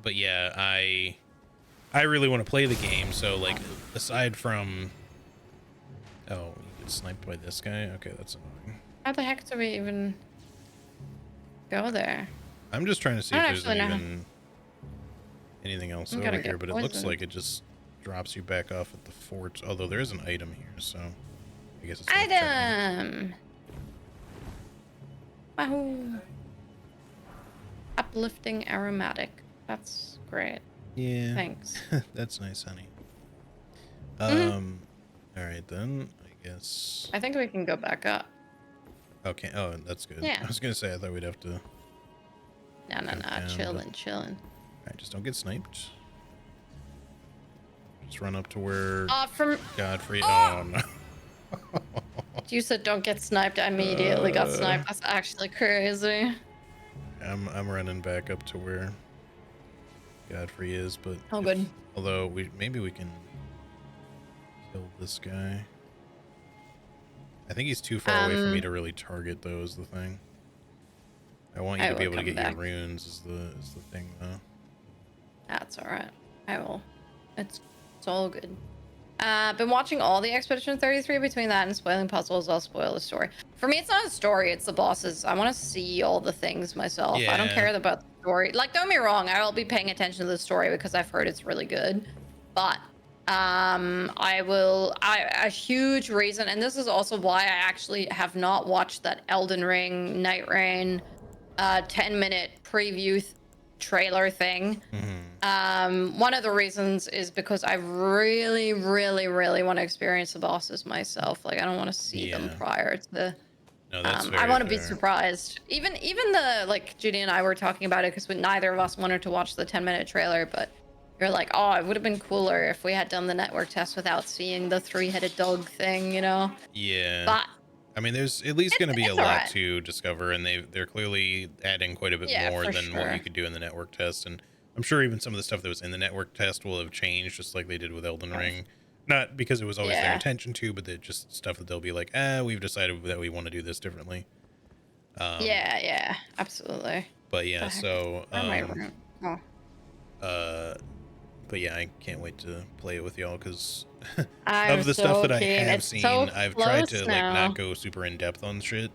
But yeah, I really want to play the game. So like, aside from, oh, you get sniped by this guy. Okay, that's annoying. How the heck do we even go there? I'm just trying to see if there's anything else over here, but it looks like it just drops you back off at the fort. Although there is an item here, so I guess it's item. Wahoo! Uplifting aromatic. That's great. Yeah. Thanks. That's nice, honey. All right then. I guess. I think we can go back up. Okay. Oh, that's good. Yeah. I was gonna say I thought we'd have to. No. Chilling. All right, just don't get sniped. Just run up to where. From Godfrey. Oh no. You said don't get sniped. I immediately got sniped. That's actually crazy. I'm running back up to where Godfrey is, but good. Although maybe we can kill this guy. I think he's too far away for me to really target though. Is the thing. I want you to be able to get your runes. Is the thing though. That's all right. I will. It's all good. Been watching all the Expedition 33. Between that and spoiling puzzles, I'll spoil the story. For me, it's not a story, it's the bosses. I want to see all the things myself. I don't care about the story. Like, don't get me wrong, I'll be paying attention to the story because I've heard it's really good. But a huge reason, and this is also why I actually have not watched that Elden Ring Night Rain 10-minute preview trailer thing. One of the reasons is because I really want to experience the bosses myself. Like, I don't want to see them prior to the. No, that's I want to be surprised. Even the, like, Judy and I were talking about it because neither of us wanted to watch the 10-minute trailer, but you're like, oh, it would have been cooler if we had done the network test without seeing the 3-headed dog thing, you know? Yeah. But I mean, there's at least going to be a lot to discover, and they're clearly adding quite a bit more than what you could do in the network test. And I'm sure even some of the stuff that was in the network test will have changed, just like they did with Elden Ring. Not because it was always their intention to, but just stuff that they'll be like, we've decided that we want to do this differently. Yeah, absolutely. But yeah, so but yeah, I can't wait to play it with y'all because of the stuff that I have seen, I've tried to like not go super in depth on shit.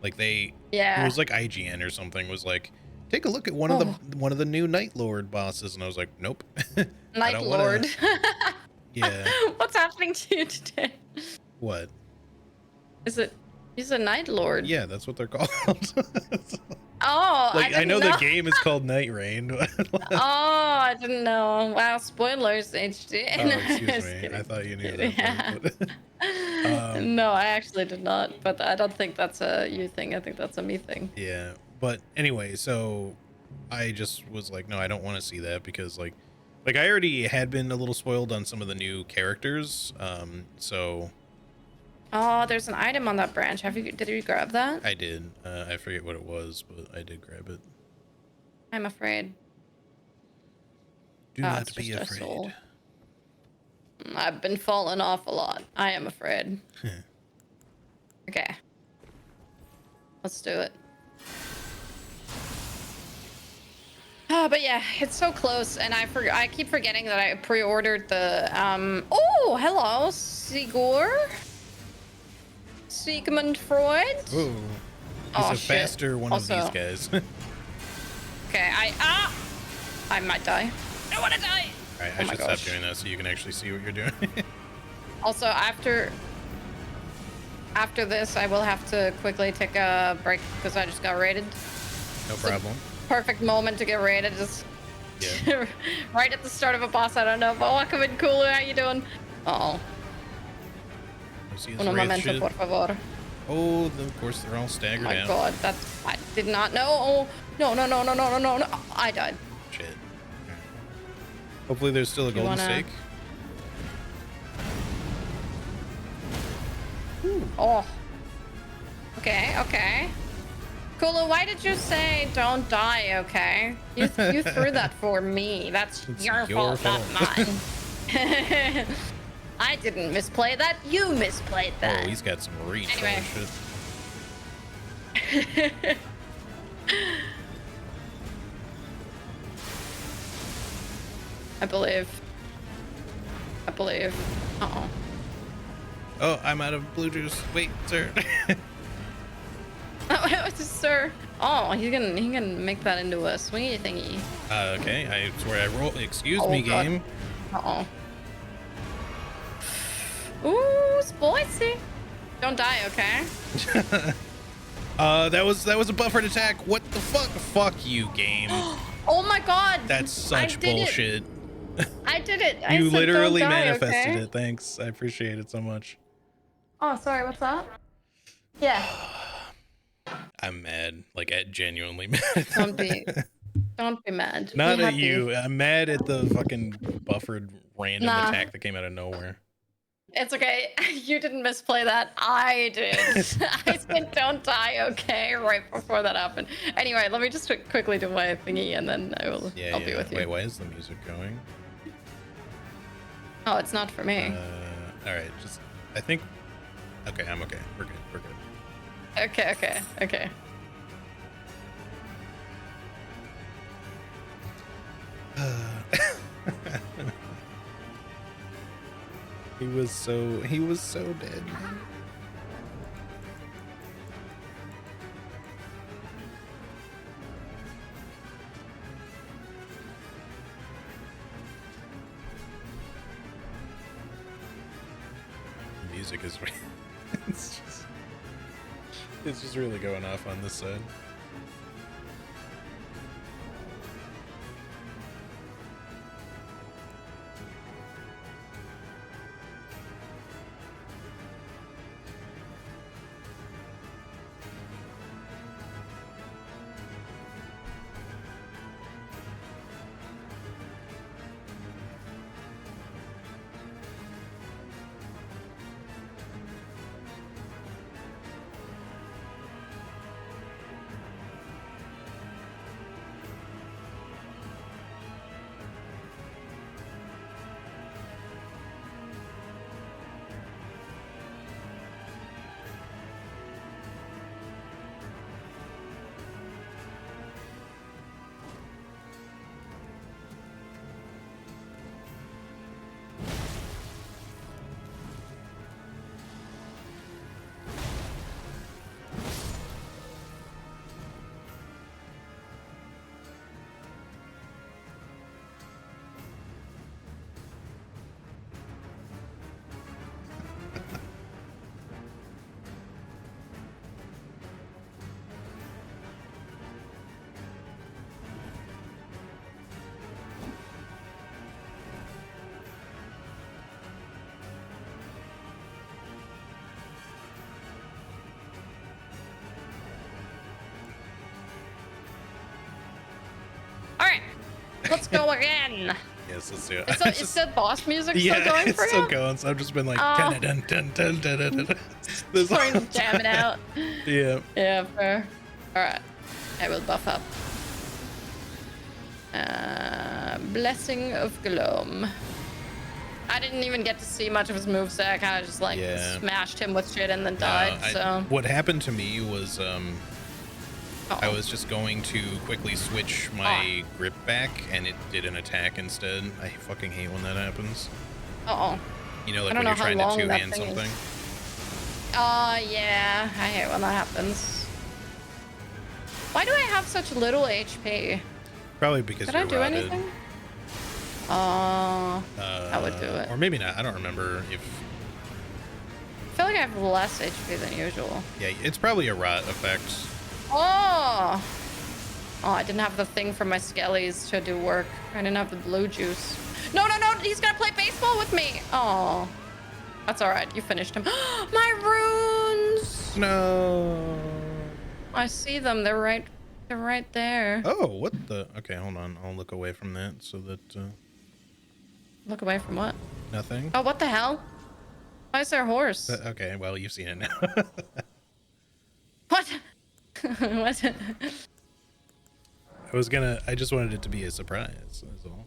Like it was like IGN or something was like, take a look at one of the new Night Lord bosses, and I was like, nope. Night Lord. Yeah. What's happening to you today? What? He's a Night Lord. Yeah, that's what they're called. Oh, like I know the game is called Night Rain. Oh, I didn't know. Wow, spoilers, HD. Oh, excuse me. I thought you knew that. Yeah. No, I actually did not. But I don't think that's a you thing. I think that's a me thing. Yeah, but anyway, so I just was like, no, I don't want to see that because like I already had been a little spoiled on some of the new characters. So. Oh, there's an item on that branch. Did you grab that? I did. I forget what it was, but I did grab it. I'm afraid. Do not be afraid. I've been falling off a lot. I am afraid. Okay. Let's do it. But yeah, it's so close, and I keep forgetting that I pre-ordered the Oh, hello, Sigmund Freud. Ooh. He's a faster one of these guys. Okay, I might die. I want to die. All right, I should stop doing that so you can actually see what you're doing. Also, after after this, I will have to quickly take a break because I just got raided. No problem. Perfect moment to get raided. Just Yeah. right at the start of a boss. I don't know. But welcome in, Cooler. How you doing? Oh. Uno momento, por favor. Oh, of course they're all staggered out. Oh my god, that's... I did not know. Oh, no. I died. Shit. Hopefully there's still a golden stake. Oh. Okay. Kula, why did you say don't die, okay? You threw that for me. That's your fault, not mine. I didn't misplay that. You misplayed that. Oh, he's got some reach. Anyway. Shit. I believe. Uh-oh. Oh, I'm out of blue juice. Wait, sir. Sir. Oh, he can make that into a swingy thingy. Okay, I swear I roll. Excuse me, God. game. Uh-oh. Ooh, spicy. Don't die, okay? That was a buffered attack. What the fuck? Fuck you, game. Oh my god. That's such bullshit. I did it. You literally manifested okay? it. Thanks. I appreciate it so much. Oh, sorry. What's up? Yeah. I'm mad. Like, genuinely mad. Don't be mad. Not be at happy. you. I'm mad at the fucking buffered random attack that came out of nowhere. It's okay. You didn't misplay that. I did. I said don't die, okay? Right before that happened. Anyway, let me just quickly do my thingy and then I'll be with you. Wait, why is the music going? Oh, it's not for me. Alright, I think... Okay, I'm okay. We're good. Okay. He was so dead, man. The music is it's just really going off on this side. Let's go again. Yes, let's do it. Is the boss music still going for you? it's still going. So I've just been like, dun, dun, dun, dun, dun, dun, dun. Trying to jam it out. Yeah. Yeah, fair. All right, I will buff up. Blessing of Gloam. I didn't even get to see much of his moveset. I kind of just like smashed him with shit and then died. So what happened to me was I was just going to quickly switch my grip back, and it did an attack instead. I fucking hate when that happens. You know, like when you're trying to two-hand something. Yeah, I hate when that happens. Why do I have such little HP? Probably because Did you're I do rotted. anything? I would do it. Or maybe not. I don't remember if feel like I have less HP than usual. Yeah, it's probably a rot effect. Oh! Oh, I didn't have the thing for my skellies to do work. I didn't have the blue juice. No, no, no! He's gonna play baseball with me! Oh. That's alright. You finished him. My runes! No. I see them. They're right there. Oh, what the? Okay, hold on. I'll look away from that so that Look away from what? nothing. Oh, what the hell? Why is there a horse? Okay, well, you've seen it now. What? What? I just wanted it to be a surprise, that's all.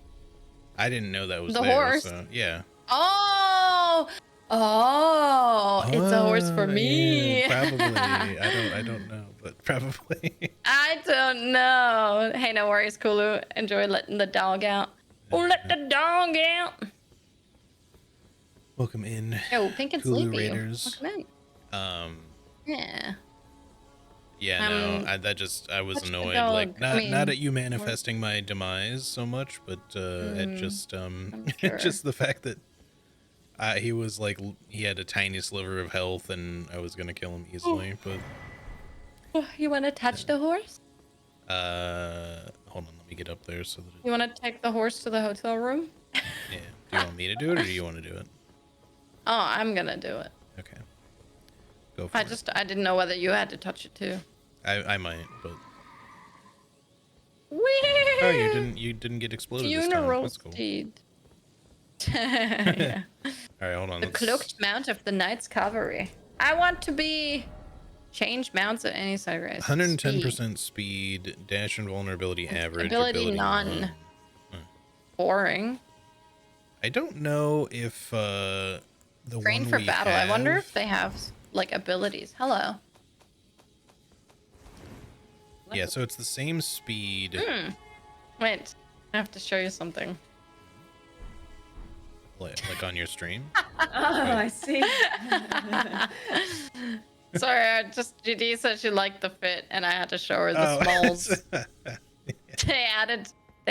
I didn't know that was The there, horse? so yeah. Oh! Oh, it's a horse for me. Yeah, probably. I don't know, but probably. I don't know. Hey, no worries, Kulu. Enjoy letting the dog out. Let the dog out. Welcome in. Oh, pink and Hulu sleepy. Raiders. Welcome in. Yeah. Yeah, no, I was what's your annoyed. dog? Like, I mean, not at you manifesting my demise so much, but at just sure. just the fact that he was like, he had a tiny sliver of health, and I was gonna kill him easily. But You want to touch the horse? hold on, let me get up there so that You want to take the horse to the hotel room? yeah. Do you want me to do it, or do you want to do it? Oh, I'm gonna do it. Okay, go for it. I didn't know whether you had to touch it too. I might, but Whee! oh, you didn't get exploded this time. Funeral That's cool. steed. Yeah. All right, hold on. The cloaked mount of the Knight's Cavalry. I want to be change mounts at any side race. 110% speed, dash and vulnerability average, Ability none. Boring. I don't know if the Train one for we battle. have... I wonder if they have like abilities. Hello. Yeah, so it's the same speed. Wait, I have to show you something. Like on your stream. Oh, I see. Sorry, GD said she liked the fit, and I had to show her the smalls. They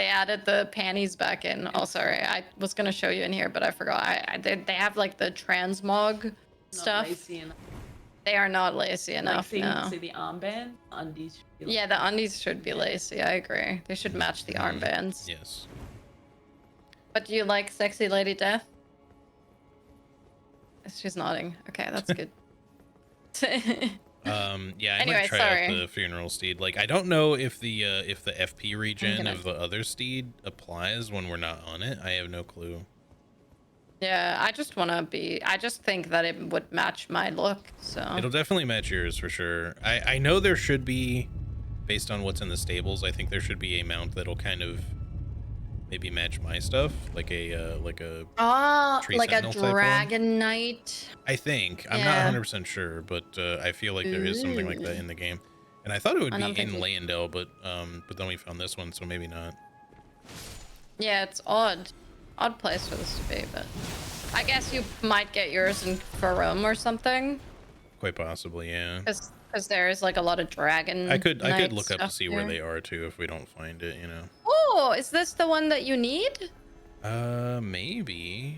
added the panties back in. Oh, sorry, I was gonna show you in here, but I forgot. They have like the transmog stuff. They are not lacy enough. No. See the armband, undies. Yeah, the undies should be lacy. I agree. They should match the armbands. Yes. But do you like sexy Lady Death? She's nodding. Okay, that's good. Yeah, I Anyway, might try sorry. out the funeral steed. Like, I don't know if the FP regen gonna- of the other steed applies when we're not on it. I have no clue. Yeah, I just think that it would match my look, so. It'll definitely match yours for sure. I know there should be, based on what's in the stables, I think there should be a mount that'll kind of maybe match my stuff, like a Tree like a Sentinel type one. Dragon Knight. I think. I'm Yeah. not 100% sure, but I feel like there is something like that in the game. And I thought it would I be don't in think Leyendell, but then we found this one, so maybe not. Yeah, it's odd. Odd place for this to be, but I guess you might get yours in Farum or something. Quite possibly, yeah. Because there is like a lot of dragon. I could Knight look up to stuff see where here. they are too if we don't find it, you know. Oh, is this the one that you need? Maybe.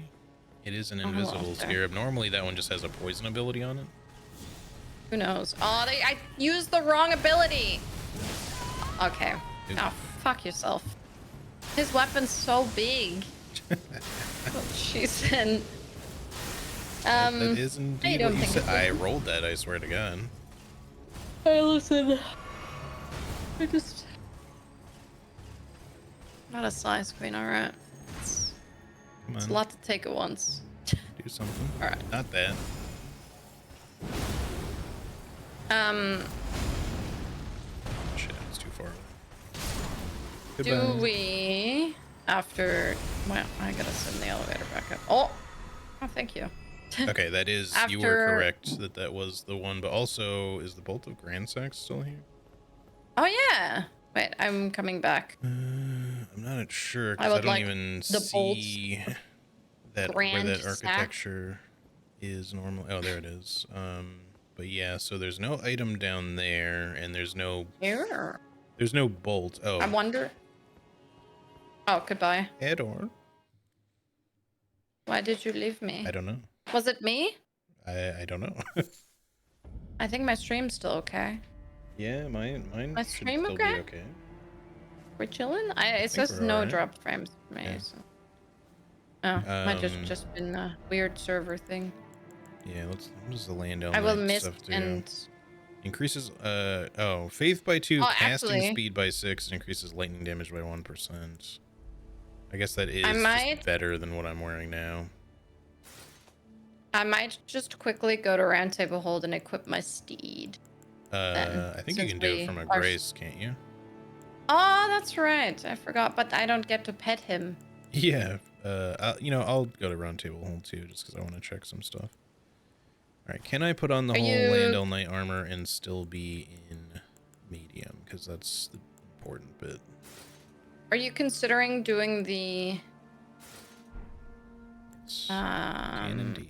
It is an Oh, invisible okay. scarab. Normally that one just has a poison ability on it. Who knows? Oh, I used the wrong ability. Okay. Ooh. Oh, fuck yourself. His weapon's so big. Oh, jeez. That is indeed don't what you think said. it's- I rolled that, I swear to God. Hey, listen. I just. Not a size queen, alright. Come It's a on, lot to take at once. do something. Alright. Not that. Shit, it's too far away. Do Goodbye. we after well, I gotta send the elevator back up. Oh, thank you. Okay, that is, you were After- correct that was the one, but also, is the Bolt of Grandsack still here? Oh yeah. Wait, I'm coming back. I'm not sure, I because I, would don't like even the bolts see that where Grand that Sack. architecture is normally. Oh, there it is. But yeah, so there's no item down there, and there's no Here. bolt. Oh, I wonder. Oh, goodbye. Edor. Why did you leave me? I don't know. Was it me? I don't know. I think my stream's still okay. Yeah, mine My should stream still be okay? okay. We're chilling. It think says we're no alright. dropped frames for me. Yeah. So. Oh, might Um, just been a weird server thing. yeah, what does the land I will night miss stuff do? and Increases faith by 2, oh, casting actually, speed by 6, and increases lightning damage by 1%. I guess that is I just might better than what I'm wearing now. just quickly go to Roundtable Hold and equip my steed. Then, I think you since can do it we from a are grace, can't you? Oh, that's right. I forgot, but I don't get to pet him. Yeah. I'll go to round table hold too, just because I want to check some stuff. All right, can I put on the whole Landell Knight armor and still be in medium? Because that's the important bit. Are you considering doing the? Yes, can indeed.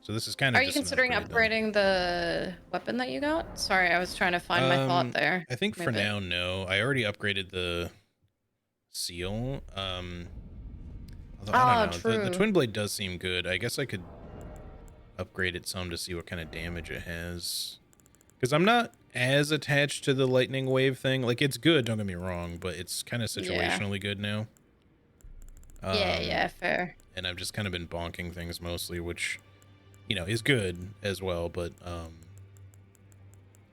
So this is kind of. Are you considering upgrading the weapon that you got? Sorry, I was trying to find my thought there. I think for now, no. I already upgraded the seal. Although I don't know. True. The twin blade does seem good. I guess I could upgrade it some to see what kind of damage it has. Because I'm not as attached to the lightning wave thing. Like, it's good, don't get me wrong, but it's kind of situationally good now. Yeah, fair. And I've just kind of been bonking things mostly, which, is good as well, but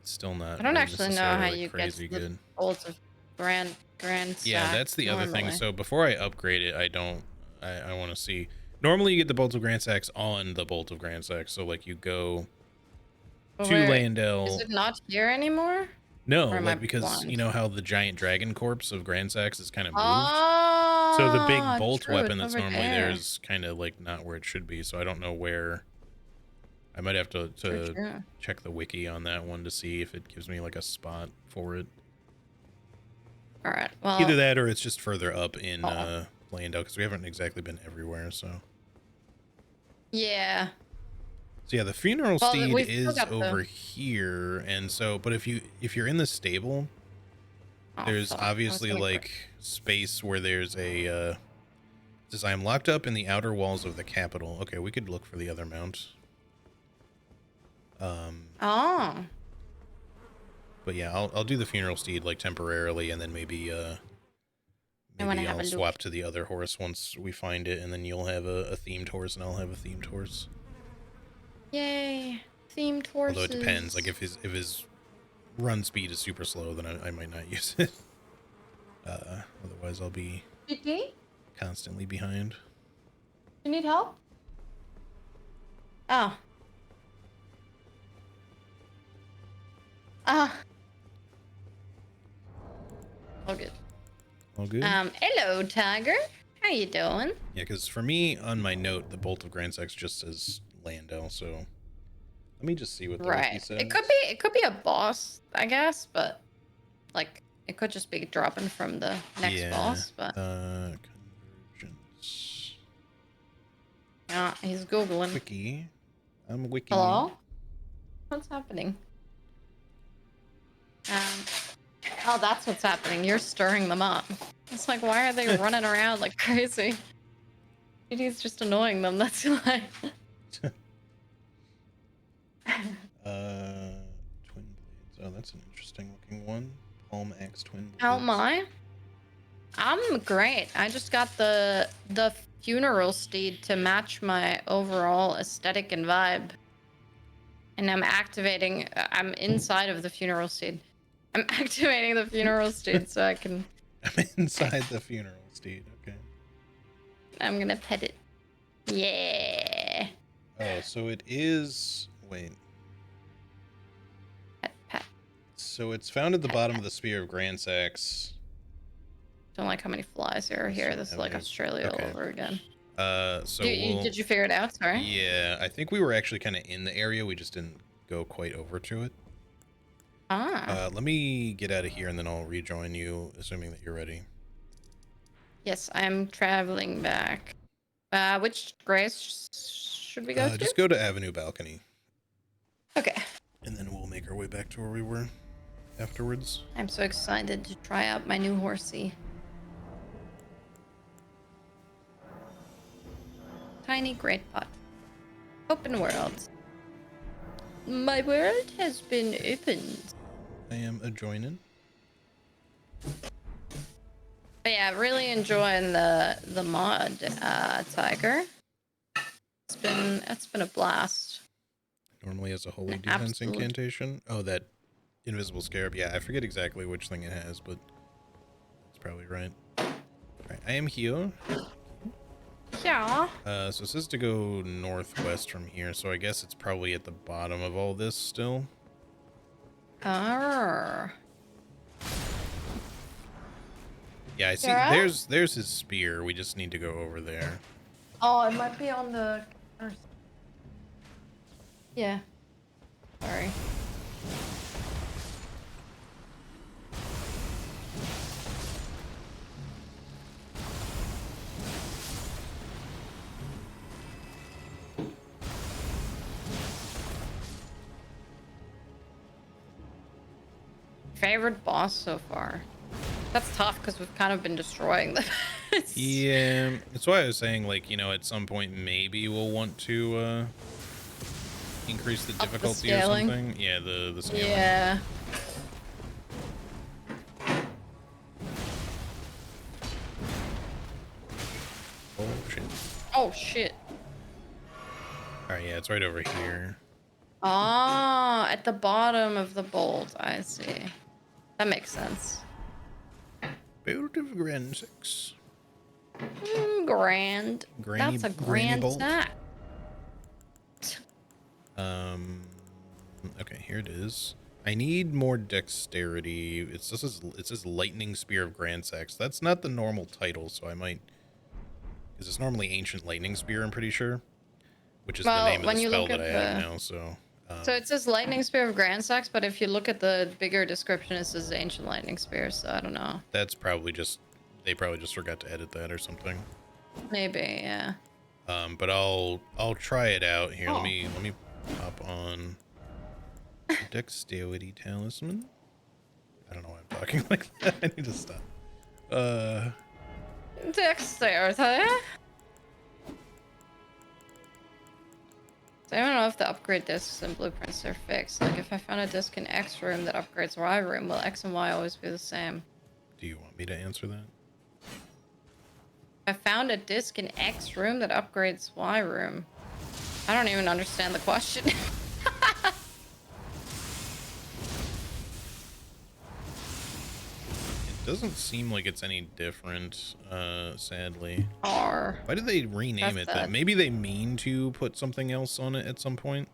still not. I don't actually know how you get crazy the good. bolts of grand Yeah, that's the other thing. So before I upgrade it, I want to see. Normally you get the bolt of grand sacks on the bolt of grand sacks. So like you go to Landell. Is it not here anymore? No, like because you know how the giant dragon corpse of grand sacks is kind of moved. Oh, so the big bolt true, weapon that's normally there is kind of like not where it should be. So I don't know where. I might have to check the wiki on that one to see if it gives me like a spot for it. All right. Well, either that or it's just further up in Landell because we haven't exactly been everywhere. So yeah. So yeah, the funeral steed is over here, and so but if you're in the stable, there's obviously like space where there's a says I am locked up in the outer walls of the capital. Okay, we could look for the other mount. But yeah, I'll do the funeral steed like temporarily, and then maybe I'll swap to the other horse once we find it, and then you'll have a themed horse, and I'll have a themed horse. Yay, themed horses. Although it depends. Like if his run speed is super slow, then I might not use it. Otherwise, I'll be constantly behind. You need help? Oh. All good. All good? Hello, Tiger. How you doing? Yeah, because for me, on my note, the Bolt of Grand Sex just says Landell, so let me just see what the wiki says. It could be a boss, I guess, but like it could just be dropping from the next boss, but Convergence. Yeah, he's Googling. Wiki. I'm wiki. Hello? What's happening? Oh, that's what's happening. You're stirring them up. It's like, why are they running around like crazy? He's just annoying them. That's why. Twin blades. Oh, that's an interesting looking one. Palm Axe twin blades. How am I? I'm great. I just got the funeral steed to match my overall aesthetic and vibe. And I'm inside of the funeral steed. I'm activating the funeral steed so I can... I'm inside the funeral steed, okay. I'm gonna pet it. Yeah. Oh, so it is... Wait. Pet. So it's found at the bottom of the Spear of Grand Sacks. Don't like how many flies there are here. This is like Australia all over again. So did you figure it out? Sorry. Yeah, I think we were actually kind of in the area. We just didn't go quite over to it. Let me get out of here and then I'll rejoin you, assuming that you're ready. Yes, I'm traveling back. Which grace should we go to? Just go to Avenue Balcony. Okay. And then we'll make our way back to where we were afterwards. I'm so excited to try out my new horsey. Tiny great pot. Open world. My world has been opened. I am adjoining. But yeah, really enjoying the mod, Tiger. It's been a blast. Normally has a holy An defense absolute- incantation. Oh, that invisible scarab. Yeah, I forget exactly which thing it has, but it's probably right. Alright, I am here. Yeah. So it says to go northwest from here, so I guess it's probably at the bottom of all this still. Arr. Yeah, I see. Sarah? There's his spear. We just need to go over there. Oh, it might be on the. Yeah. Sorry. Favorite boss so far? That's tough because we've kind of been destroying them. Yeah, that's why I was saying, like, you know, at some point maybe we'll want to increase the Up the difficulty or scaling. something. Yeah, the scaling. Yeah. Oh shit. Oh shit. All right, yeah, it's right over here. Ah, at the bottom of the bolt. I see. That makes sense. Build of Grand 6. Grand. Granny- That's a Granny grand bolt. snack. Okay, here it is. I need more dexterity. It says Lightning Spear of Grand Sax. That's not the normal title, so I might, because it's normally Ancient Lightning Spear, I'm pretty sure, which is the Well, name of when the you spell look that I at have the- now. So it says Lightning Spear of Grand Sax, but if you look at the bigger description, it says Ancient Lightning Spear, so I don't know. that's probably just, they probably just forgot to edit that or something. Maybe, yeah. But I'll try it out here. Oh. Let me pop on Dexterity Talisman. I don't know why I'm talking like that. I need to stop. Dexterity. So I don't know if the upgrade discs and blueprints are fixed. Like, if I found a disc in X room that upgrades Y room, will X and Y always be the same? Do you want me to answer that? I found a disc in X room that upgrades Y room. I don't even understand the question. It doesn't seem like it's any different, sadly. Or Why did they rename That's it that? sad. Maybe they mean to put something else on it at some point.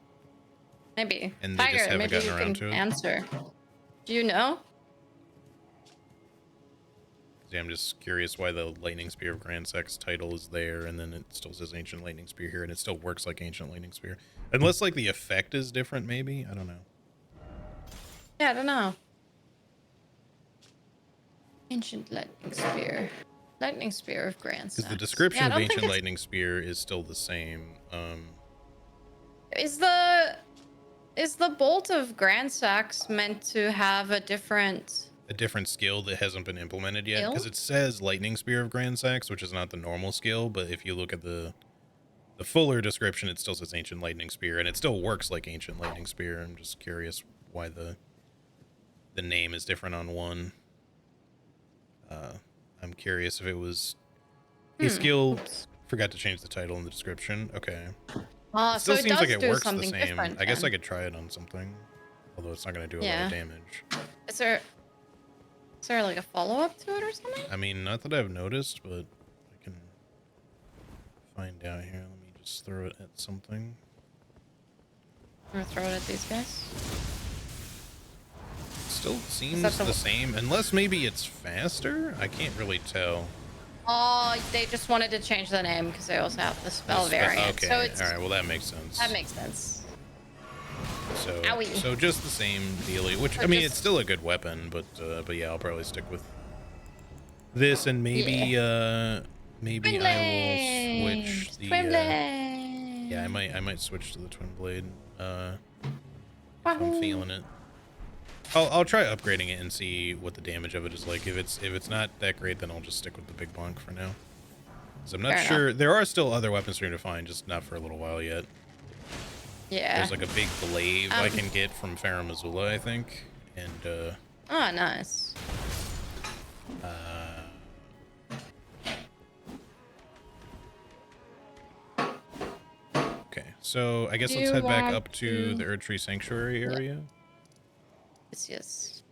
maybe. And they just Tiger, haven't maybe gotten you around can to it? answer. Do you know? Yeah, I'm just curious why the Lightning Spear of Grand Sex title is there, and then it still says Ancient Lightning Spear here, and it still works like Ancient Lightning Spear. Unless, like, the effect is different, maybe? I don't know. Yeah, I don't know. Ancient Lightning Spear. Lightning Spear of Grand Because the Sax. description Yeah, I of don't think Ancient it's- Lightning Spear is still the same. Is the bolt of Grand Sax meant to have a different? A different skill that hasn't been implemented yet, Skill? because it says Lightning Spear of Grand Sax, which is not the normal skill, but if you look at the fuller description, it still says Ancient Lightning Spear, and it still works like Ancient Lightning Spear. I'm just curious why the name is different on one. I'm curious if it was a skill. Oops. Forgot to change the title in the description. Okay. So Still it seems does like it do works the something same. different. I guess I then. could try it on something, although it's not going to do a lot Yeah. of damage. Is there like a follow up to it or something? I mean, not that I've noticed, but I can find out here. Let me just throw it at something. I'm gonna throw it at these guys. Still seems that the- the same, unless maybe it's faster. I can't really tell. Oh, they just wanted to change the name because they also have the spell variant. Okay, So it's all right. Well, that makes sense. that makes sense. So, Owie. so just the same dealie. Which Or I mean, just- it's still a good weapon, but yeah, I'll probably stick with this, and maybe maybe Twin I will blade. switch the. Twin blade. Yeah, I might switch to the twin blade. If I'm Wahoo. feeling it. I'll try upgrading it and see what the damage of it is like. If it's not that great, then I'll just stick with the big bonk for now. So I'm not Fair sure. There are still other weapons for you to find, just not for a little while yet. Yeah. There's like a big glaive I Um, can get from Farum Azula, I think. And Oh, nice. okay, so I guess Do let's you head back want up to the to- Erdtree Sanctuary Yeah. area. Yes.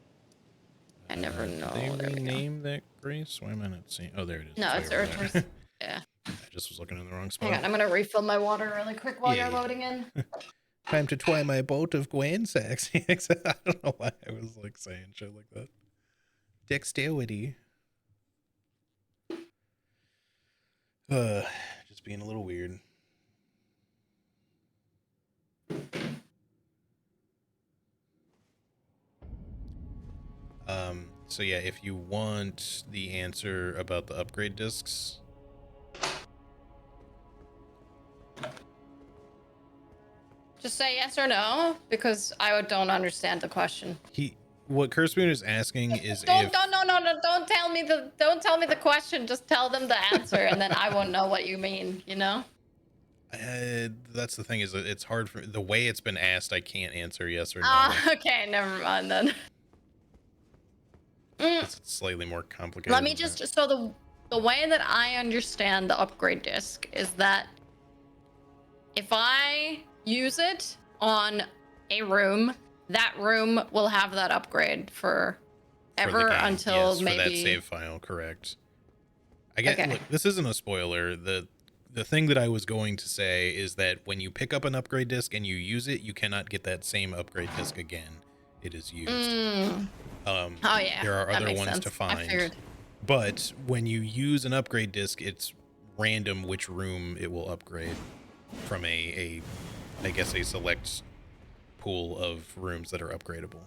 I never know. Did they There we go. rename that Grace? Why am I not seeing? Oh, there it is. No, way it's over Earth. there. Yeah. I just was looking in the wrong spot. Hang on, I'm gonna refill my water really quick while Yeah, you're yeah. loading in. Time to try my boat of Gwansax. I don't know why I was like saying shit like that. Dexterity. Just being a little weird. So yeah, if you want the answer about the upgrade discs, Just say yes or no, because I don't understand the question. what Curseboon is asking is Don't if don't tell me the question. Just tell them the answer, and then I won't know what you mean. You know? that's the thing, is that it's hard for the way it's been asked. I can't answer yes or no. Ah, okay, never mind then. It's slightly more complicated. Let me than just that. so the way that I understand the upgrade disc is that if I use it on a room, that room will have that upgrade For the forever game, until yes, maybe for that save file, correct. I get. Okay. Look, this isn't a spoiler. The thing that I was going to say is that when you pick up an upgrade disc and you use it, you cannot get that same upgrade disc again. It is used. Oh yeah. There are that other makes ones sense. to I find, figured. but when you use an upgrade disc, it's random which room it will upgrade from I guess a select pool of rooms that are upgradable.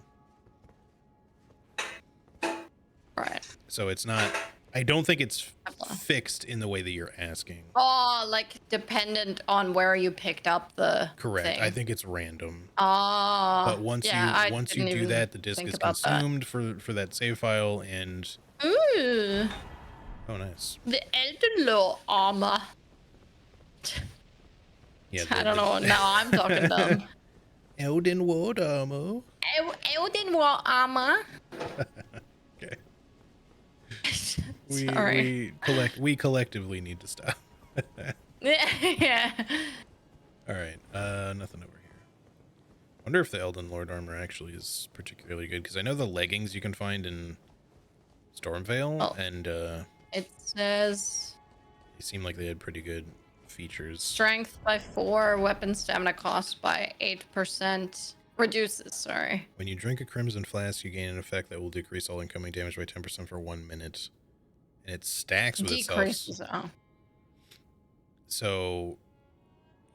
Right. So it's not. I don't think it's fixed in the way that you're asking. Oh, like dependent on where you picked up the Correct. thing. I think it's random. Oh. But once yeah, you didn't do even that, the disk think is about that. consumed for that save file, and Ooh, oh nice. the Elden Law armor. Yeah. I don't know. Now I'm talking dumb. Elden Ward armor. Elden Law armor. Okay. Sorry. We collectively need to stop. Yeah. All right. Nothing over here. Wonder if the Elden Lord armor actually is particularly good, because I know the leggings you can find in Stormvale, Oh. and It says they seem like they had pretty good features. strength by 4, weapon stamina cost by 8%. Reduces, sorry. When you drink a Crimson Flask, you gain an effect that will decrease all incoming damage by 10% for 1 minute. And it stacks with Decreases. itself. Oh. So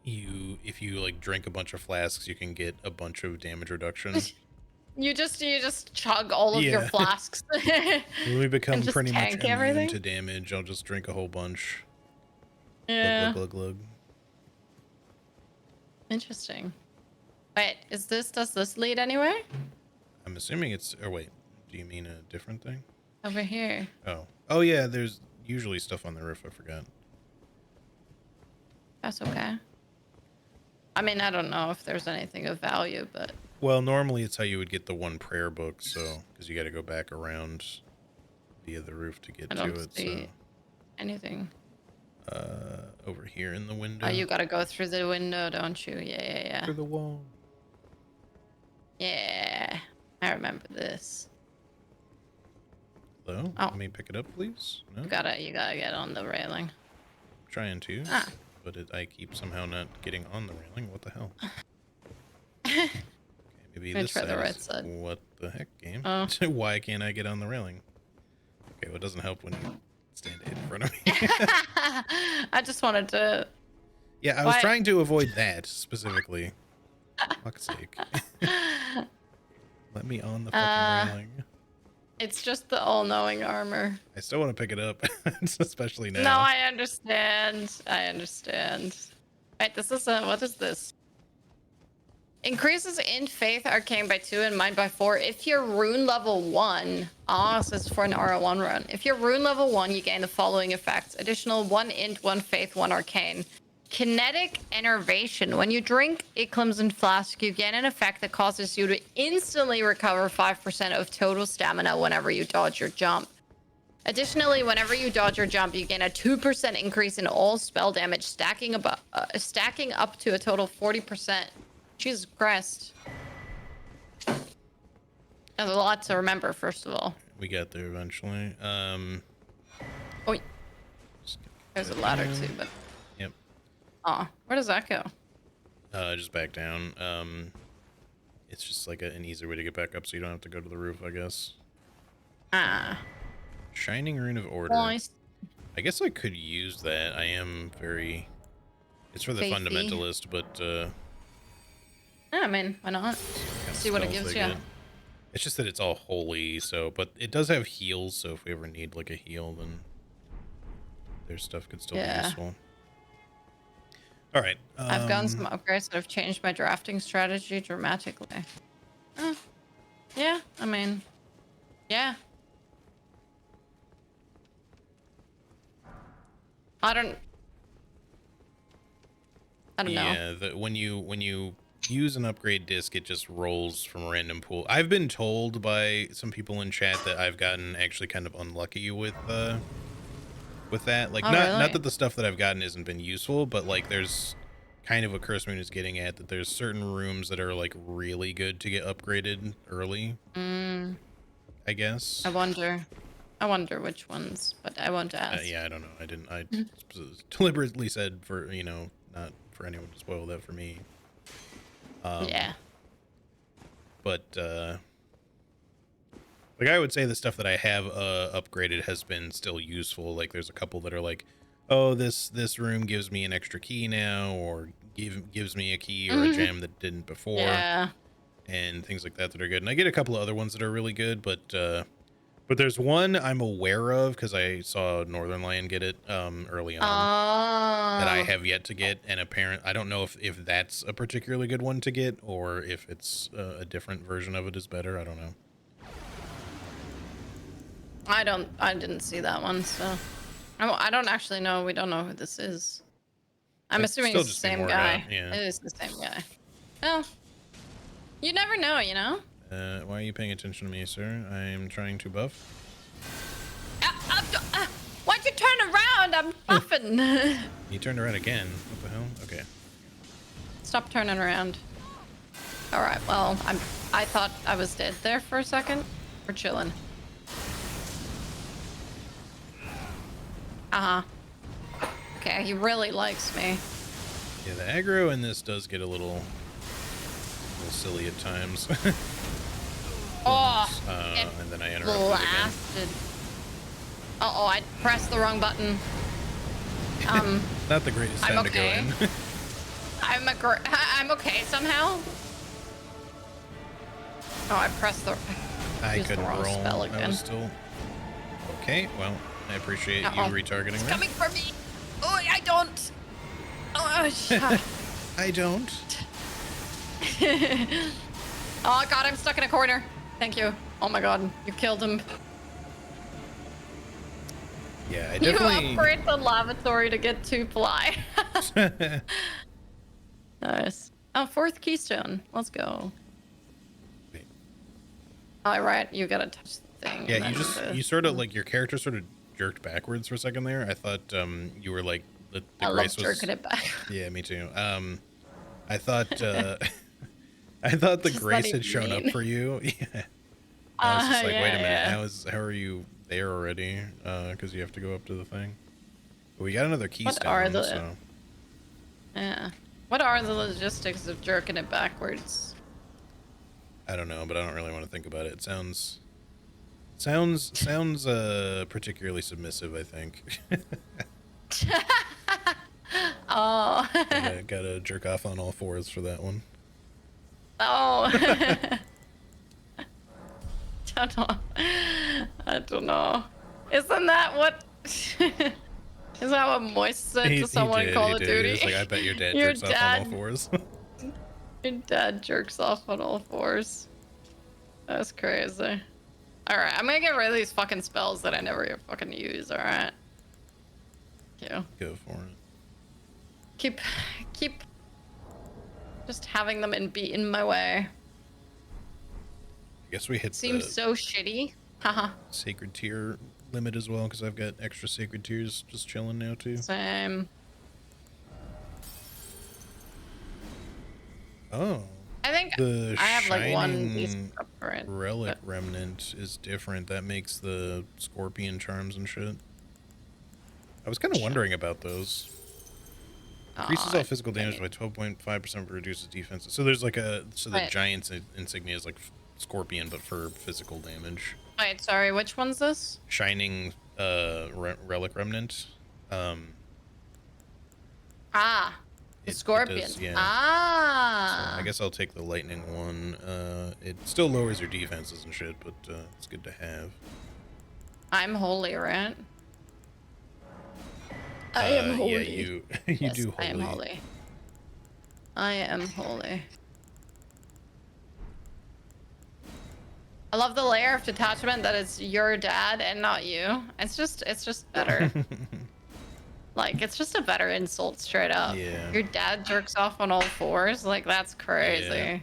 if you like drink a bunch of flasks, you can get a bunch of damage reduction. You just chug all of your Yeah. flasks. When we become just pretty much tank immune everything? to damage, I'll just drink a whole bunch. Yeah. Glug, glug, glug, glug. Interesting. Wait, does this lead anywhere? I'm assuming it's... Or wait, do you mean a different thing? Over here. Oh yeah, there's usually stuff on the roof, I forgot. That's okay. I mean, I don't know if there's anything of value, but Well, normally it's how you would get the one prayer book, so... Because you got to go back around via the roof to get I to don't it, see anything. so... over here in the window. Oh, you gotta go through the window, don't you? Yeah. Through the wall. Yeah. I remember this. Hello? Oh. Let me pick it up, please. No? You gotta get on the railing. Trying to, Ah. but I keep somehow not getting on the railing. What the hell? Okay, maybe Let me this try the side right is- side. What the heck, game? Oh. Why can't I get on the railing? Okay, well, it doesn't help when you stand in front of me. I just wanted to. Yeah, I was Why- trying to avoid that specifically. Fuck's sake. Let me on the fucking railing. It's just the all-knowing armor. I still want to pick it up, especially now. No, I understand. Right, this is what is this? Increases in Faith Arcane by 2 and Mind by 4 if you're rune level 1. Ah, so it's for an RL1 run. If you're rune level 1, you gain the following effects. Additional 1 Int, 1 Faith, 1 Arcane. Kinetic Enervation. When you drink a Crimson Flask, you gain an effect that causes you to instantly recover 5% of total stamina whenever you dodge your jump. Additionally, whenever you dodge your jump, you gain a 2% increase in all spell damage, stacking up to a total of 40%. Jesus Christ. That's a lot to remember, first of all. We got there eventually. Oh, there's a ladder too, but... Yep. Oh, where does that go? Just back down. It's just like an easier way to get back up so you don't have to go to the roof, I guess. Ah. Shining Rune of Order. Nice. I guess I could use that. I am very... It's for the Faithy. Fundamentalist, but... Yeah, I mean, why not? See what it gives you. It's just that it's all holy, so... But it does have heals, so if we ever need, like, a heal, then... Their stuff could still be useful. Alright. I've gotten some upgrades that have changed my drafting strategy dramatically. Yeah, I mean... Yeah. I don't know. Yeah, when you use an upgrade disc, it just rolls from a random pool. I've been told by some people in chat that I've gotten actually kind of unlucky with that. Like, Oh, not really? that the stuff that I've gotten hasn't been useful, but like there's kind of what Curse Moon is getting at, that there's certain rooms that are like really good to get upgraded early. I guess. I wonder which ones, but I won't ask. Yeah, I don't know. I deliberately said for, you know, not for anyone to spoil that for me. Yeah. But like, I would say the stuff that I have upgraded has been still useful. Like, there's a couple that are like, oh, this room gives me an extra key now, or gives me a key or a gem that didn't before. Yeah. And things like that are good. And I get a couple of other ones that are really good, but there's one I'm aware of because I saw Northern Lion get it early on that I have yet to get, and I don't know if that's a particularly good one to get, or if it's a different version of it is better. I don't know. I didn't see that one, so I don't actually know. We don't know who this is. I'm assuming it's the same guy. Yeah. It is the same guy. Well, you never know, you know? Why are you paying attention to me, sir? I'm trying to buff. Why'd you turn around? I'm buffing. You turned around again. What the hell? Okay. Stop turning around. All right. Well, I thought I was dead there for a second. We're chilling. Okay, he really likes me. Yeah, the aggro in this does get a little silly at times. Oh, and then I interrupted again. blasted. Uh-oh, I pressed the wrong button. Not the greatest I'm time okay. to go in. I'm okay somehow. Oh, I pressed the. I used the couldn't wrong roll. spell I again. was still okay. Well, I appreciate you retargeting It's me. coming for me. Oh, I don't. Oh, shit. I don't. Oh god, I'm stuck in a corner. Thank you. Oh my god, you killed him. Yeah, I You definitely. upgrade the lavatory to get 2 fly. Nice. Oh, 4th keystone. Let's go. Wait. All right, you gotta touch the thing. Yeah, you sort of like your character sort of jerked backwards for a second there. I thought you were like the I love grace was. jerking it back. Yeah, me too. I thought I thought the Just grace not had shown up even for you. Yeah. I was just like, yeah, wait a minute, yeah. how are you there already? Because you have to go up to the thing. But we got another keystone. What are the? So. Yeah. What are the logistics of jerking it backwards? I don't know, but I don't really want to think about it. It sounds particularly submissive, I think. Oh. Gotta jerk off on all fours for that one. Oh. I don't know. Isn't that what? Is that what Moist said to someone in Call of Duty? He was like, I bet your dad Your jerks off on all fours. Your dad jerks off on all fours. That's crazy. Alright, I'm gonna get rid of these fucking spells that I never fucking use, alright? Thank you. Go for it. keep just having them be in my way. I guess we hit Seems the so shitty. Haha. sacred tier limit as well, because I've got extra sacred tiers just chilling now too. Same. Oh, I think the I have like one shining decent stuff for it. relic remnant is different. That makes the scorpion charms and shit. I was kind of wondering about those. Increases all physical damage by 12.5%, but reduces defense. So there's like the giant's insignia is like scorpion, but for physical damage. Wait, sorry, which one's this? Shining relic remnant. The It scorpion. does, yeah. Ah. So I guess I'll take the lightning one. It still lowers your defenses and shit, but it's good to have. I'm holy, right? I am holy. Yeah, you Yes, do holy. I am holy. I am holy. I love the layer of detachment that it's your dad and not you. It's just better. Like, it's just a better insult straight up. Yeah. Your dad jerks off on all fours? Like, that's crazy. Yeah.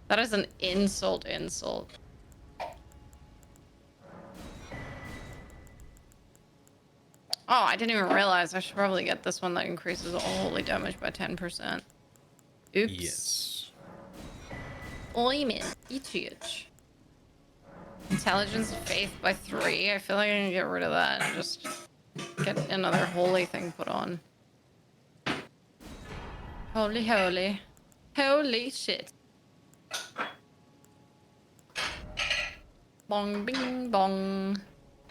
That is an insult. Oh, I didn't even realize. I should probably get this one that increases all holy damage by 10%. Oops. Yes. Oimin. Ichiich. Intelligence and faith by 3. I feel like I can get rid of that and just get another holy thing put on. Holy. Holy shit. Bong bing bong.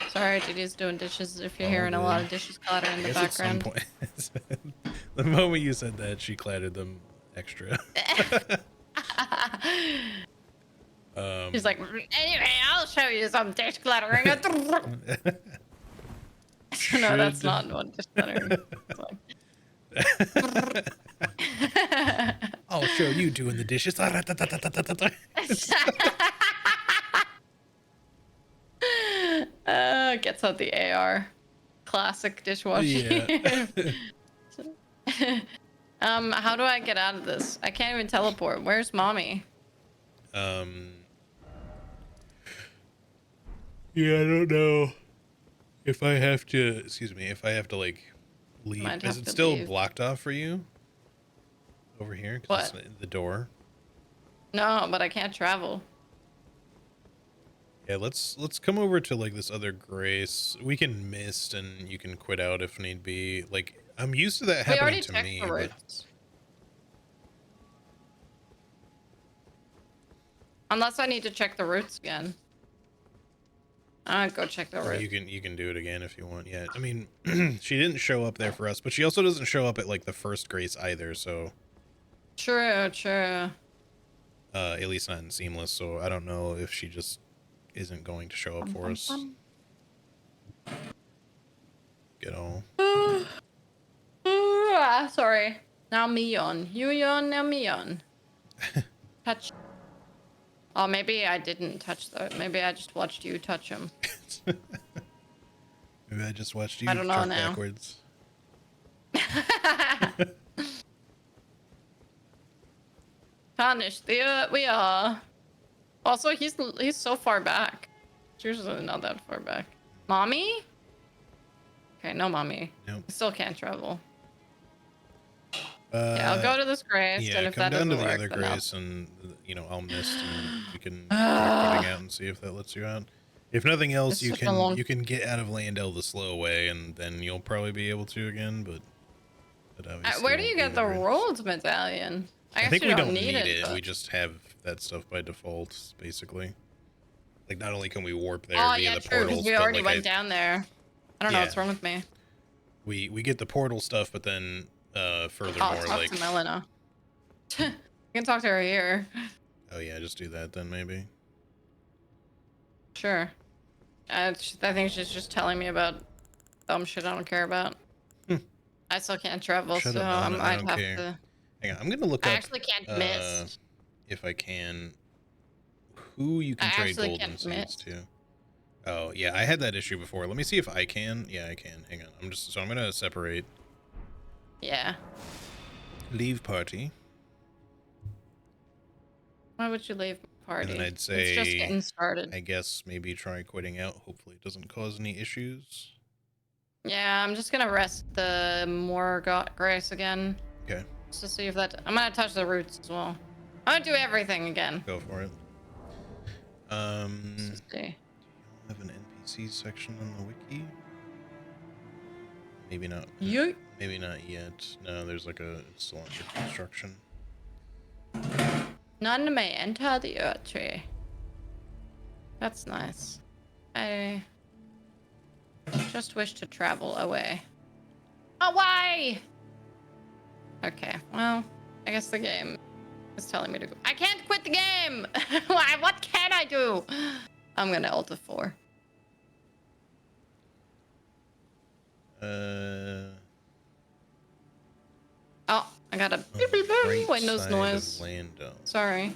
Sorry, Judy's doing dishes if you're hearing a lot of dishes clatter in the background. At some point, the moment you said that, she clattered them extra. She's like, anyway, I'll show you some dish clattering. No, that's not what dish clattering is. I'll show you doing the dishes. Gets out the AR. Classic dishwashing. Yeah. How do I get out of this? I can't even teleport. Where's mommy? Yeah, I don't know if I have to, excuse me, if I have to like leave. Is it still blocked off for you over here? 'Cause What? it's the door. No, but I can't travel. Yeah, let's come over to like this other grace. We can mist and you can quit out if need be. Like, I'm used to that happening to me. But... Unless I need to check the roots again. I'll go check the roots. You can do it again if you want. Yeah, I mean, she didn't show up there for us, but she also doesn't show up at like the first grace either. So true. At least not in Seamless. So I don't know if she just isn't going to show up for us. Get all. Sorry. Now me yawn. You yawn, now me yawn. Touch. Oh, maybe I didn't touch that. Maybe I just watched you touch him. Maybe I just watched you I don't know now. backwards. Tarnished we are. Also, he's so far back. It's usually not that far back. Mommy? Okay, no mommy. Nope. I still can't travel. Yeah, I'll go to this grace, Yeah, and if come that down doesn't to the work, other then grace, and I'll mist, and we can try putting out and see if that lets you out. If nothing else, you can get out of Landell the slow way, and then you'll probably be able to again. But obviously, where do you get the rolled medallion? I think we don't need it. We just have that stuff by default, basically. Like, not only can we warp there Oh via yeah, the true. portals, Because we but already like went down there. I don't know what's wrong with me. We get the portal stuff, but then furthermore, talk like to Melina. You can talk to her here. Oh yeah, just do that then maybe. Sure. I think she's just telling me about dumb shit I don't care about. I still can't travel, so I might have to. Hang on, I'm gonna look up. I actually can't miss. If I can, who you can trade golden seeds to? Oh yeah, I had that issue before. Let me see if I can. Yeah, I can. Hang on. I'm gonna separate Yeah. Leave party. Why would you leave party? And then I'd It's just say, getting started. I guess maybe try quitting out. Hopefully it doesn't cause any issues. Yeah, I'm just gonna rest the Morgott Grace again. Okay, Just to see if that... I'm gonna touch the roots as well. I'm gonna do everything again. go for it. Let's see. Y'all have an NPC section on the wiki? Maybe not. You... Maybe not yet. No, there's like a... It's still under construction. None may enter the earth tree. That's nice. I just wish to travel away. Away! Okay, well, I guess the game is telling me to go. I can't quit the game! What can I do? I'm gonna ult a 4. Oh, I got a beep, beep, beep, Right Windows side noise. of Lando. Sorry,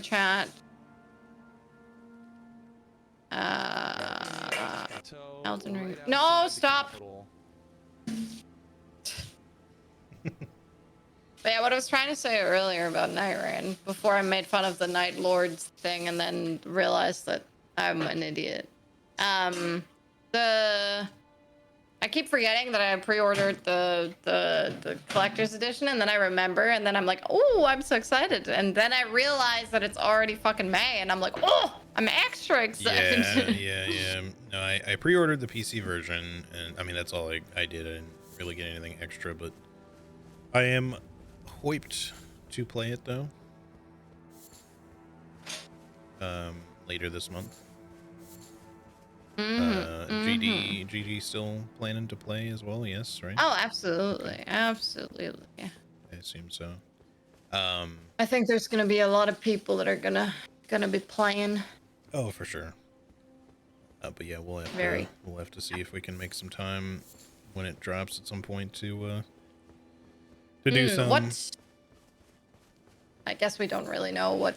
chat. Elden Ring. No, stop. But yeah, what I was trying to say earlier about Night Rain, before I made fun of the Night Lords thing and then realized that I'm an idiot. I keep forgetting that I pre-ordered the collector's edition, and then I remember, and then I'm like, oh, I'm so excited. And then I realize that it's already fucking May, and I'm like, oh, I'm extra excited. Yeah. No, I pre-ordered the PC version, and I mean, that's all I did. I didn't really get anything extra, but I am hyped to play it, though. Later this month. GD still planning to play as well? Yes, right? Oh, absolutely. Absolutely. I assume so. I think there's gonna be a lot of people that are gonna be playing. Oh, for sure. But yeah, we'll have to see if we can make some time when it drops at some point to do some. What? I guess we don't really know what.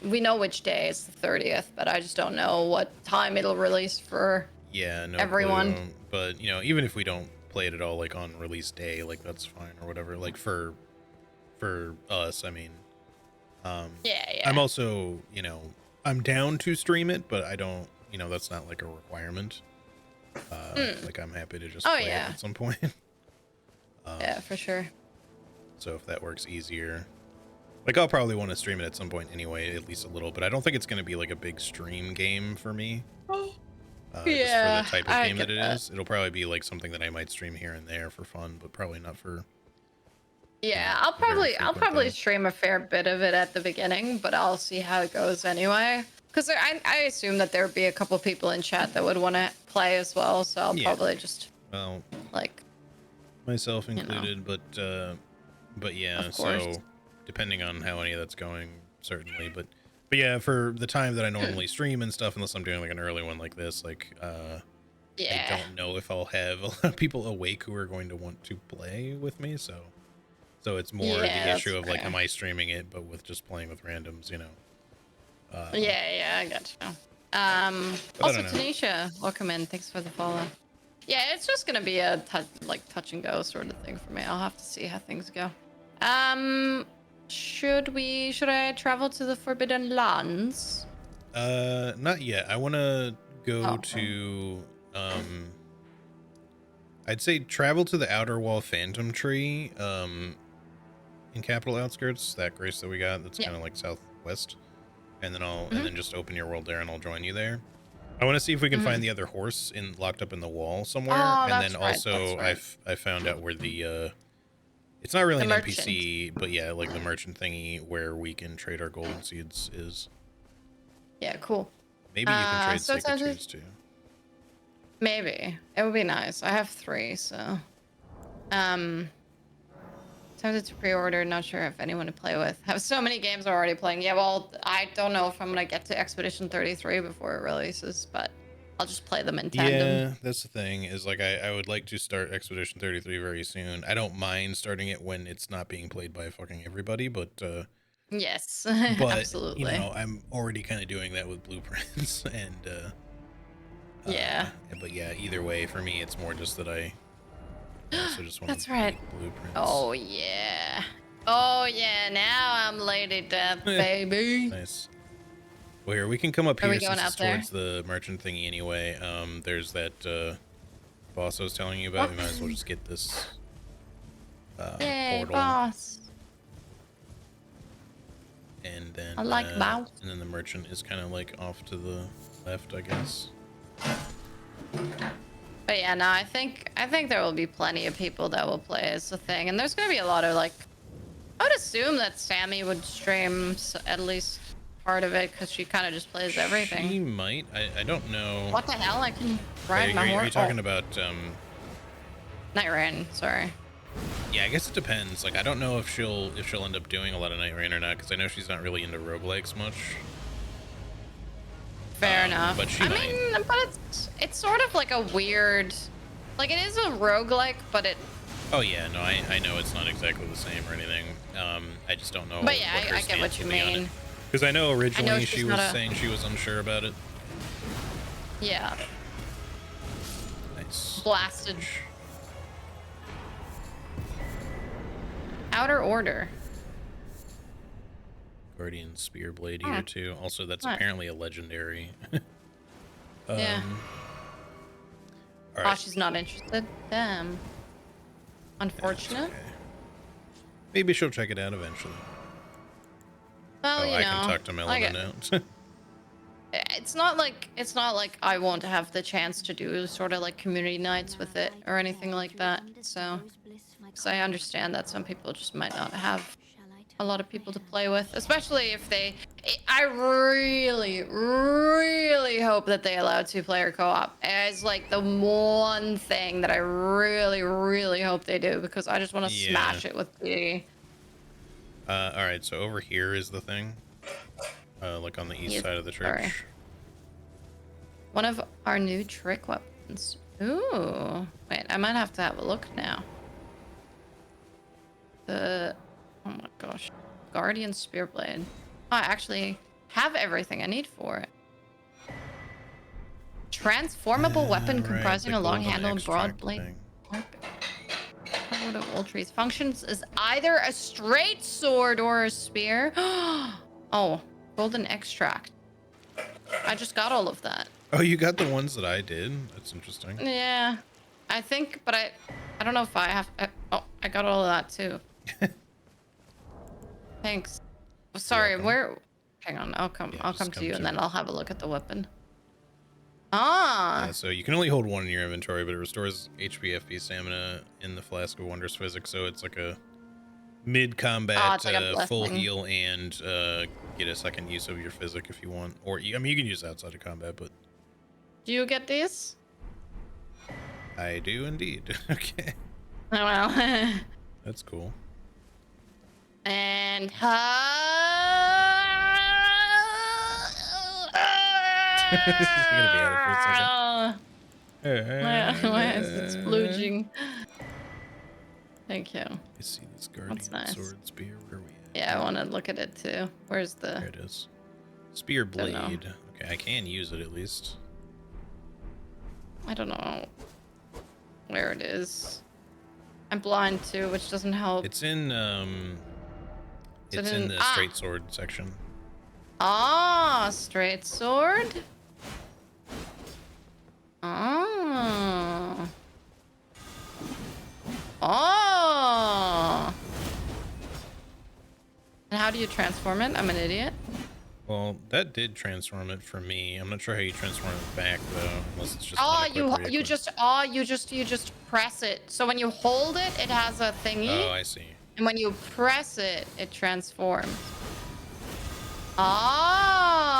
We know which day is the 30th, but I just don't know what time it'll release for. Yeah, no everyone. clue. But even if we don't play it at all, like on release day, like that's fine or whatever. Like for us, I mean. Yeah. I'm also, I'm down to stream it, but I don't, that's not like a requirement. Like I'm happy to just play it at some point. Yeah, for sure. So if that works easier, like I'll probably want to stream it at some point anyway, at least a little, but I don't think it's going to be like a big stream game for me. Yeah, just for the type of game that it that is. It'll probably be like something that I might stream here and there for fun, but probably not for. Yeah, I'll probably stream a fair bit of it at the beginning, but I'll see how it goes anyway. Because I assume that there would be a couple people in chat that would want to play as well, so I'll probably just myself included, but yeah, so depending on how any of that's going, certainly, but yeah, for the time that I normally stream and stuff, unless I'm doing like an early one like this, I don't know if I'll have a lot of people awake who are going to want to play with me, so it's more the issue of like, am I streaming it, but with just playing with randoms, I gotcha. Also, Tanisha, welcome in. Thanks for the follow. Yeah, it's just gonna be a touch and go sort of thing for me. I'll have to see how things go. Should I travel to the Forbidden Lands? Not yet. I want to go to I'd say travel to the Outer Wall Phantom Tree in Capital Outskirts, that grace that we got that's kind of like southwest, and then and then just open your world there and I'll join you there. I want to see if we can find the other horse locked up in the wall somewhere, and then also I found out where the it's not really an NPC, but yeah, like the merchant thingy where we can trade our golden seeds is. Yeah, cool. Maybe you can trade signatures too. Maybe it would be nice. I have 3, so tempted to pre-order. Not sure if anyone to play with. Have so many games already playing. Yeah, well, I don't know if I'm gonna get to Expedition 33 before it releases, but I'll just play them in tandem. Yeah, that's the thing. Is like I would like to start Expedition 33 very soon. I don't mind starting it when it's not being played by fucking everybody, but yes, but absolutely. I'm already kind of doing that with Blueprints, and yeah. But yeah, either way, for me, it's more just that I Also just one That's of the right. blueprints. Oh yeah. Oh yeah. Now I'm Lady Death, baby. Nice. Well, here we can come up Are here we going since it's out there? towards the merchant thingy anyway. There's that boss I was telling you about. We might as well just get this Yay, portal, boss. and then I like boss. and then the merchant is kind of like off to the left, I guess. But yeah, no, I think there will be plenty of people that will play as the thing, and there's gonna be a lot of like. I would assume that Sammy would stream at least part of it because she kind of just plays everything. She might. I don't know. What the hell? I can ride my horse. Are you talking about Night Rain? Sorry. Yeah, I guess it depends. Like, I don't know if she'll end up doing a lot of Night Rain or not, because I know she's not really into roguelikes much. Fair enough. But she might. mean, but it's sort of like a weird, like it is a roguelike, but it. Oh yeah, no, I know it's not exactly the same or anything. I just don't know. But yeah, I get what you mean. Because I know originally she was not saying she was unsure about it. Yeah. Nice. Blasted. Outer Order. Guardian Spearblade here too. Also, that's What? apparently a legendary. Yeah. All Oh, right. she's not interested. Damn. Yeah, Unfortunate. it's okay. Maybe she'll check it out eventually. Well, you I know, can talk to Melody now. it's not like I won't have the chance to do sort of like community nights with it or anything like that. So I understand that some people just might not have a lot of people to play with, especially if they. I really, really hope that they allow 2-player co-op as like the one thing that I really, really hope they do, because I just want to smash it with the. All right, so over here is the thing, like on the east side of the church. Sorry. One of our new trick weapons. Ooh, wait, I might have to have a look now. Oh my gosh, Guardian Spearblade. I actually have everything I need for it. Transformable weapon comprising a long handle and broad blade. Wood of all trees. Functions as either a straight sword or a spear. Oh, golden extract. I just got all of that. Oh, you got the ones that I did? That's interesting. Yeah, I think, but I don't know if I have. Oh, I got all of that too. Thanks. Sorry, where? Hang on, I'll come to you, and then I'll have a look at the weapon. Ah. Yeah, so you can only hold one in your inventory, but it restores HP, FP, stamina in the Flask of Wondrous Physics. So it's like a mid-combat like full heal and get a second use of your physic if you want. Or I mean, you can use it outside of combat, but Do you get these? I do indeed. Okay, Oh well. that's cool. And You're gonna be at it for a second. Why is it splooging? Thank you. I see this guardian nice. sword spear. Where are we at? Yeah, I want to look at it too. Where's the? There it is. Spear Don't know. blade. Okay, I can use it at least. I don't know where it is. I'm blind too, which doesn't help. It's in it's in the straight sword section. Ah, straight sword. Oh. Oh. And how do you transform it? I'm an idiot. Well, that did transform it for me. I'm not sure how you transform it back though, unless it's just. Oh, unequip, you re-equip. you just press it. So when you hold it, it has a thingy. Oh, I see. And when you press it, it transforms.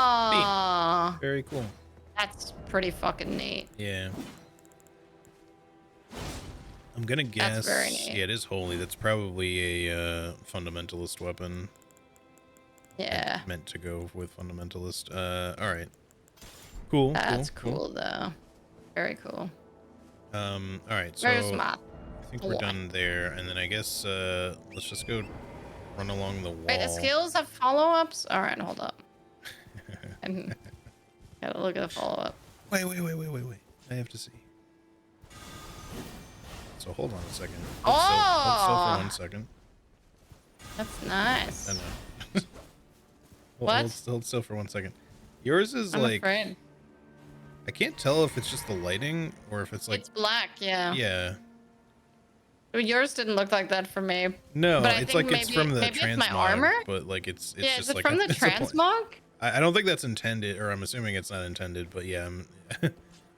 Ah. Very cool. That's pretty fucking neat. Yeah. I'm gonna guess. That's very neat. Yeah, it is holy. That's probably a fundamentalist weapon. Yeah. Meant to go with fundamentalist. All right. Cool. That's cool though. Very cool. All right. So Where's my? I think we're done there, and then I guess let's just go run along the wall. Wait, the skills have follow-ups? All right, hold up. And gotta look at the follow-up. Wait. I have to see. So hold on a second. Hold still for 1 second. That's nice. I know. What? Hold still for 1 second. Yours is I'm like, afraid. I can't tell if it's just the lighting or if it's like, It's black, yeah. yeah. Well, yours didn't look like that for me. No, But I it's think like it's from the maybe it's my transmog, armor. but like it's Yeah, just is it like from the it's a transmog? I don't think that's intended, or I'm assuming it's not intended, but yeah, I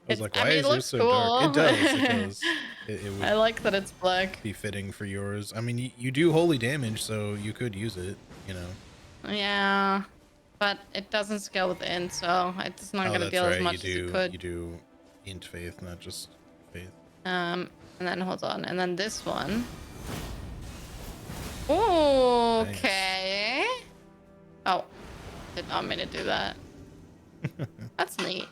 was like, I why mean, is it yours looks so cool. dark? It does. It does. It would I like that it's black. be fitting for yours. I mean, you do holy damage, so you could use it, you know. Yeah, but it doesn't scale with int, so it's not Oh, gonna that's deal as right. much as it could. You do int faith, not just faith. And then hold on, and then this one. Ooh, Nice. okay. Oh, did not mean to do that. That's neat.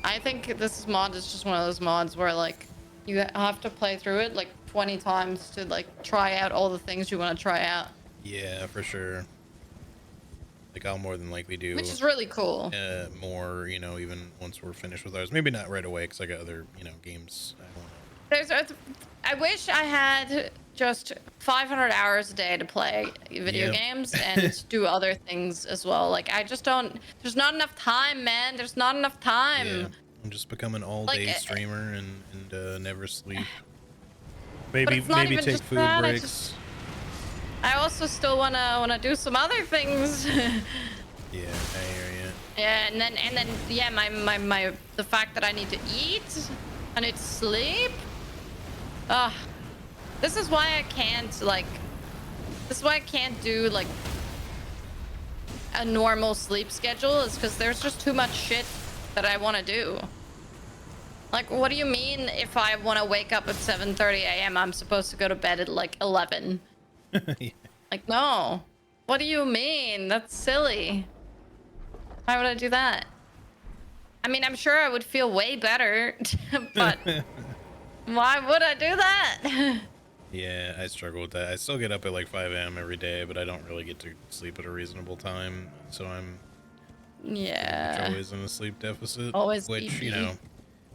I think this mod is just one of those mods where like you have to play through it like 20 times to like try out all the things you want to try out. Yeah, for sure. Like I'll more than likely do. Which is really cool. More, you know, even once we're finished with ours. Maybe not right away because I got other, you know, games I want to. I wish I had just 500 hours a day to play video games and do other things as well. Like I just don't. There's not enough time, man. There's not enough time. Yeah, I'm just become an all-day Like, streamer and never sleep. it's not Maybe even take just food that, breaks. I also still wanna do some other things. Yeah, I hear you. Yeah, and then yeah, my the fact that I need to eat, I need to sleep. Ugh. This is why I can't like. This is why I can't do like a normal sleep schedule. Is because there's just too much shit that I want to do. Like, what do you mean if I want to wake up at 7:30 a.m. I'm supposed to go to bed at like 11? Yeah. Like, no. What do you mean? That's silly. Why would I do that? I mean, I'm sure I would feel way better, but why would I do that? Yeah, I struggle with that. I still get up at like 5 a.m. every day, but I don't really get to sleep at a reasonable time. So I'm Yeah. always in a sleep deficit. Always which, DB. you know,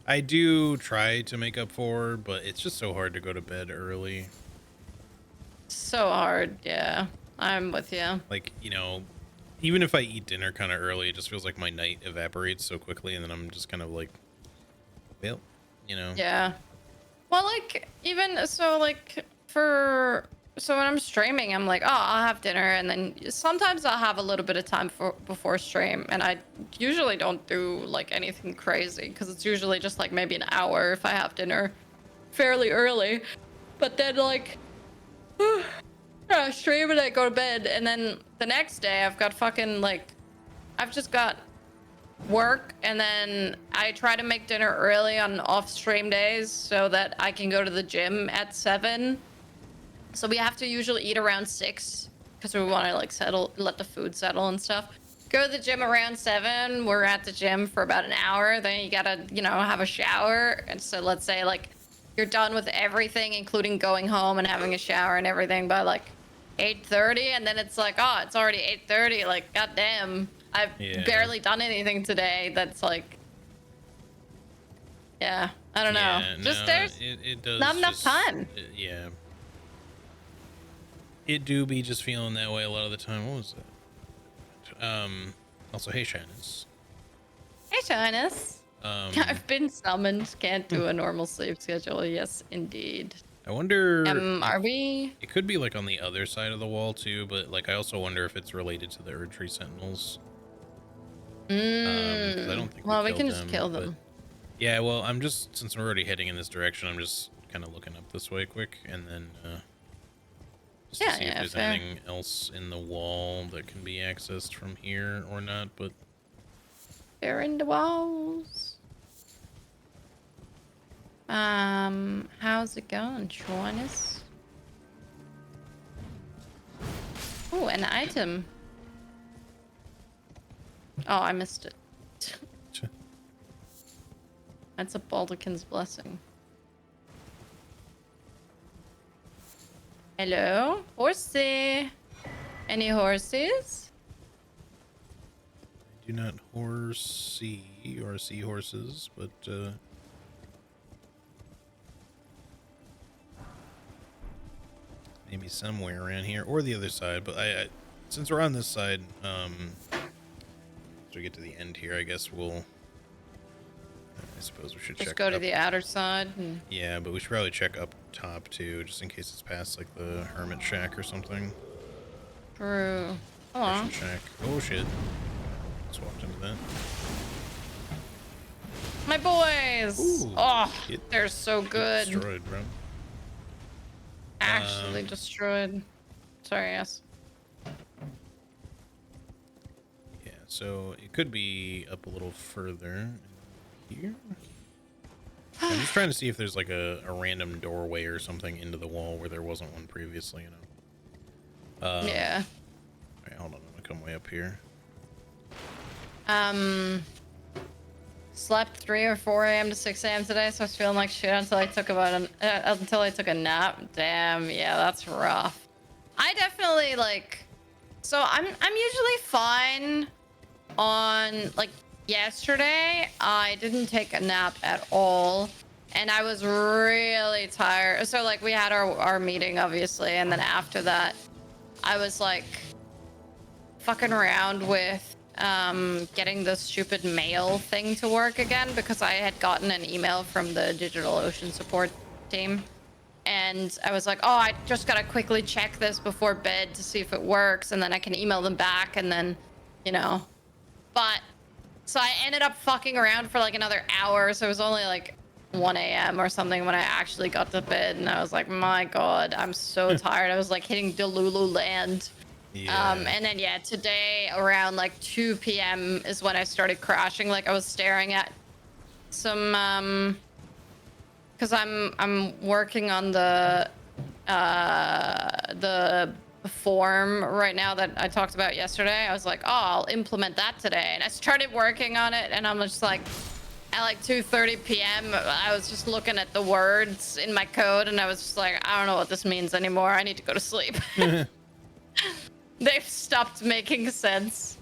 I do try to make up for, but it's just so hard to go to bed early. So hard, yeah. I'm with you. Like, you know, even if I eat dinner kind of early, it just feels like my night evaporates so quickly, and then I'm just kind of like, well, you know. Yeah. Well, like, even so, like, so when I'm streaming, I'm like, oh, I'll have dinner, and then sometimes I'll have a little bit of time before stream, and I usually don't do like anything crazy because it's usually just like maybe an hour if I have dinner fairly early. But then like I stream and I go to bed, and then the next day I've got fucking like I've just got work, and then I try to make dinner early on off stream days so that I can go to the gym at 7. So we have to usually eat around 6 because we want to like let the food settle and stuff. Go to the gym around 7. We're at the gym for about an hour. Then you gotta, you know, have a shower. And so let's say like you're done with everything, including going home and having a shower and everything by like 8:30, and then it's like, oh, it's already 8:30. Like, goddamn, I've barely done anything today. That's like, yeah, I don't know. Just there's it does not enough time. Yeah. It do be just feeling that way a lot of the time. What was that? Also, hey, Shyness. Hey, Shyness. I've been summoned. Can't do a normal sleep schedule. Yes, indeed. I wonder. Are we? It could be like on the other side of the wall too, but like I also wonder if it's related to the Erdtree Sentinels. 'Cause I don't think. Well, we can them, just kill them. Yeah, well, I'm just, since we're already heading in this direction, I'm just kind of looking up this way quick, and then just to see if there's anything else in the wall that can be accessed from here or not. But they're in the walls. How's it going, Shyness? Oh, an item. Oh, I missed it. That's a Baldachin's blessing. Hello? Horsey? Any horses? I do not see horses, but maybe somewhere around here or the other side. But I since we're on this side, as we get to the end here, I guess we'll. I suppose we should Just check. go to up. the outer side. And... Yeah, but we should probably check up top too, just in case it's past like the hermit shack or something. True. Hello. Merchant shack. Oh shit! Just walked into that. My boys! Ooh, Oh, they're so good. Destroyed, bro. Actually destroyed. Sorry, yes. Yeah, so it could be up a little further here. I'm just trying to see if there's like a random doorway or something into the wall where there wasn't one previously, you know. Yeah. Alright, hold on, I'm gonna come way up here. Slept 3 or 4 a.m. to 6 a.m. today, so I was feeling like shit until I took a nap. Damn, yeah, that's rough. I definitely like. So I'm usually fine on like yesterday. I didn't take a nap at all, and I was really tired. So like we had our meeting obviously, and then after that, I was like fucking around with getting the stupid mail thing to work again because I had gotten an email from the DigitalOcean support team, and I was like, oh, I just gotta quickly check this before bed to see if it works, and then I can email them back, and then, you know. But so I ended up fucking around for like another hour, so it was only like 1 a.m. or something when I actually got to bed, and I was like, my god, I'm so tired. I was like hitting Delulu land. Yeah. And then yeah, today around like 2 p.m. is when I started crashing. Like I was staring at some because I'm working on the form right now that I talked about yesterday. I was like, oh, I'll implement that today, and I started working on it, and I'm just like, at like 2:30 p.m. I was just looking at the words in my code, and I was just like, I don't know what this means anymore. I need to go to sleep. They've stopped making sense.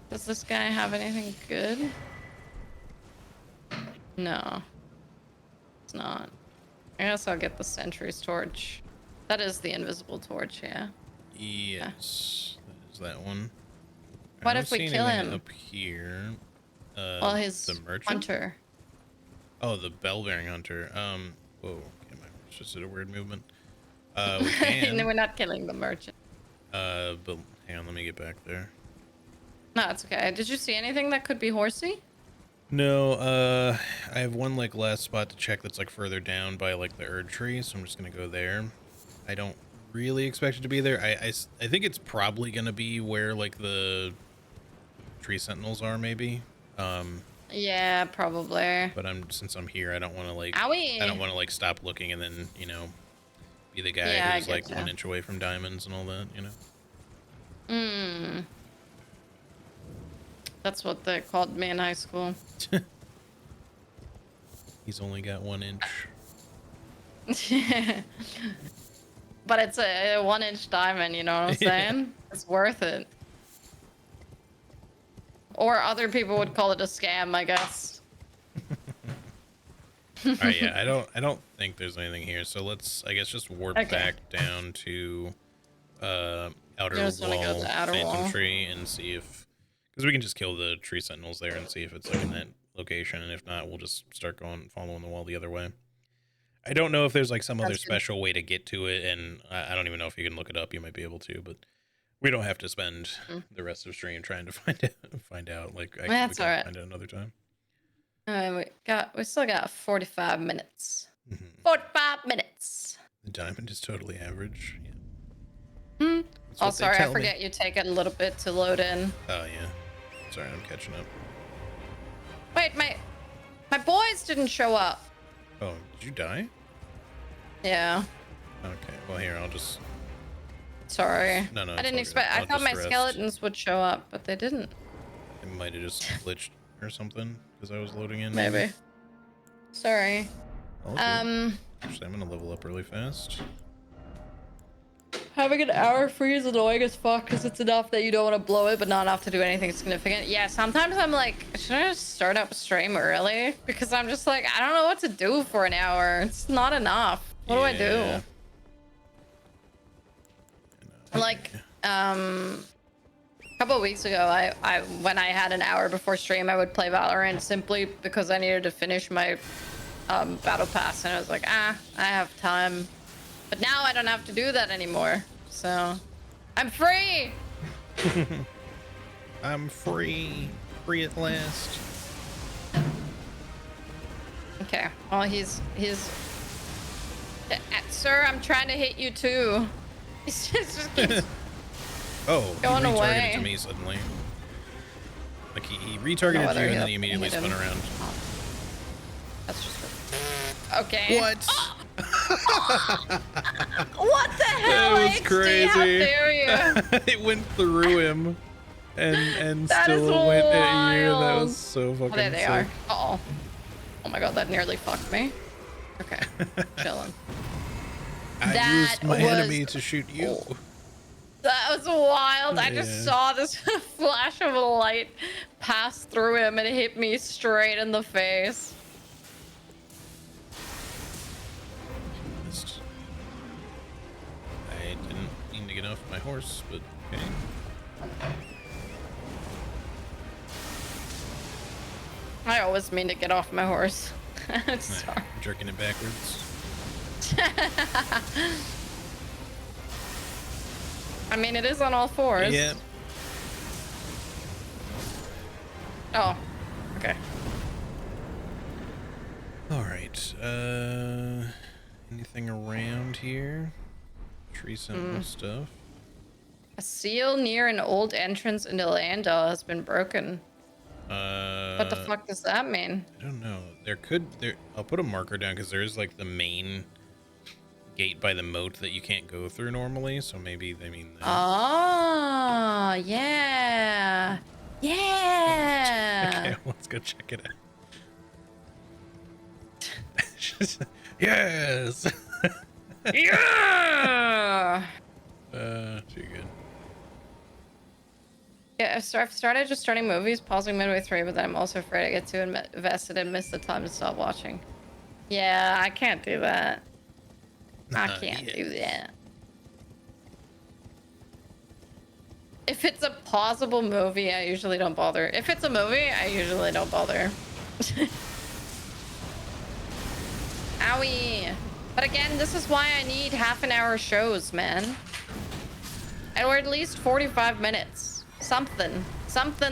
Does this guy have anything good? No. It's not. I guess I'll get the sentry's torch. That is the invisible torch, yeah. Yes, that is that one. What I if don't we see kill anything him? up here? Well, his the merchant? hunter. Oh, the bell-bearing hunter. Whoa, okay, it's just did a weird movement. We can. No, we're not killing the merchant. But hang on, let me get back there. No, it's okay. Did you see anything that could be horsey? No, I have one like last spot to check that's like further down by like the Erd tree, so I'm just gonna go there. I don't really expect it to be there. I think it's probably gonna be where like the tree sentinels are, maybe. Yeah, probably. But since I'm here, I don't want to like Owie. I don't want to like stop looking and then, you know, be the guy Yeah, who's like 1 inch away from diamonds and all that, you know. That's what they called me in high school. He's only got 1 inch. But it's a 1 inch diamond, you know what I'm saying? It's worth it. Or other people would call it a scam, I guess. Alright, yeah, I don't think there's anything here, so let's I guess just warp back down to outer wall phantom tree and see if, because we can just kill the tree sentinels there and see if it's like in that location, and if not, we'll just start following the wall the other way. I don't know if there's like some other special way to get to it, and I don't even know if you can look it up. You might be able to, but we don't have to spend the rest of the stream trying to find out. Like, That's we all can right. find it another time. We still got 45 minutes. 45 minutes. The diamond is totally average. Yeah. Oh, sorry, I forget you take it a little bit to load in. Oh yeah. Sorry, I'm catching up. Wait, my boys didn't show up. Oh, did you die? Yeah. Okay. Well, here I'll just. Sorry. No, I didn't expect. I thought my skeletons would show up, but they didn't. It might have just glitched or something because I was loading in. Maybe. Sorry. Actually, I'm gonna level up really fast. Having an hour free is annoying as fuck because it's enough that you don't want to blow it, but not enough to do anything significant. Yeah, sometimes I'm like, should I just start up stream early? Because I'm just like, I don't know what to do for an hour. It's not enough. What do I do? Like, a couple of weeks ago, I when I had an hour before stream, I would play Valorant simply because I needed to finish my battle pass, and I was like, I have time. But now I don't have to do that anymore. So I'm free. I'm free. Free at last. Okay. Well, he's sir, I'm trying to hit you too. He's just keeps Oh, going he retargeted away. to me suddenly. Like he retargeted you and then he immediately spun around. Oh. That's just okay. What? What the hell? That was XD? crazy. How dare you? It went through him and That is still went at you. That wild. was so fucking Oh, there they sick. are. Uh-oh. Oh my god, that nearly fucked me. Okay. Chilling. I That used my was- enemy to shoot you. That was wild. I just Yeah. saw this flash of light pass through him and hit me straight in the face. I didn't mean to get off my horse, but okay. I always mean to get off my horse. Sorry. Jerking it backwards. I mean, it is on all fours. Yeah. Oh, okay. All right. Anything around here? Tree sentinel stuff. A seal near an old entrance into Landau has been broken. What the fuck does that mean? I don't know. I'll put a marker down because there is like the main gate by the moat that you can't go through normally. So maybe they mean that. Oh, yeah. Yeah. Okay, let's go check it out. Yes. Yeah. Too good. Yeah, I've started just starting movies, pausing midway through, but then I'm also afraid I get too invested and miss the time to stop watching. Yeah, I can't do that. I can't do that. If it's a pausable movie, I usually don't bother. If it's a movie, I usually don't bother. Owie. But again, this is why I need half-an-hour shows, man. Or at least 45 minutes. Something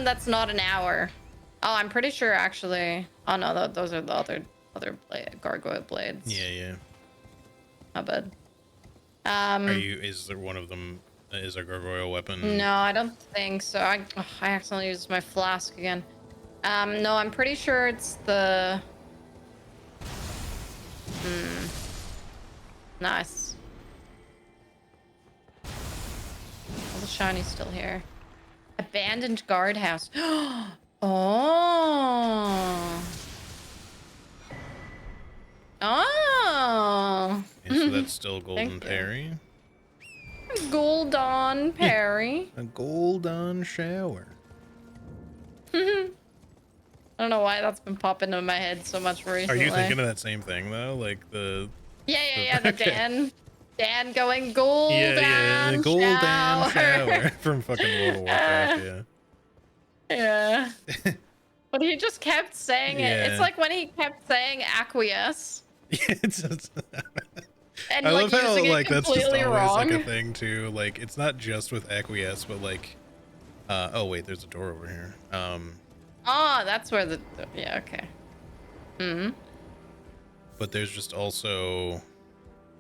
that's not an hour. Oh, I'm pretty sure actually. Oh no, those are the other gargoyle blades. Yeah. My bad. Is there one of them? Is a gargoyle weapon? No, I don't think so. I accidentally used my flask again. No, I'm pretty sure it's the. Nice. All the shiny's still here. Abandoned guardhouse. Oh. Oh. Okay, so that's still golden Thank you. Perry. Golden Perry. A golden shower. I don't know why that's been popping into my head so much Are recently. you thinking of that same thing though? Like the Yeah. The Okay. Dan going golden golden shower. shower from fucking World of Warcraft. Yeah. Yeah. But he just kept saying it. Yeah. It's like when he kept saying acquiesce It's just, and I like love how using like it that's just completely always wrong. like a thing too. Like it's not just with acquiesce, but like, oh wait, there's a door over here. Oh, that's where the yeah, okay. But there's just also,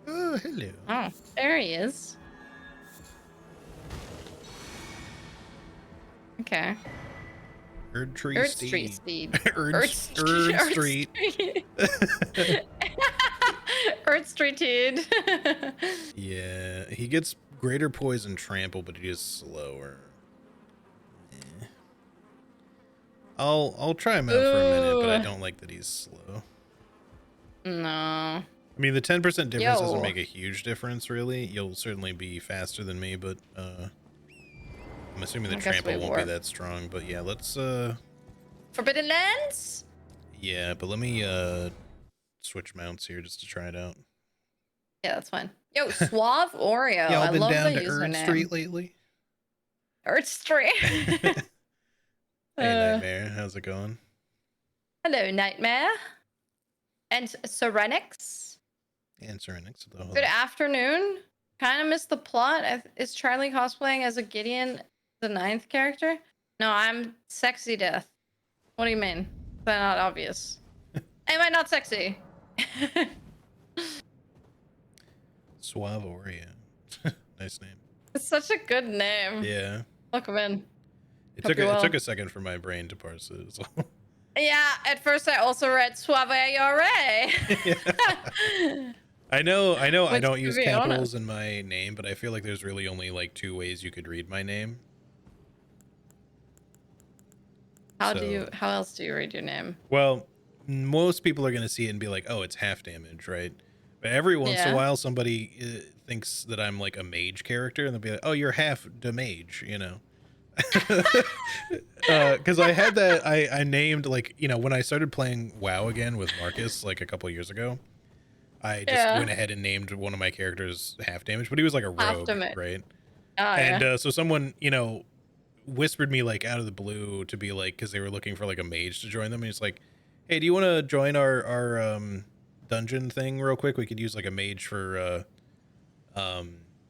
oh hello. Oh, there he is. Erd Okay. Tree Earth Steed. Street Steed. Erd Earth Street. Earth Street Steed. Yeah, he gets greater poison trample, but he is slower. Eh. I'll try him out for a minute, but I don't like that he's slow. No. I mean, the 10% difference doesn't Yo. make a huge difference, really. You'll certainly be faster than me, but I'm assuming the I guess trample we won't be work. that strong. But yeah, let's Forbidden Lands? yeah, but let me switch mounts here just to try it out. Yeah, that's fine. Yo, Suave Oreo. Y'all I been love down the to Erd username. Street lately? Earth Street. Hey, Nightmare, how's it going? Hello, Nightmare. And Serenix. Answering next to the Good afternoon. Kind of missed the plot. Is Charlie cosplaying as a Gideon, the 9th character? No, I'm Sexy Death. What do you mean? Is that not obvious? Am I not sexy? Suave Oreo. Nice name. It's such a good name. Yeah. Welcome in. It Hope took you're it well. took a second for my brain to parse it as well. Yeah, at first I also read Suave Oreo. I know I Which, don't to use be capitals honest- in my name, but I feel like there's really only like 2 ways you could read my name. How So- else do you read your name? Well, most people are going to see it and be like, "Oh, it's half damage," right? But every once in Yeah. a while somebody thinks that I'm like a mage character and they'll be like, "Oh, you're half mage," you know. Because I had that, I named, like, you know, when I started playing WoW again with Marcus like a couple years ago, I just went ahead and named one of my characters half damage, but he was like a rogue, damage. right? Oh, And yeah. so someone, you know, whispered me like out of the blue to be like, because they were looking for like a mage to join them, and he's like, "Hey, do you want to join our dungeon thing real quick? We could use like a mage for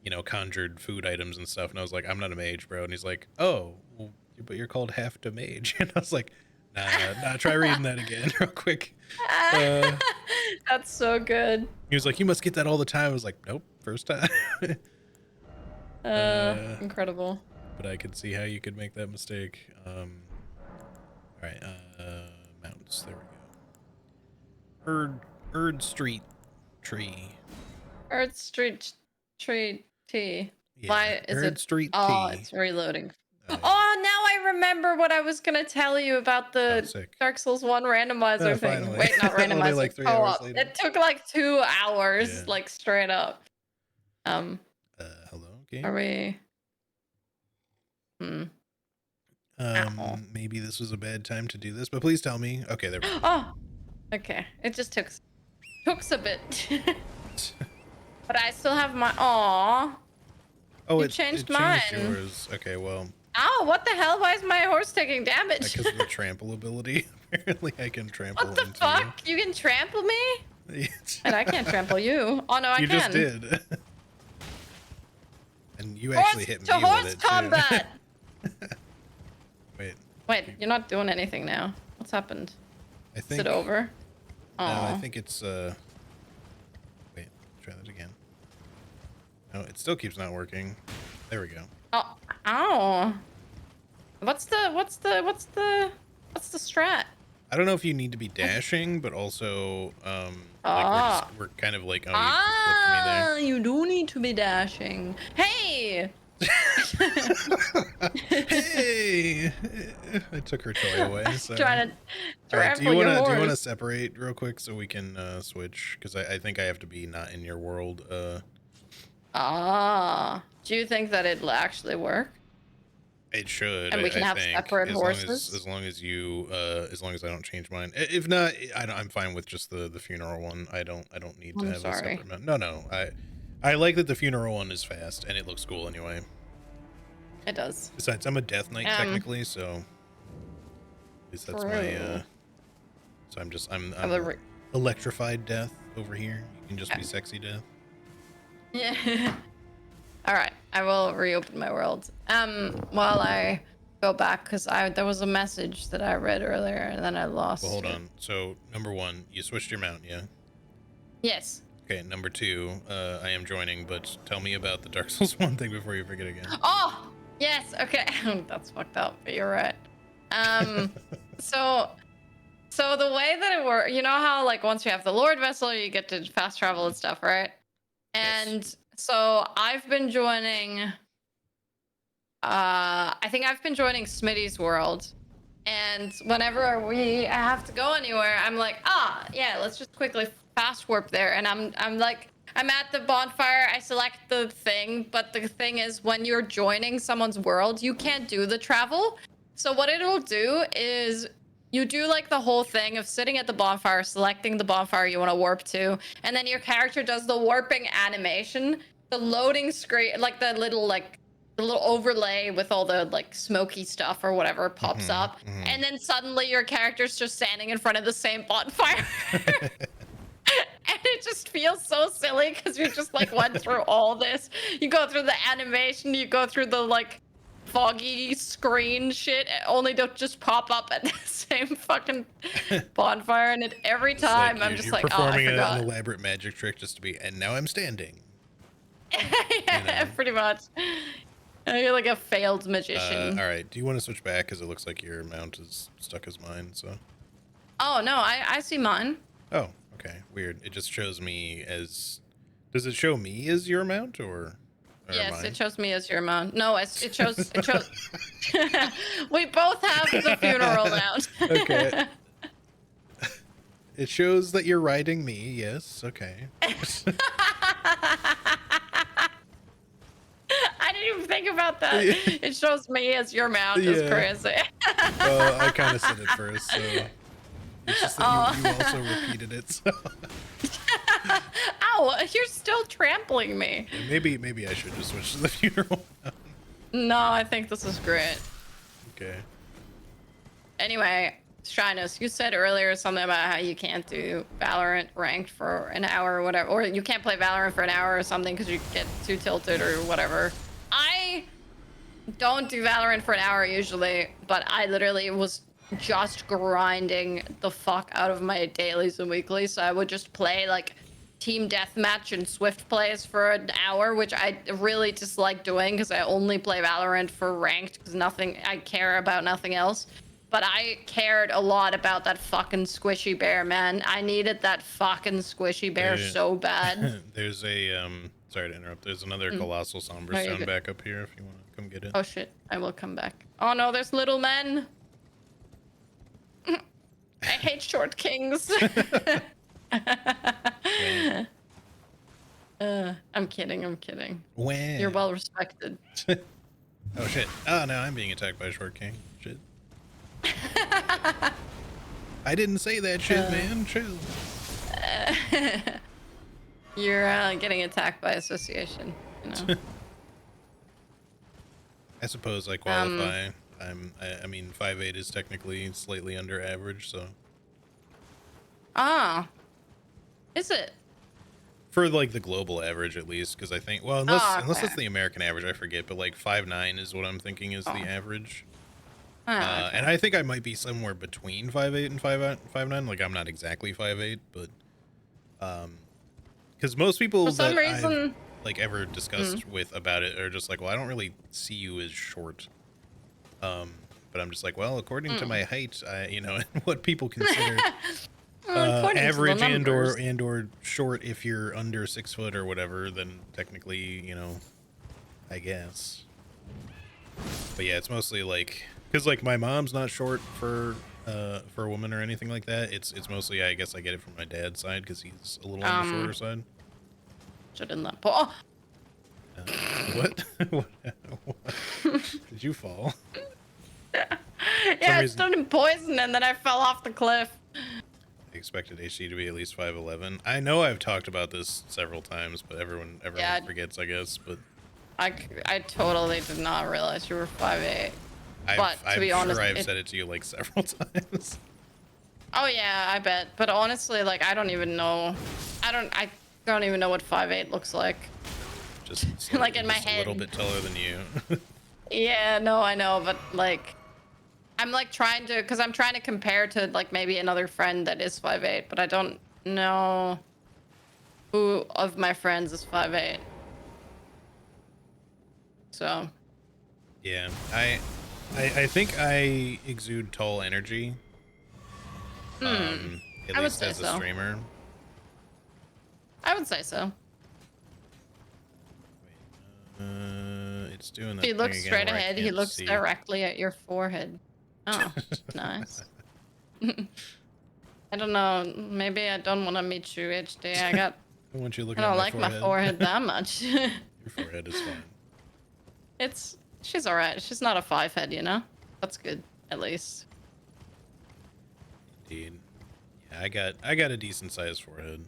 you know, conjured food items and stuff." And I was like, "I'm not a mage, bro." And he's like, "Oh, well, but you're called half to mage." And I was like, nah, try reading that again real quick. That's so good. He was like, "You must get that all the time." I was like, "Nope, first time." Incredible. But I could see how you could make that mistake. All right, mounts, there we go. Erd Street tree. Earth Street Tree T. Yeah, Why is Erd it? Street Oh, T. it's reloading. Oh, yeah. Oh, now I remember what I was gonna tell you about Oh, the sick. Dark Souls 1 randomizer Oh, thing. finally. Wait, not Only randomizer. like 3 hours co-op. later. It took like 2 hours, Yeah. like straight up. Hello, game. Are we? Ow. Maybe this was a bad time to do this, but please tell me. Okay, there we go. Oh, okay. It just took a bit. But I still have my. Aw. Oh, You it changed changed mine. yours. Okay, well, Ow, what the hell? Why is my horse taking damage? because of the trample ability. Apparently, I can trample. What the into fuck? You can trample me? You. And I can't trample you. Oh no, I You can. just did. And you Horse actually hit me to horse with it too. combat. Wait, Wait, you're not doing anything now. What's happened? I Is think. it over? No, I Aw. think it's Wait, try that again. No, it still keeps not working. There we go. Oh, ow. What's the strat? I don't know if you need to be dashing, but also Ah. we're kind of like, oh, you flipped me there. Ah, you do need to be dashing. Hey! Hey! I took her toy away. Sorry. Trying to All right, trample your do you want to horse. separate real quick so we can switch? Because I think I have to be not in your world. Ah. Do you think that it'll actually work? It should. And we can I have think, separate as horses? Long as you, as long as I don't change mine. If not, I'm fine with just the funeral one. I don't need to I'm have sorry. a separate mount. No. I like that the funeral one is fast and it looks cool anyway. It does. Besides, I'm a death knight technically, so at least that's my. True. So I'm Have a re- electrified death over here. You can just be Yeah. sexy death. Yeah. All right. I will reopen my world. While I go back, because there was a message that I read earlier and then I lost. Well, hold it. on. So number 1, you switched your mount, yeah. Yes. Okay. Number 2, I am joining, but tell me about the Dark Souls 1 thing before you forget again. Oh, yes. Okay. That's fucked up, but you're right. So the way that it works, you know how like once you have the Lord Vessel, you get to fast travel and stuff, right? And so I've been joining. I think I've been joining Smitty's world, and whenever we have to go anywhere, I'm like, yeah, let's just quickly fast warp there, and I'm like, I'm at the bonfire, I select the thing, but the thing is, when you're joining someone's world, you can't do the travel. So what it'll do is you do like the whole thing of sitting at the bonfire, selecting the bonfire you want to warp to, and then your character does the warping animation, the loading screen, like the little overlay with all the like smoky stuff or whatever pops up, and then suddenly your character's just standing in front of the same bonfire. And it just feels so silly because you just like went through all this. You go through the animation, you go through the like foggy screen shit, only to just pop up at the same fucking bonfire. And every time I'm just you're like, oh, I performing forgot. an elaborate magic trick just to be, and now I'm standing. Yeah, pretty much. You're like a failed magician. All right, do you want to switch back? Because it looks like your mount is stuck as mine, so. Oh, no, I see mine. Oh, okay, weird. It just shows me as, does it show me as your mount or Yes, mine? it shows me as your mount. No, it shows. We both have the funeral mount. Okay. It shows that you're riding me. Yes. Okay. I didn't even think about that. It shows me as your mount. Is Yeah. crazy. Well, I kind of said it first, so it's just that you also repeated it. So. Ow! You're still trampling me. Yeah, maybe I should just switch to the funeral. No, I think this is great. Okay. Anyway, Shyness, you said earlier something about how you can't do Valorant ranked for an hour or whatever, or you can't play Valorant for an hour or something because you get too tilted or whatever. I don't do Valorant for an hour usually, but I literally was just grinding the fuck out of my dailies and weeklies, so I would just play like team deathmatch and swift plays for an hour, which I really dislike doing because I only play Valorant for ranked because I care about nothing else. But I cared a lot about that fucking squishy bear, man. I needed that fucking squishy bear so bad. There's a sorry to interrupt. There's another colossal somber No, you're stone good. back up here if you want to come get it. Oh shit, I will come back. Oh no, there's little men. I hate short kings. I'm kidding. When? You're well respected. Oh shit. Oh no, I'm being attacked by a short king. Shit. I didn't say that shit, man. Chill. You're getting attacked by association, you know. I suppose I qualify. I mean 5'8" is technically slightly under average, so Ah. Is it? for like the global average at least, because I think, well, unless okay. it's the American average, I forget, but like 5'9" is what I'm thinking is the average. Ah, okay. And I think I might be somewhere between 5'8" and 5'9". Like I'm not exactly 5'8", but because most people For some that reason. I've like ever discussed with about it are just like, well, I don't really see you as short. But I'm just like, well, according to my height, you know, what people consider According to the average numbers. and or short, if you're under 6 foot or whatever, then technically, you know, I guess. But yeah, it's mostly like, because like my mom's not short for a woman or anything like that. It's mostly, I guess I get it from my dad's side because he's a little on the shorter side. Shouldn't let Paul. What? What? Did you fall? Yeah, I reason- started poison and then I fell off the cliff. I expected HC to be at least 5'11". I know I've talked about this several times, but everyone Yeah. forgets, I guess. But I totally did not realize you were 5'8". But to be honest, I've said it to you like several times. Oh yeah, I bet. But honestly, like I don't even know. I don't even know what 5'8" looks like. Just Like in my just a little head. bit taller than you. Yeah, no, I know, but like I'm like trying to, because I'm trying to compare to like maybe another friend that is 5'8", but I don't know who of my friends is 5'8". So Yeah, I think I exude tall energy. At I would least say as a so. streamer. I would say so. It's doing that. If he thing looks again straight where I ahead, he can't looks see. directly at your forehead. Oh, nice. I I don't know. Maybe I don't want to meet you, HD. I want you I looking at don't my like forehead. my forehead that much. Your forehead is fine. She's alright. She's not a 5-head, you know? That's good, at least. Indeed. Yeah, I got a decent sized forehead.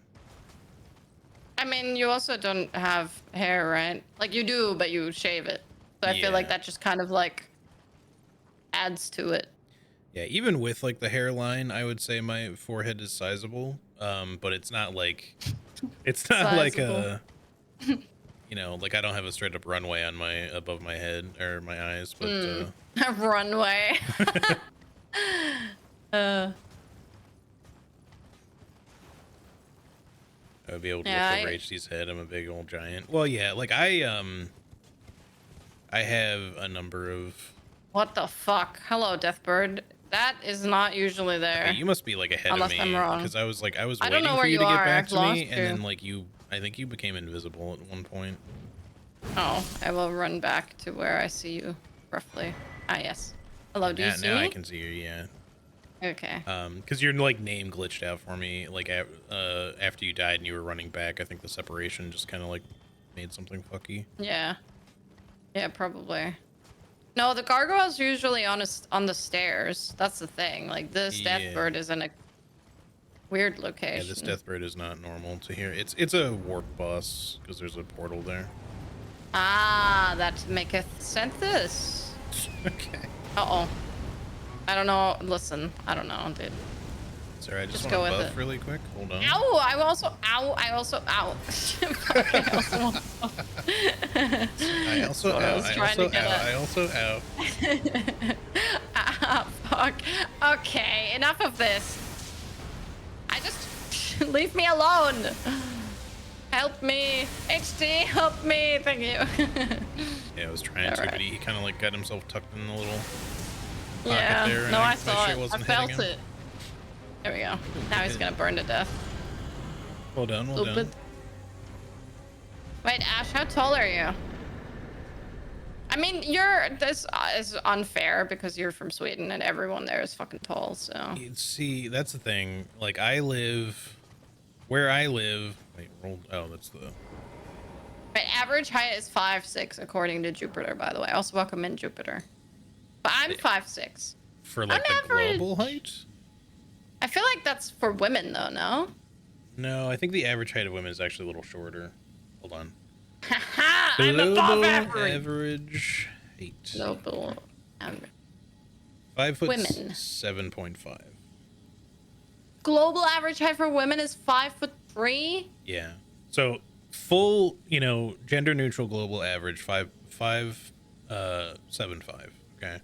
I mean, you also don't have hair, right? Like, you do, but you shave it. So I feel like Yeah. that just kind of, like, adds to it. Yeah, even with like the hairline, I would say my forehead is sizable. But it's not like like a you know, like I don't have a straight up runway on my above my head or my eyes, but Runway. I would be able to Yeah, lift over HD's head. I'm a big old giant. Well, yeah, like I have a number of. What the fuck? Hello, Deathbird. That is not usually there. Okay, you must be like ahead Unless of me I'm wrong. because I was I don't waiting know for where you to you get are. back I've to me, lost and you. then like I think you became invisible at one point. Oh, I will run back to where I see you, roughly. Ah, yes. Hello, do you see Now me? I can see you. Yeah. Okay. Because your like name glitched out for me like after you died and you were running back. I think the separation just kind of like made something fucky. Yeah. Yeah, probably. No, the gargoyle's usually on the stairs. That's the thing. Like, this Yeah. Deathbird is in a weird Yeah, location. this Deathbird is not normal to here. It's a warp boss because there's a portal there. Ah, that maketh sense. Okay. Uh-oh. I don't know. Listen, I don't know, dude. Sorry, I just Just want go to with buff it. really quick. Hold on. Ow! I also ow. Fuck, I also want I also what I ow. was I trying also to get ow. at. I also ow. Ah, fuck. Okay, enough of this. I just leave me alone. Help me, HD. Help me. Thank you. Yeah, I was trying to, Alright. but he kind of like got himself tucked in the little pocket Yeah. there. And No, I my saw shit it. I wasn't felt hitting him. it. There we go. Now he's gonna burn to death. Well done. Well done. Stupid. Wait, Ash, how tall are you? I mean, this is unfair because you're from Sweden and everyone there is fucking tall, so. See, that's the thing. Like, where I live. Wait, rolled. Oh, that's the. Right, average height is 5'6" according to Jupiter, by the way. Also welcome in Jupiter. But I'm 5'6". For like I'm the average. global height? I feel like that's for women though, no? No, I think the average height of women is actually a little shorter. Hold on. Haha, I'm above average. Average height. Global average. 5 foot Women. 7.5. Global average height for women is 5'3". Yeah. So full, gender neutral global average 5'7.5". Okay.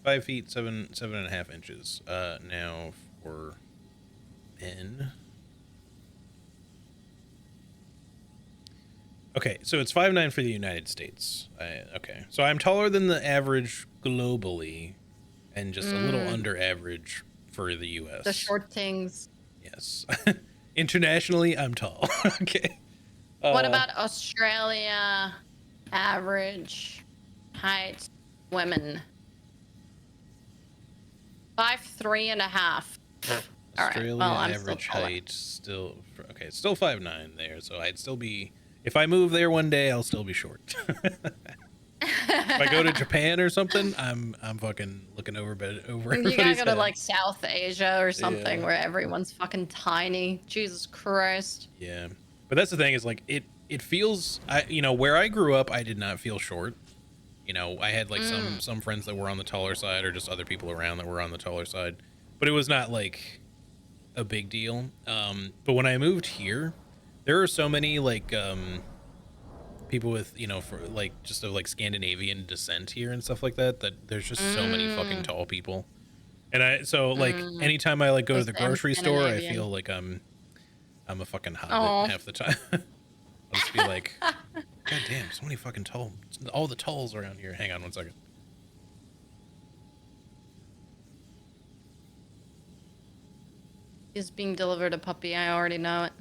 5 feet 7.5 inches. Now for men. Okay, so it's 5'9" for the United States. Okay, so I'm taller than the average globally, and just a little under average for the U.S. The short things. Yes. Internationally, I'm tall. Okay. What about Australia? Average height women. 5'3.5". All right. Australia Well, I'm average still taller. height still okay. It's still 5'9" there, so I'd still be. If I move there one day, I'll still be short. If I go to Japan or something, I'm fucking looking over You everybody's gotta go to head. like South Asia or something Yeah. where everyone's fucking tiny. Jesus Christ. Yeah, but that's the thing is like it feels where I grew up, I did not feel short. I had like some friends that were on the taller side or just other people around that were on the taller side, but it was not like a big deal. But when I moved here, there are so many like people with for like just of like Scandinavian descent here and stuff like that there's just so many fucking tall people. And anytime I like go to the grocery store, I Scandinavian. feel like I'm a fucking hobbit Aw. half the time. I'll just be like, God damn, so many fucking tall, all the talls around here. Hang on one second. He's being delivered a puppy. I already know it.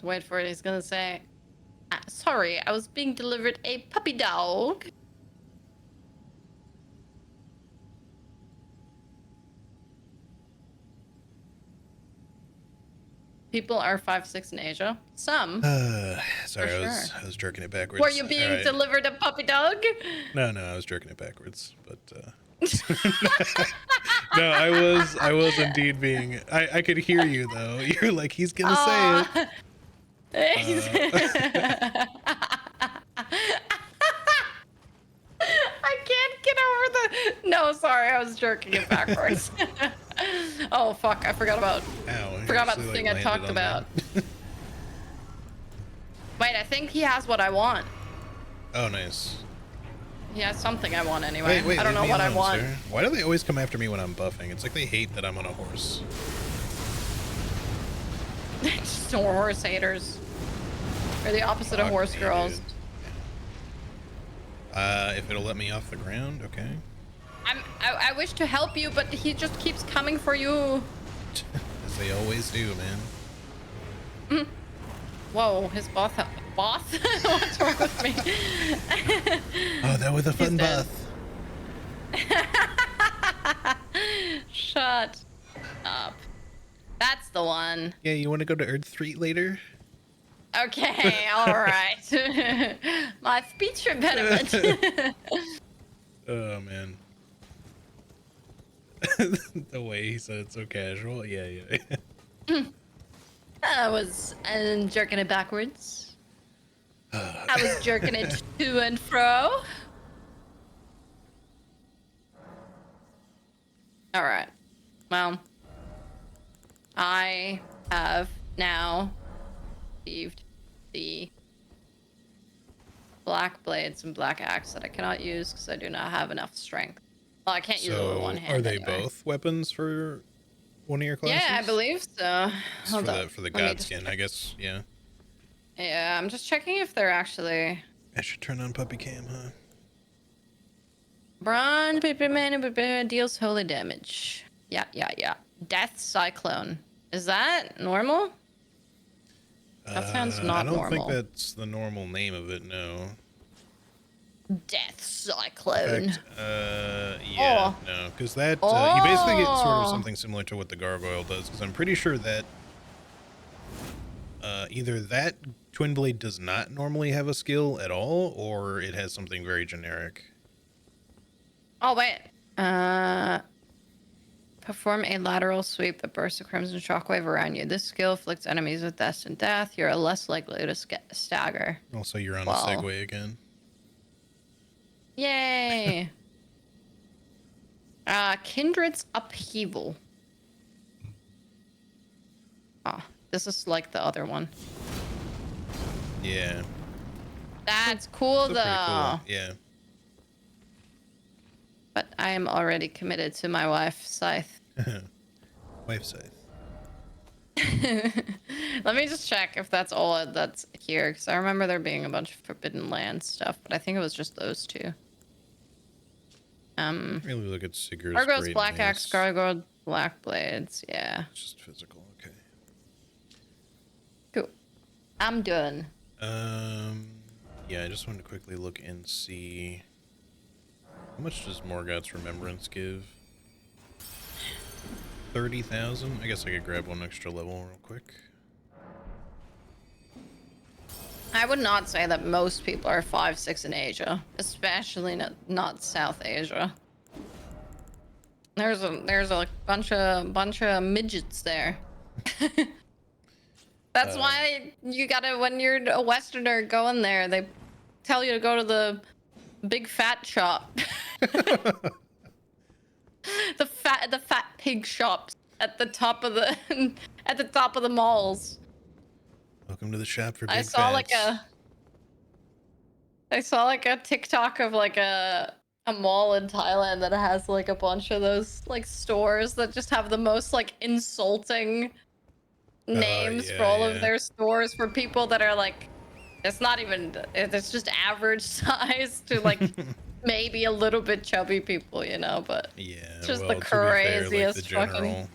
Wait for it. He's gonna say, sorry, I was being delivered a puppy dog. people are 5'6" in Asia. Some. Sorry, For I was jerking it backwards. Were you being Alright. delivered a puppy dog? No, I was jerking it backwards, but no, I was indeed being. I could hear you though. You're like, he's gonna say it. I can't get over the. No, sorry, I was jerking it backwards. Oh fuck, I forgot about. Ow, I Forgot about actually, the thing like, I landed talked on about. that. Wait, I think he has what I want. Oh, nice. He has something I want anyway. Wait, I don't leave know me what I alone, want. sir. Why do they always come after me when I'm buffing? It's like they hate that I'm on a horse. Just horse haters. They're the opposite of Fuck horse me, girls. dude. If it'll let me off the ground, okay. I wish to help you, but he just keeps coming for you. As they always do, man. Whoa, his boss. What's wrong with me? Oh, that was a fun dead. buff. Shut up. That's the one. Yeah, you want to go to Earth Street later? Okay, all right. My speech impediment. Oh man. The way he said it so casual. Yeah. I was jerking it backwards. I was jerking it to and fro. All right. Well, I have now received the black blades and black axe that I cannot use because I do not have enough strength. Well, I can't use it with one hand. Are they anyway. both weapons for one of your classes? Yeah, I believe so. Hold up. For the Let me god just skin, check. I guess. Yeah. Yeah, I'm just checking if they're actually I should turn on puppy cam, huh? bronze paper man deals holy damage. Yeah. Death cyclone. Is that normal? That sounds not I don't normal. think that's the normal name of it. No. Death cyclone. In fact, yeah, Oh. no, because that you basically get sort of Oh. something similar to what the gargoyle does. Because I'm pretty sure that either that twin blade does not normally have a skill at all, or it has something very generic. Oh wait. Perform a lateral sweep that bursts a crimson shockwave around you. This skill afflicts enemies with instant death. You're less likely to stagger. Also, you're on Wow. a Segway again. Yay! Kindred's upheaval. Oh, this is like the other one. Yeah. That's cool Still though. pretty cool. Yeah. But I am already committed to my wife, Scythe. Wife scythe. Let me just check if that's all that's here, because I remember there being a bunch of Forbidden Land stuff, but I think it was just those two. Really look at Sigurd's Argo's great Black Axe, mace. Gargoyle Black Blades, yeah. It's just physical, okay. Cool. I'm done. Yeah, I just wanted to quickly look and see how much does Morgoth's Remembrance give? 30,000? I guess I could grab one extra level real quick. I would not say that most people are 5'6" in Asia, especially not South Asia. There's a bunch of midgets there. That's why you gotta, when you're a Westerner going there, they tell you to go to the big fat shop. the fat pig shops at the top of the at the top of the malls. Welcome to the shop for big I saw fats. like a TikTok of like a mall in Thailand that has like a bunch of those like stores that just have the most like insulting names for all of their stores for people that are like, it's not even, it's just average size to like maybe a little bit chubby people, you know, but Yeah, it's just well, the to be fair, craziest like the general,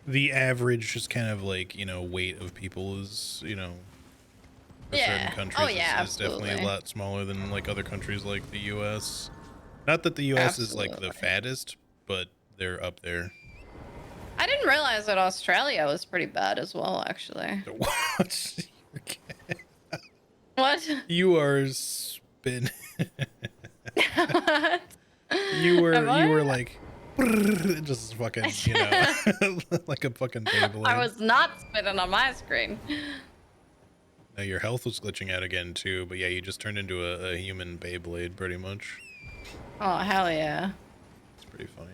the average just kind of like, you know, weight of people is, you know, for Yeah. certain countries Oh, yeah, is definitely a absolutely. lot smaller than like other countries like the US. Not that the US is like the Absolutely. fattest, but they're up there. I didn't realize that Australia was pretty bad as well, actually. What? What? You are spin. What? You Am were I? like just fucking, like a fucking Beyblade. I was not spinning on my screen. No, your health was glitching out again too, but yeah, you just turned into a human Beyblade pretty much. Oh, hell yeah. It's pretty funny.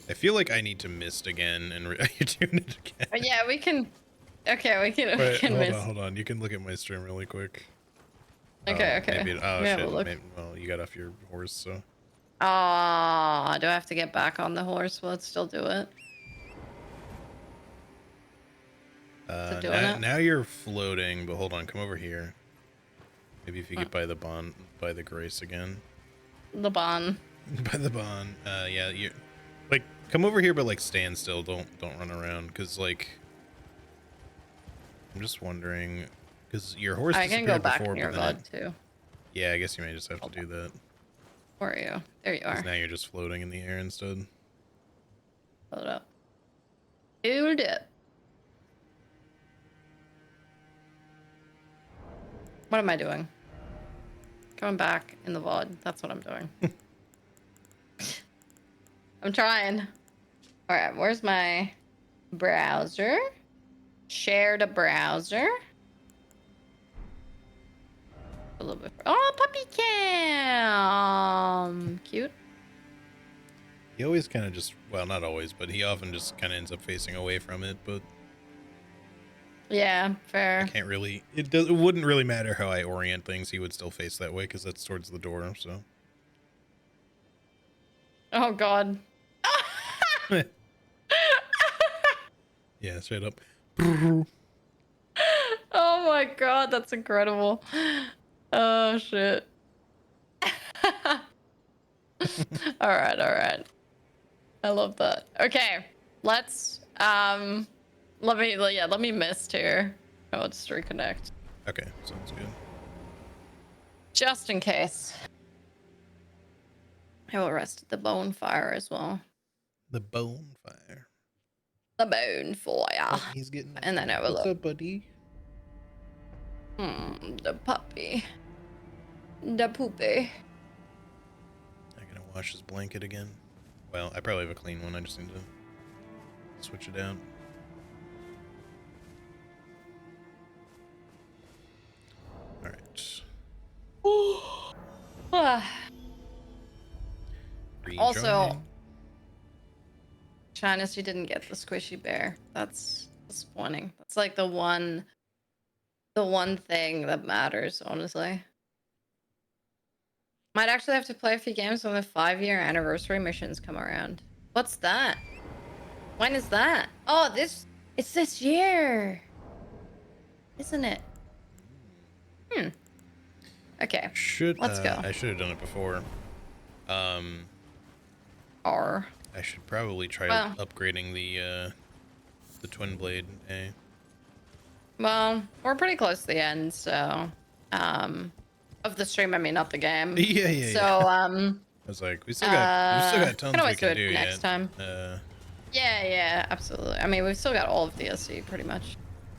I feel like I need to mist again and you're doing it again. But yeah, we can. Okay, we can. Wait, We can miss. hold on. You can look at my stream really quick. Okay, Oh, okay. Maybe, oh Let me have a shit. look. Well, you got off your horse, so. Oh, do I have to get back on the horse? Will it still do it? Is it doing it? Now you're floating, but hold on. Come over here. Maybe if you get by the bond, by the grace again. The bond. By the bond. Yeah, you like come over here, but like stand still. Don't run around, cause like I'm just wondering, cause your horse I can go disappeared back before, near but then VOD too. yeah, I guess you may just have to do that. Where are you? There you 'Cause are. now you're just floating in the air instead. Hold up. Hold up. What am I doing? Coming back in the VOD. That's what I'm doing. I'm trying. All right, where's my browser? Share the browser. A little bit. Oh, puppy cam. Cute. He always kind of just, well, not always, but he often just kind of ends up facing away from it. But Yeah, I fair. can't really. It wouldn't really matter how I orient things. He would still face that way because that's towards the door. So. Oh God. Yeah, straight up. Oh my God, that's incredible. Oh shit. All right, all right. I love that. Okay, let's let me mist here. Oh, just reconnect. Okay, sounds good. Just in case. I will rest at the bonfire as well. The bonfire. The bonfire. Oh, he's getting. And then I will What's look. up, buddy? The puppy. The poopy. I'm gonna wash his blanket again. Well, I probably have a clean one. I just need to switch it out. All right. Also, Rejoining. Shyness, you didn't get the squishy bear. That's disappointing. That's like the one thing that matters, honestly. Might actually have to play a few games when the 5-year anniversary missions come around. What's that? When is that? Oh, it's this year. Isn't it? Okay. Let's go. I should have done it before. R. I should probably try Well. upgrading the twin blade. Well, we're pretty close to the end, so of the stream, I mean, not the game. Yeah. So I was like, we still got tons can always we can do it do next yet. time. Yeah, absolutely. I mean, we've still got all of DLC pretty much.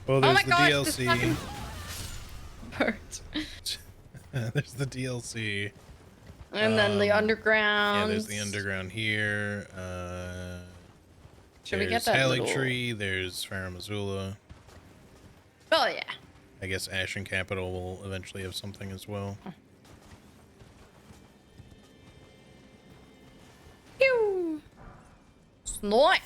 Well, Oh there's my the gosh, this DLC. fucking bird. There's the DLC. And then the underground. Yeah, there's the underground here. Should we there's get that Hallie little- Tree. There's Farah Missoula. Oh yeah. I guess Ashen Capital will eventually have something as well. Pew! Snort!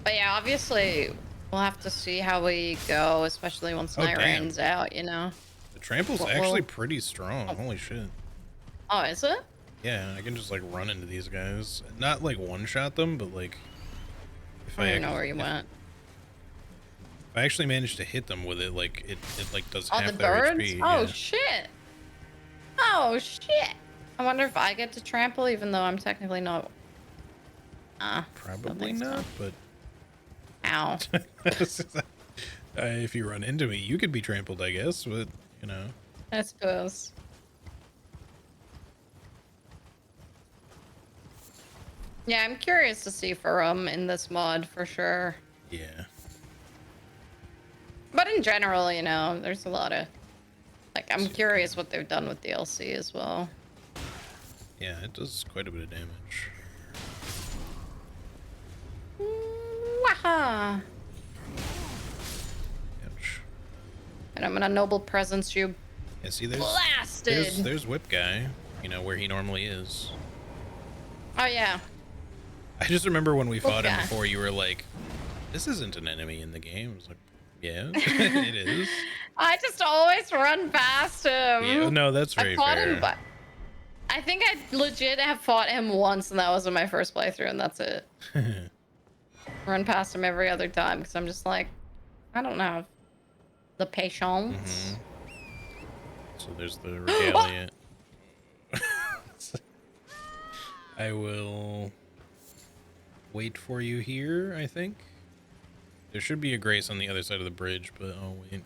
But yeah, obviously we'll have to see how we go, especially once Oh, night damn. rain's out, you know. The trample's Well- actually pretty strong. Holy shit. Oh, is it? Yeah, I can just like run into these guys. Not like one shot them, but like if I don't even know ac- where you went. If I actually manage to hit them with it, like it like does Oh, half the their birds? HP. Oh yeah. shit. Oh shit. I wonder if I get to trample even though I'm technically not. Probably think so. not, but Ow. if you run into me, you could be trampled, I guess, but you know. I suppose. Yeah, I'm curious to see Furum in this mod for sure. Yeah. But in general, you know, there's a lot of like I'm See, curious what they've done with DLC as well. Yeah, it does quite a bit of damage. Waha! Ouch. And I'm gonna noble presence you. Yeah, see, Blasted! there's Whip Guy, you know, where he normally is. Oh yeah. I just remember when we fought him Guy. before, you were like, this isn't an enemy in the game. I was like, yeah, it is. I just always run past him. Yeah, no, that's I very fought fair. him, but I think I legit have fought him once, and that was in my first playthrough, and that's it. Run past him every other time because I'm just like, I don't know the patience. So there's the regalia. I will wait for you here, I think. There should be a grace on the other side of the bridge, but I'll wait.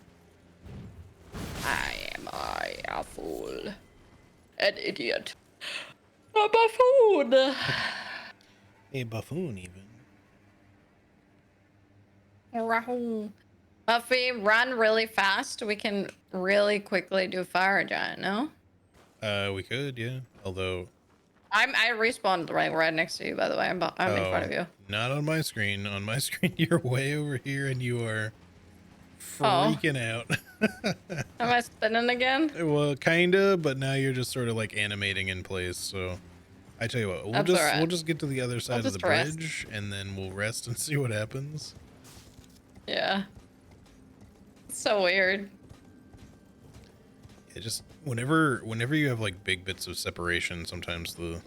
A fool, an idiot, a buffoon. A buffoon, even. Rahul. If we run really fast, we can really quickly do fire giant. No, We could, yeah. Although, I respawned right next to you. By the way, I'm in front of you. not on my screen. On my screen, you're way over here, and you are freaking out. Am I spinning again? Well, kinda, but now you're just sort of like animating in place. So, I tell you what, That's all right. we'll just get to the other side of the just rest. bridge, and then we'll rest and see what happens. Yeah. It's so weird. Yeah, just whenever you have like big bits of separation, sometimes the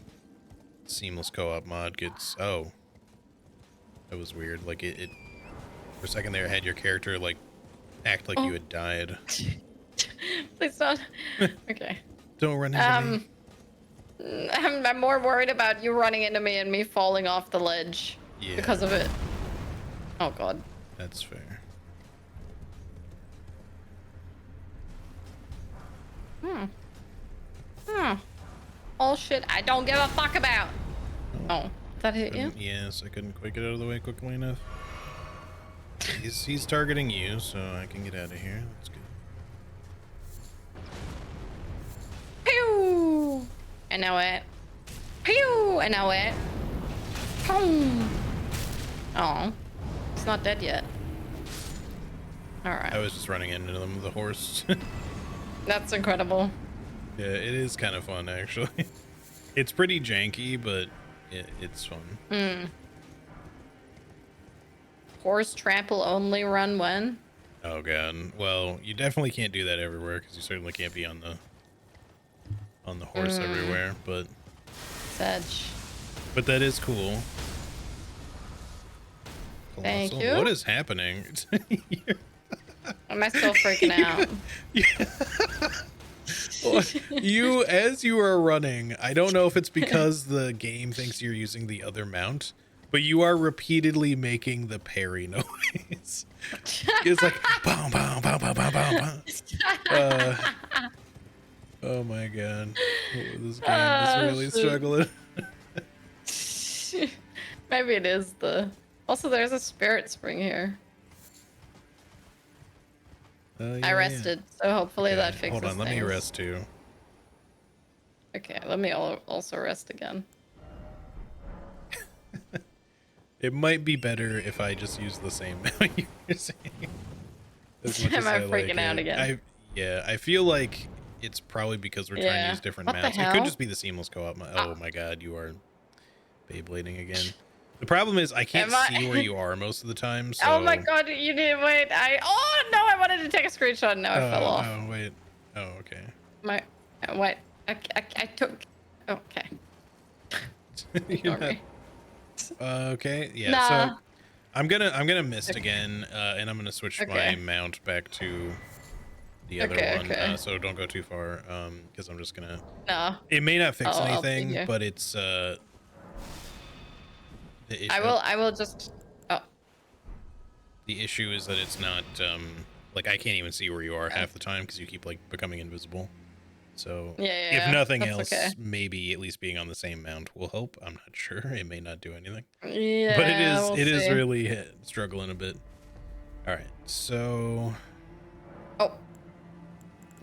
seamless co-op mod gets that was weird. Like it for a second there had your character like act like you had died. Please don't. Okay. Don't run into me. I'm more worried about you running into me and me falling off the ledge because of it. Oh god. That's fair. Oh shit, I don't give a fuck about. Oh, did that hit you? Yes, I couldn't quite get out of the way quickly enough. He's targeting you, so I can get out of here. That's good. Pew! I know it. Pew! I know it. Boom! Oh, it's not dead yet. Alright. I was just running into them with a horse. That's incredible. Yeah, it is kind of fun, actually. It's pretty janky, but it's fun. Horse trample only run when? Oh god. Well, you definitely can't do that everywhere because you certainly can't be on the horse everywhere. But Sedge. that is cool. Thank Colossal. you. What is happening? Am I still freaking out? You, as you are running, I don't know if it's because the game thinks you're using the other mount, but you are repeatedly making the parry noise. It's like boom, boom, boom, boom, boom, boom, boom. Oh my god, this game is really struggling. Maybe it is the. Also, there's a spirit spring here. Yeah, I rested, so hopefully that fixes Hold on, let me things. rest too. Okay, let me also rest again. It might be better if I just use the same mount you were saying. As much Am as I like freaking out it. again? I feel like it's probably because we're trying to use different What the mounts. It could hell? just be the seamless co-op. Oh my god, you are Beyblading again. The problem is I can't see where you are most of the time. So... Oh my god, you did wait. Oh no, I wanted to take a screenshot and now I fell off. Oh wait. Oh okay. Wait. I took. Okay. Ignore me. Okay. Yeah. Nah. So I'm gonna mist again, and I'm gonna switch my mount back to the other one. Okay. So don't go too far, because I'm just gonna. No. It may not fix I'll be anything, here. but it's the issue. I will just. Oh. The issue is that it's not like I can't even see where you are half the time because you keep like becoming invisible. So Yeah, if nothing that's else, okay. maybe at least being on the same mount will help. I'm not sure. It may not do anything. Yeah, But we'll it is see. really struggling a bit. All right, so Oh,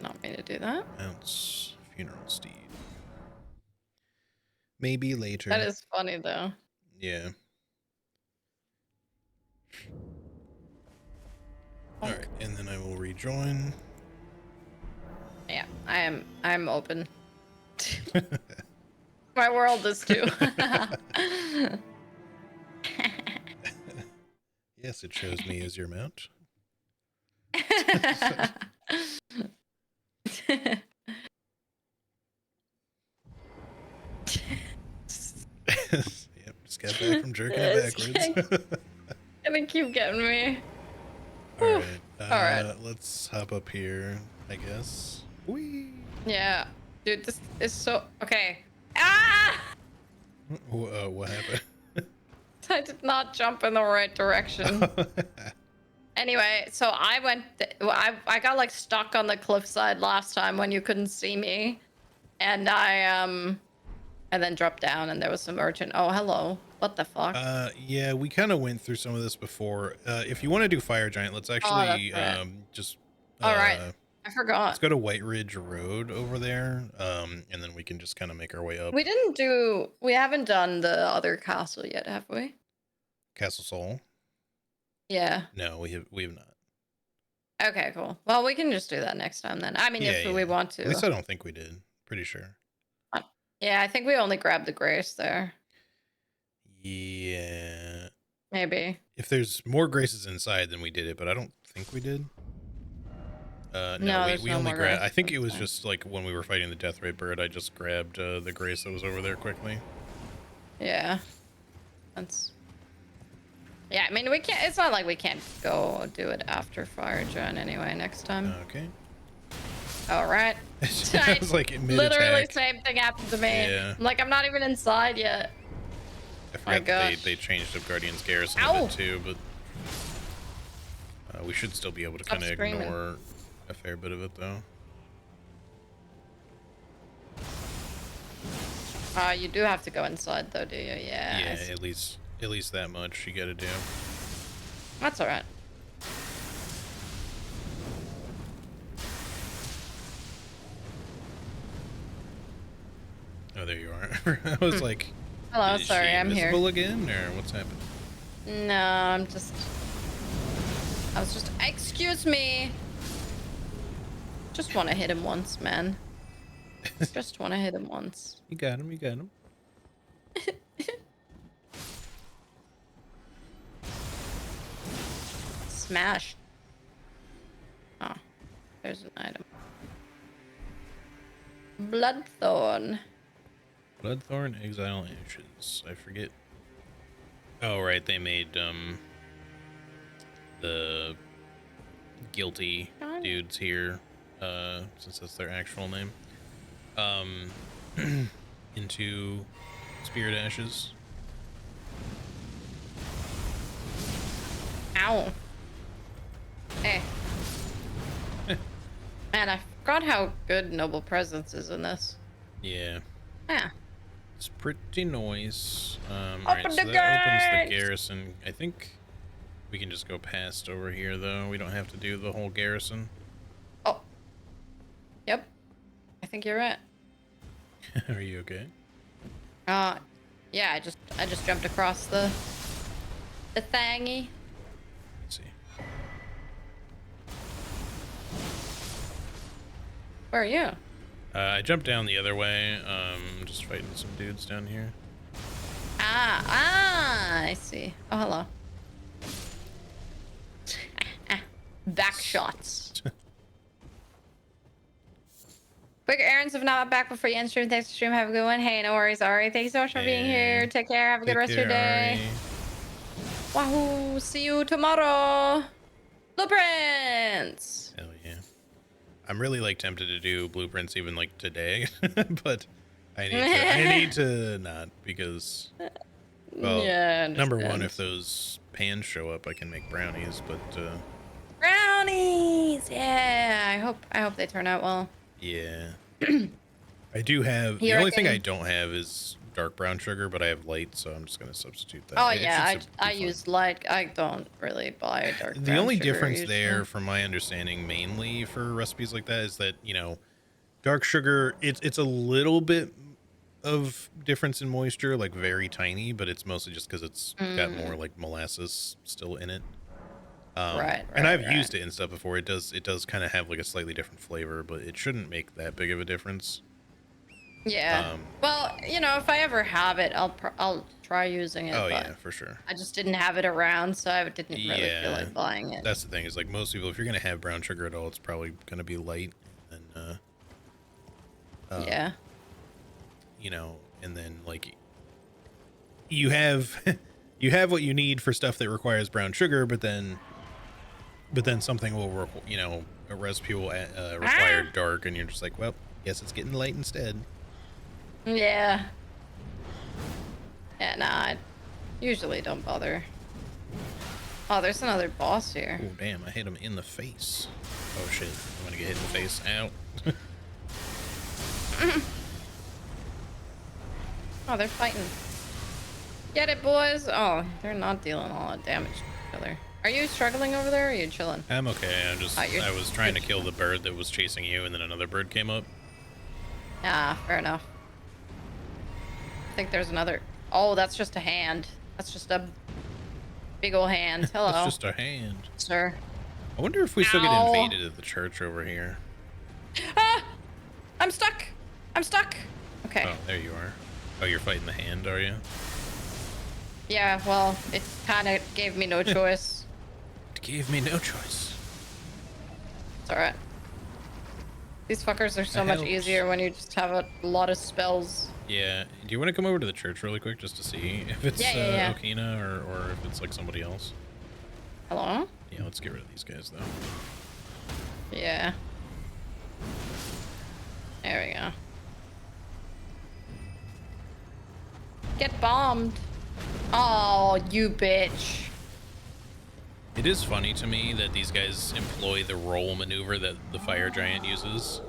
not me to do that. mounts funeral steed. Maybe later. That is funny though. Yeah. All right, and then I will rejoin. Yeah, I'm open. My world is too. Yes, it shows me as your mount. Yep, just got back from jerking it backwards. Gonna keep getting me. All right. All right. Let's hop up here, I guess. Whee! Yeah, dude, this is so okay. Ah! What happened? I did not jump in the right direction. Anyway, so I went. I got like stuck on the cliffside last time when you couldn't see me, and and then dropped down, and there was some urchin. Oh, hello. What the fuck? Yeah, we kind of went through some of this before. If you want to do Fire Giant, let's actually right. just. All right. I forgot. Let's go to White Ridge Road over there, and then we can just kind of make our way up. We haven't done the other castle yet, have we? Castle Soul? Yeah. No, we have not. Okay, cool. Well, we can just do that next time then. I mean, if we want to. At least I don't think we did. Pretty sure. Yeah, I think we only grabbed the grace there. Yeah. Maybe. If there's more graces inside, then we did it, but I don't think we did. No, we only grabbed. I think it was just like when we were fighting the Death Ray Bird, I just grabbed the grace that was over there quickly. Yeah. Yeah, I mean, we can't. It's not like we can't go do it after Fire Giant anyway next time. Okay. All right. I was like literally same thing happened to me. Yeah. I'm like, I'm not even inside yet. I forgot that they changed up Guardian's Garrison a bit too, but we should still be able to kind of ignore a fair bit of it though. You do have to go inside though, do you? Yeah. Yeah, at least that much you got to do. That's all right. Oh, there you are. I was like, hello, sorry, I'm here. Invisible again, or what's happening? No, I was just. Excuse me. Just want to hit him once, man. Just want to hit him once. You got him. You got him. Smash. Oh, there's an item. Bloodthorn. Bloodthorn, Exile Ashes. I forget. Oh, right. They made the guilty dudes here, since that's their actual name, into Spirit Ashes. Ow. Hey. Man, I forgot how good Noble Presence is in this. Yeah. Yeah. It's pretty nice. Open Alright, so the that opens the gates! garrison. I think we can just go past over here, though. We don't have to do the whole garrison. Oh. Yep. I think you're right. Are you okay? Yeah, I just jumped across the thingy. Let's see. Where are you? I jumped down the other way. Just fighting some dudes down here. I see. Oh, hello. Back shots. Quick errands if not back before you end stream. Thanks for stream. Have a good one. Hey, no worries, Ari. Thank you so much for being here. Take care. Have a good rest of your day. Wahoo! See you tomorrow. Blueprints. Hell yeah. I'm really like tempted to do blueprints even like today, but I need to not, because well, yeah, number one, if those pans show up, I can make brownies, but brownies. Yeah, I hope they turn out well. yeah. I do have the You only thing I reckon- don't have is dark brown sugar, but I have light, so I'm just gonna substitute that. Oh It yeah, should be I fine. use light. I don't really buy dark The brown only sugar difference usually. there, from my understanding, mainly for recipes like that, is that dark sugar, it's a little bit of difference in moisture, like very tiny, but it's mostly just because it's got more like molasses still in it. Right, And I've right. used it and stuff before. It does kind of have like a slightly different flavor, but it shouldn't make that big of a difference. Yeah. Well, if I ever have it, I'll try using it. Oh but yeah, for sure. I just didn't have it around, so I didn't really feel Yeah, like buying it. that's the thing. Is like most people, if you're gonna have brown sugar at all, it's probably gonna be light, and Yeah. And then like you have you have what you need for stuff that requires brown sugar, but then something will a recipe will require dark, and you're just like, well, guess it's getting light instead. Yeah. Yeah, nah, I usually don't bother. Oh, there's another boss here. Oh damn, I hit him in the face. Oh shit, I'm gonna get hit in the face. Ow. Oh, they're fighting. Get it, boys. Oh, they're not dealing all that damage to each other. Are you struggling over there, or are you chilling? I'm okay. I was trying to you're kill the bird that was chasing you, and then another bird came up. Ah, fair enough. I think there's another. Oh, that's just a hand. That's just a big old hand. Hello. That's just a hand. Sir. I wonder if we still get Ow. invaded at the church over here. Ah! I'm stuck. I'm stuck. Okay. Oh, there you are. Oh, you're fighting the hand, are you? Yeah, well, it kind of gave me no choice. It gave me no choice. It's alright. These fuckers are so That much helps. easier when you just have a lot of spells. Yeah. Do you want to come over to the church really quick just to see if it's Yeah. Okina or if it's like somebody else? Hello? Yeah, let's get rid of these guys though. Yeah. There we go. Get bombed. Oh, you bitch. It is funny to me that these guys employ the roll maneuver that the fire giant uses.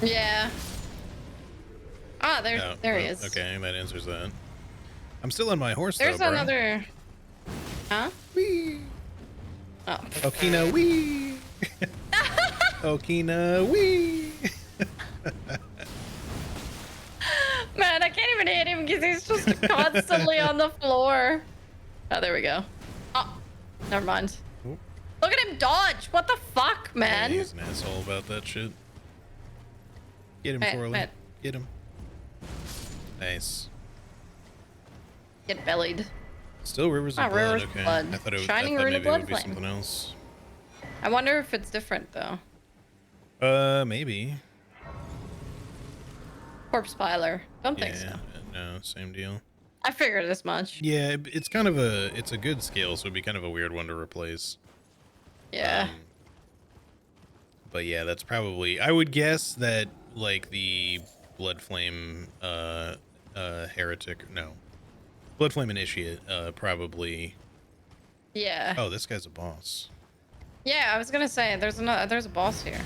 Yeah. Ah, there he Oh, is. Okay, that answers that. I'm still on my horse There's though, bro. another. Huh? Whee! Oh. Okina, wee! Okina, wee! Man, I can't even hit him because he's just constantly on the floor. Oh, there we go. Oh, never mind. Oop. Look at him dodge. What the fuck, Yeah, man? he's an asshole about that shit. Get him, Corley. Wait. Get him. Nice. Get bellied. Still Rivers of Ah, Blood. Rivers of Okay. Blood. I thought Shining maybe Rune of it would Blood be Flame. something else. I wonder if it's different though. Maybe. Corpse piler. Don't think Yeah. so. No, same deal. I figured as much. Yeah, it's kind of it's a good skill, so it'd be kind of a weird one to replace. Yeah. But yeah, that's probably, I would guess that like the Blood Flame heretic, no. Blood Flame initiate probably. Yeah. Oh, this guy's a boss. Yeah, I was gonna say there's a boss here.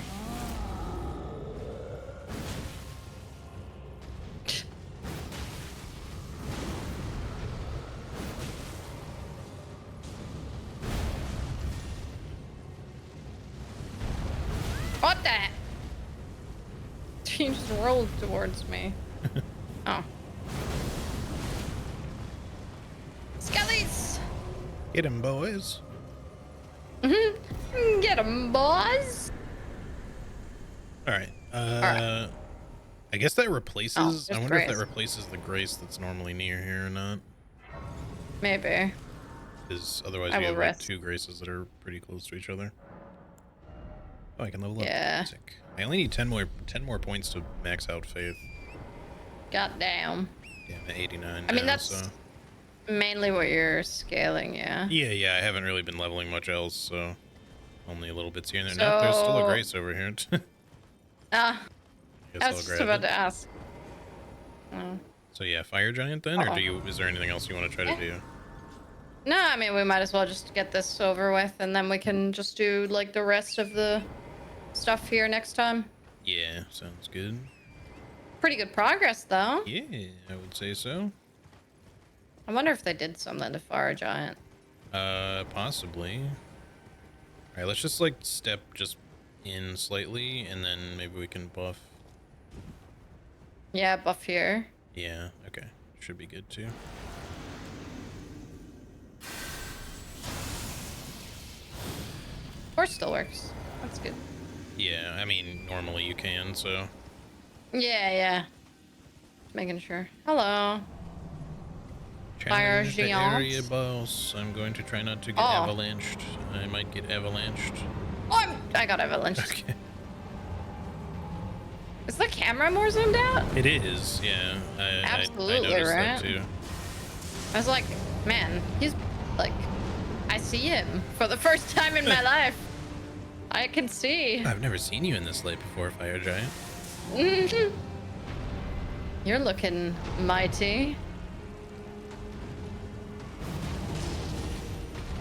What the heck? He just rolled towards me. Oh. Skellies! Get him, boys. Get 'em, boys! All right. Alright. I guess that replaces. Oh, I there's wonder if that Grace. replaces the Grace that's normally near here or not. Maybe. Because otherwise I we will have like rest. 2 Graces that are pretty close to each other. Oh, I can level Yeah. up. Sick. I only need 10 more points to max out Faith. Goddamn. Yeah, I'm at 89 I mean, now, that's so. mainly what you're scaling, yeah. Yeah, I haven't really been leveling much else, so only a little bits here and there. Nope, there's still a So- Grace over here. Ah, Guess I I'll was just grab about it. to ask. Oh. So yeah, Fire Giant then, or Uh-oh. is there anything else you want to try to do? No, I mean, we might as well just get this over with, and then we can just do, like, the rest of the stuff here next time. Yeah, sounds good. Pretty good progress, though. Yeah, I would say so. I wonder if they did something to Fire Giant. Possibly. All right, let's just like step just in slightly, and then maybe we can buff. Yeah, buff here. Yeah, okay. Should be good too. Horse still works. That's good. Yeah, I mean, normally you can, so. Yeah, yeah. Just making sure. Hello. Fire Challenge the area Giant. boss. I'm going to try not to get Oh. avalanched. I might get avalanched. Oh, I got avalanche. Okay. Is the camera more zoomed out? It is, yeah. I Absolutely, noticed right? that too. I was like, man, he's like, I see him for the first time in my life. I can see. I've never seen you in this light before, Fire Giant. You're looking mighty.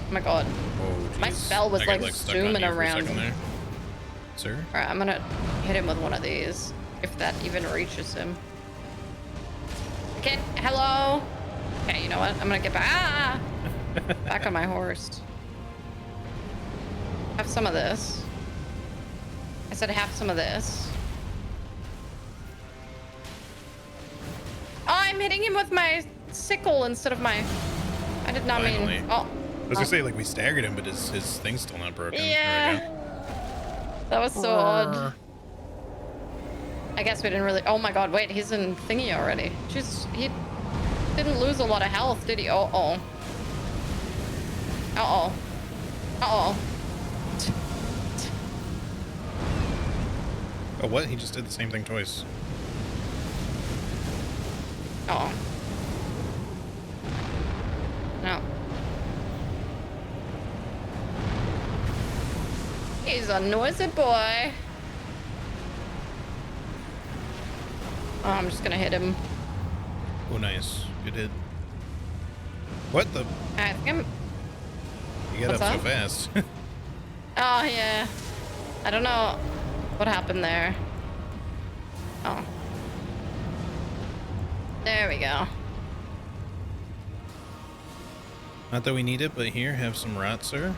Oh my god. Oh, My jeez. spell was, I got, like, stuck on zooming you for a around second him. there. Sir? Alright, I'm gonna hit him with one of these. If that even reaches him. Okay, hello? Okay, you know what? I'm gonna get back. Ah! Back on my horse. Have some of this. I said have some of this. Oh, I'm hitting him with my sickle instead of my... I did not Finally. mean... Oh. I was gonna say, like, we staggered him, but his thing's still not broken. Yeah. There That was so odd. I guess we didn't really... Oh my god, wait, he's in thingy already. Jeez, he didn't lose a lot of health, did he? Uh-oh. Uh-oh. Uh-oh. Oh, what? He just did the same thing twice. Uh-oh. No. He's a noisy boy. Oh, I'm just gonna hit him. Oh, nice. Good hit. What the? I think I'm... You got What's up so up? fast. Oh, yeah. I don't know what happened there. Oh. There we go. Not that we need it, but here, have some rot, sir.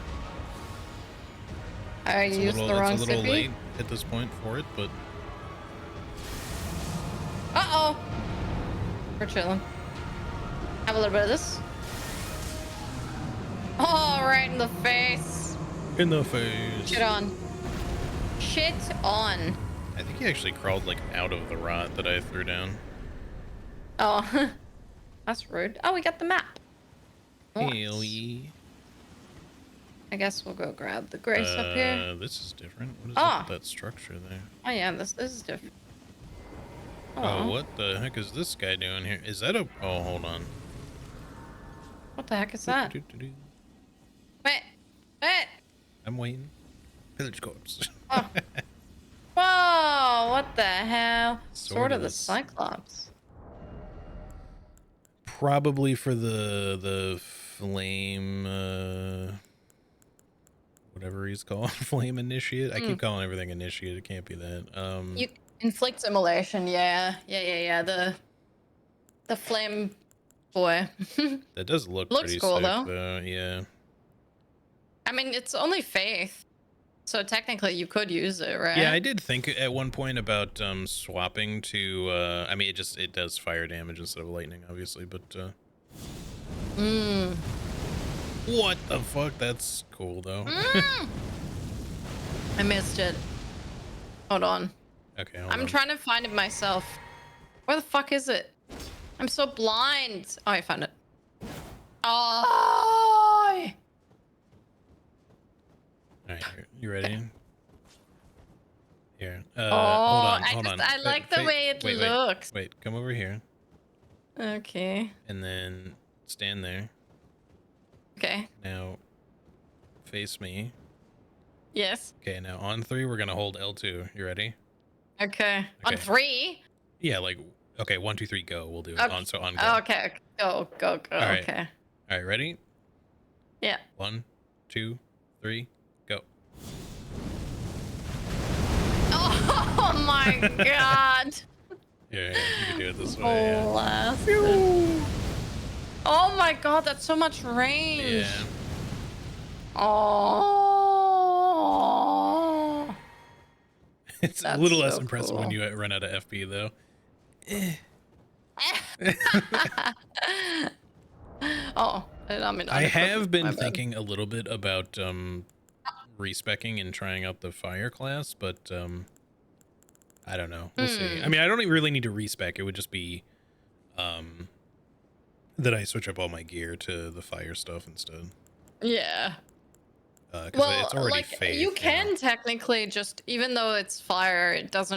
I used the wrong It's a little sippy. late at this point for it, but Uh-oh. We're chilling. Have a little bit of this. Oh, right in the face. in the face. Shit on. Shit on. I think he actually crawled like out of the rot that I threw down. Oh, that's rude. Oh, we got the map. Hell Nice. yeah. I guess we'll go grab the grace up here. This is different. What is Ah. up with that structure there? Oh yeah, this is different. Oh, what the heck is this guy doing here? Is that a... Oh, hold on. What the heck is that? Do-do-do-do. Wait, wait. I'm waiting. Village corpse. Oh. Whoa, what the hell? Sword of the Swordless. Cyclops. Probably for the flame, whatever he's called, flame initiate. I keep calling everything initiate. It can't be that. You inflict immolation, yeah. The flame boy. That does look Looks pretty cool, sick, though. Yeah. I mean, it's only faith. So technically you could use it, right? Yeah, I did think at one point about swapping to. I mean, it does fire damage instead of lightning, obviously, but. What the fuck? That's cool though. I missed it. Hold on. Okay, hold I'm on. trying to find it myself. Where the fuck is it? I'm so blind. Oh, I found it. Oh! All right, you ready? Here. Oh, hold on. I like the way it looks. Wait, come over here. Okay. And then stand there. Okay. Now, face me. Yes. Okay, now on 3, we're gonna hold L2. You ready? Okay. On Okay. 3? Yeah, like, okay, 1, 2, 3, go. We'll do it. Okay. On, so on go. Okay. Go. All right. Okay. All right, ready? Yeah. 1, 2, 3, go. Oh my god. Yeah, you can do it this way. Yeah. Blasted. Oh my god, that's so much range. Yeah. Oh. It's a That's little less so impressive cool. when you run out of FP though. Oh, I mean, I have been my bad. thinking a little bit about respecing and trying out the fire class, but I don't know. We'll see. I mean, I don't really need to respec. It would just be that I switch up all my gear to the fire stuff instead. Yeah. Because Well, it's already like faith. you can technically just, even though it's fire, it does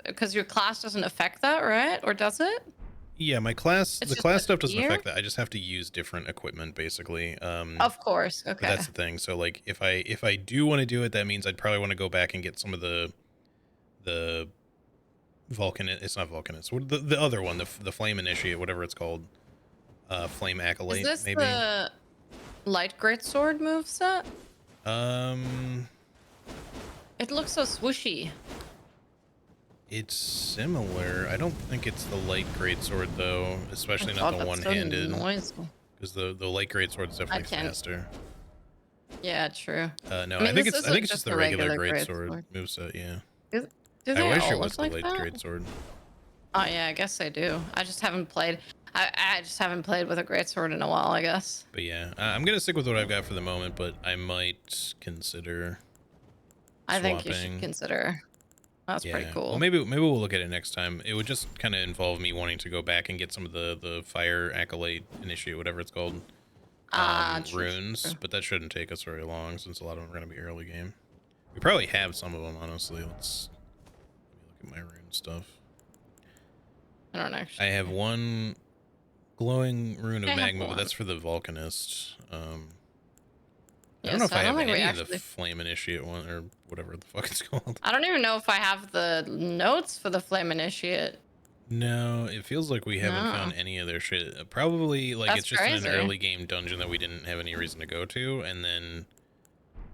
because your class doesn't affect that, right? Or does it? Yeah, my class, It's the just class the stuff doesn't gear? affect that. I just have to use different equipment basically. Of course. But Okay. that's the thing. So like, if I do want to do it, that means I'd probably want to go back and get some of the Vulcan. It's not Vulcan. It's the other one, the Flame Initiate, whatever it's called. Flame Acolyte, Is this maybe. the light greatsword moveset? It looks so swooshy. It's similar. I don't think it's the light greatsword though, especially not the one-handed. Because the light greatsword is definitely faster. Yeah, true. No, I mean, I think this it's isn't just the a regular regular greatsword moveset. Yeah. Do they I wish all it was look the like light that? greatsword. Oh yeah, I guess I do. I just haven't played. I just haven't played with a greatsword in a while, I guess. But yeah, I'm gonna stick with what I've got for the moment, but I might consider I think you swapping. should consider. That's pretty cool. Well, maybe we'll look at it next time. It would just kind of involve me wanting to go back and get some of the fire acolyte initiate, whatever it's called, runes. True. But that shouldn't take us very long since a lot of them are going to be early game. We probably have some of them, honestly. Let me look at my rune stuff. I don't actually. I have one glowing rune of I have magma, but one. that's for the Vulcanist. I Yeah, don't know if so I have think we any of the actually- flame initiate one or whatever the fuck it's called. I don't even know if I have the notes for the flame initiate. No, it feels like we haven't found any of their shit. Probably like That's it's just in crazy. an early game dungeon that we didn't have any reason to go to, and then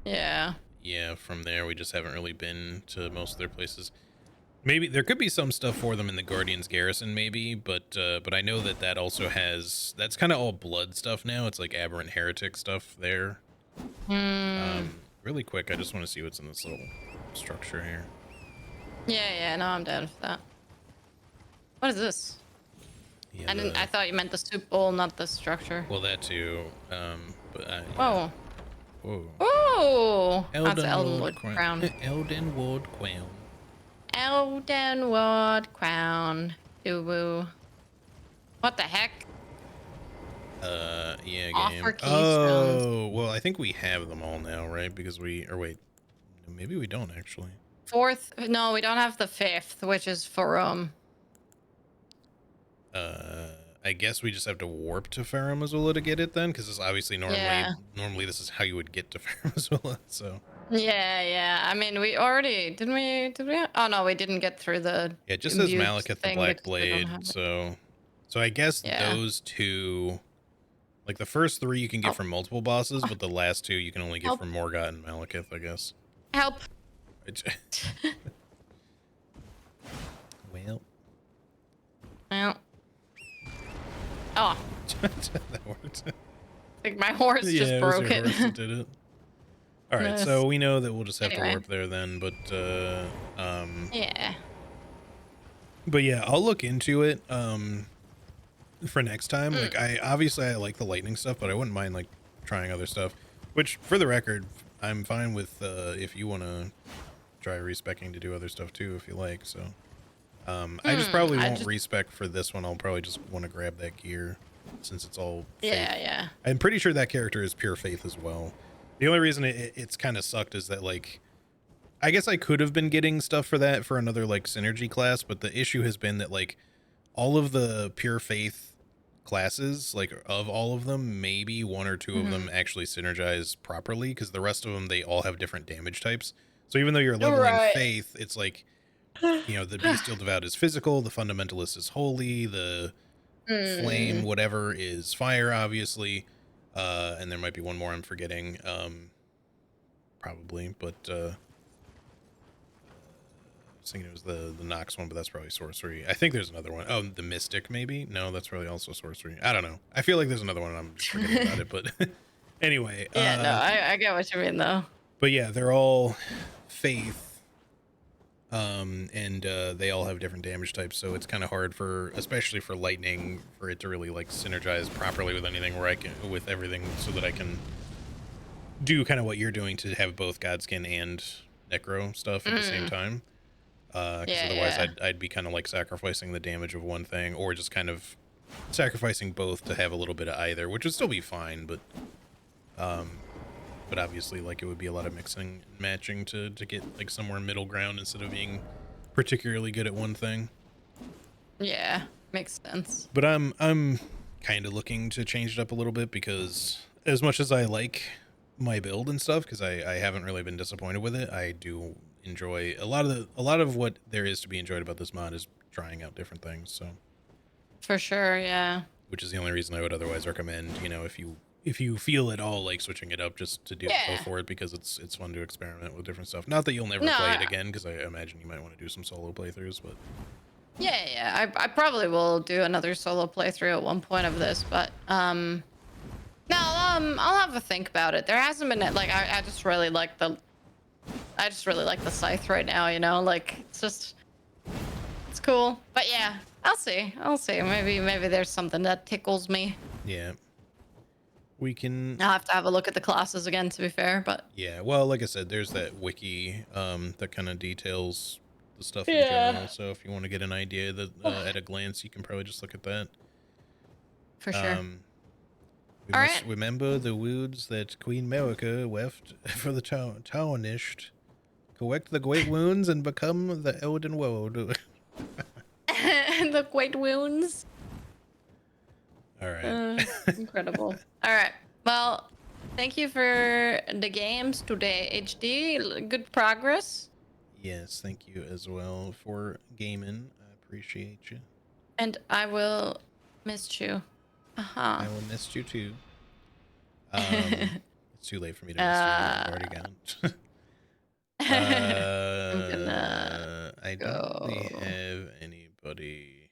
Yeah. yeah, from there we just haven't really been to most of their places. Maybe there could be some stuff for them in the Guardian's Garrison, maybe, but I know that also has, that's kind of all blood stuff now. It's like aberrant heretic stuff there. Really quick, I just want to see what's in this little structure here. Yeah, no, I'm down for that. What is this? Yeah, I thought you meant the soup bowl, not the structure. well, that too. But yeah. Whoa. Whoa. Oh, that's Eldenwood crown. Eldenwood crown. Eldenwood crown. Doo-woo. What the heck? Yeah, game. Offer keystones. Oh, well, I think we have them all now, right? Because or wait, maybe we don't actually. Fourth, no, we don't have the fifth, which is for I guess we just have to warp to Farum Azula to get it then, because it's obviously normally this is how you would get to Farum Azula. So yeah. I mean, we already did we? Oh no, we didn't get through the. yeah, it just says imbued Malekith the thing Black because we don't Blade. have it. So I guess those two, like the first three you can get from multiple bosses, but the last two you can only get from Morgott and Malekith, I guess. Help. Well. Oh. That worked. I think my horse just broke it. Horse that did it. All right, Nice. so we know that we'll just have to Anyway. warp there then, but Yeah. but yeah, I'll look into it for next time. Like I like the lightning stuff, but I wouldn't mind like trying other stuff. Which, for the record, I'm fine with if you want to try respecing to do other stuff too, if you like. So I just probably won't respec for this one. I'll probably just want to grab that gear since it's all faith. Yeah. I'm pretty sure that character is pure faith as well. The only reason it's kind of sucked is that, like, I guess I could have been getting stuff for that for another, like, synergy class, but the issue has been that, like, all of the pure faith classes, like, of all of them, maybe one or two of them actually synergize properly, because the rest of them, they all have different damage types. So even though you're leveling faith, it's like, you know, the Bestial Devout is physical, the Fundamentalist is holy, the Flame whatever is fire, obviously. And there might be one more I'm forgetting, probably, but was thinking it was the Nox one, but that's probably sorcery. I think there's another one. Oh, the Mystic, maybe? No, that's probably also sorcery. I don't know. I feel like there's another one and I'm just forgetting about it, but anyway. Yeah, no, I get what you mean though. But yeah, they're all faith. And they all have different damage types, so it's kind of hard for, especially for lightning, for it to really like synergize properly with anything where I can, with everything, so that I can do kind of what you're doing to have both Godskin and Necro stuff at the same time. Because otherwise I'd be kind of like sacrificing the damage of one thing, or just kind of sacrificing both to have a little bit of either, which would still be fine, but obviously, like, it would be a lot of mixing and matching to get like somewhere middle ground instead of being particularly good at one thing. Yeah, makes sense. But I'm kind of looking to change it up a little bit, because as much as I like my build and stuff, because I haven't really been disappointed with it, I do enjoy a lot of what there is to be enjoyed about this mod is trying out different things. So For sure, yeah. which is the only reason I would otherwise recommend, you know, if you feel at all like switching it up, just to go for it, because it's fun to experiment with different stuff. Not that you'll never play it again, because I imagine you might want to do some solo playthroughs, but Yeah. I probably will do another solo playthrough at one point of this, but no, I'll have a think about it. There hasn't been like I just really like the scythe right now, you know, like it's cool. But yeah, I'll see. Maybe there's something that tickles me. yeah. We can. I'll have to have a look at the classes again, to be fair, but Yeah, well, like I said, there's that wiki that kind of details the stuff in general. So if you want to get an idea that at a glance, you can probably just look at that. for sure. We must remember the wounds that Queen America left for the tarnished. Correct the great wounds and become the Elden world. The great wounds. All right. Incredible. All right. Well, thank you for the games today, HD. Good progress. Yes, thank you as well for gaming. I appreciate you. And I will miss you. I will miss you too. It's too late for me to miss you. I've already gone. I don't really have anybody.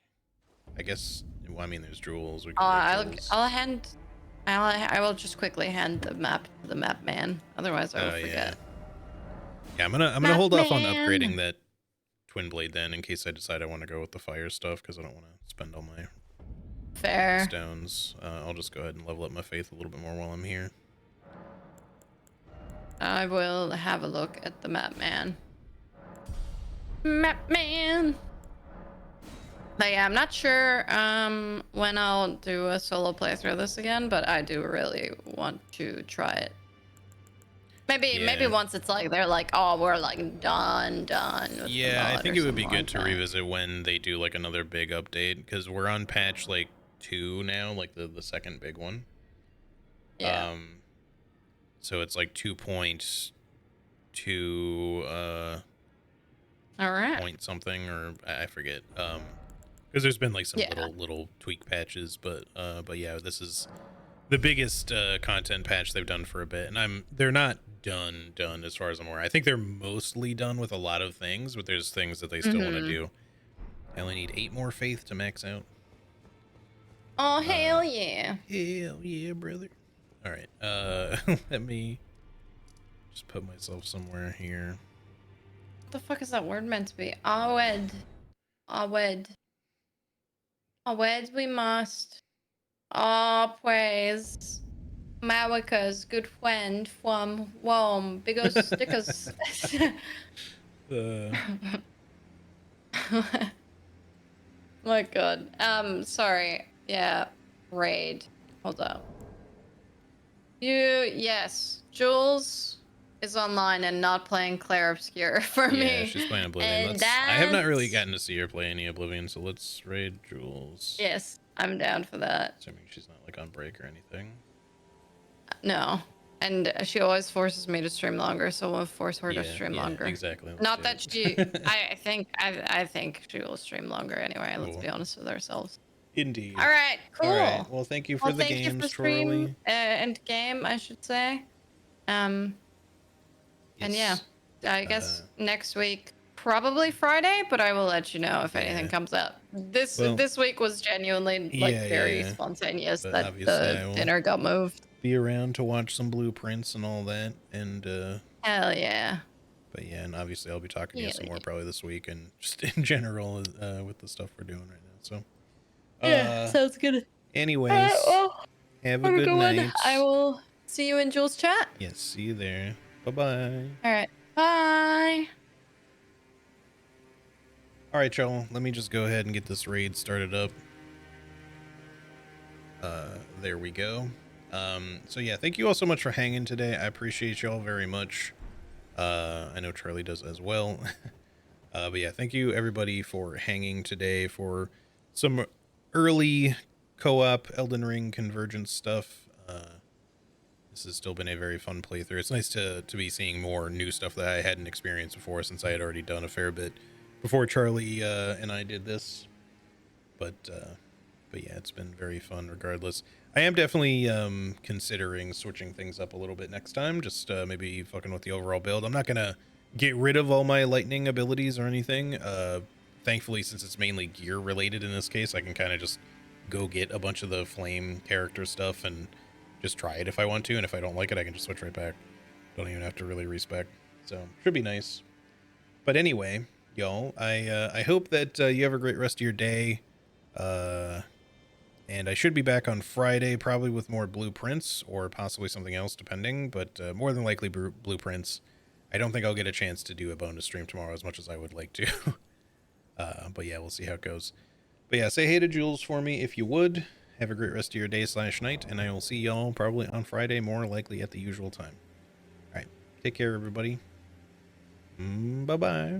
I guess. Well, I mean, there's Jules. We can I will just quickly hand the map to the map man. Otherwise, I will forget. Yeah, I'm gonna hold off on upgrading that twin blade then, in case I decide I want to go with the fire stuff, because I don't want to spend all my stones. I'll just go ahead and level up my faith a little bit more while I'm here. I will have a look at the map man. Map man. But yeah, I'm not sure when I'll do a solo playthrough of this again, but I do really want to try it. Maybe once it's like they're like, oh, we're like done with the mod, I think it would be good to revisit when they do like another big update, because we're on patch like 2 now, like the second big one. Yeah. So it's like 2.2 all right. point something, or I forget. Because there's been like some little tweak patches, but yeah, this is the biggest content patch they've done for a bit, and they're not done as far as I'm aware. I think they're mostly done with a lot of things, but there's things that they still want to do. I only need 8 more faith to max out. Oh, hell yeah. Hell yeah, brother. All right, let me just put myself somewhere here. What the fuck is that word meant to be? Awed we must. All praise America's good friend from Rome. Because my god. Sorry. Yeah. Raid. Hold up. Yes. Jules is online and not playing Claire Obscure for me. Yeah, she's playing Oblivion. I have not really gotten to see her play any Oblivion, so let's raid Jules. Yes, I'm down for that. Assuming she's not like on break or anything. No. And she always forces me to stream longer, so we'll force her to stream longer. Exactly. Not that she I think she will stream longer anyway, let's be honest with ourselves. Indeed. All right, cool. All right. Well, thank you for the games, Troy. And game, I should say. And yeah, I guess next week probably Friday, but I will let you know if anything Yeah. comes up. Well, This week was genuinely like very yeah. spontaneous But that obviously the I will dinner got moved. be around to watch some blueprints and all that. And Hell yeah. but yeah, and obviously I'll be talking to you Hell some yeah. more probably this week and just in general with the stuff we're doing right now. So Yeah, sounds good. All right, anyways, well, have a have a good good one. night. I will see you in Jules' chat. Yes, see you there. Bye-bye. All right. Bye. All right, y'all. Let me just go ahead and get this raid started up. There we go. So yeah, thank you all so much for hanging today. I appreciate y'all very much. I know Charlie does as well. But yeah, thank you everybody for hanging today for some early co-op Elden Ring Convergence stuff. This has still been a very fun playthrough. It's nice to be seeing more new stuff that I hadn't experienced before, since I had already done a fair bit before Charlie and I did this. But yeah, it's been very fun regardless. I am definitely considering switching things up a little bit next time, just maybe fucking with the overall build. I'm not gonna get rid of all my lightning abilities or anything. Thankfully, since it's mainly gear related in this case, I can kind of just go get a bunch of the flame character stuff and just try it if I want to, and if I don't like it, I can just switch right back. Don't even have to really respec. So should be nice. But anyway, y'all, I hope that you have a great rest of your day. And I should be back on Friday, probably with more blueprints or possibly something else, depending. But more than likely blueprints. I don't think I'll get a chance to do a bonus stream tomorrow as much as I would like to. But yeah, we'll see how it goes. But yeah, say hey to Jules for me if you would. Have a great rest of your day / night, and I will see y'all probably on Friday, more likely at the usual time. All right, take care, everybody. Bye-bye.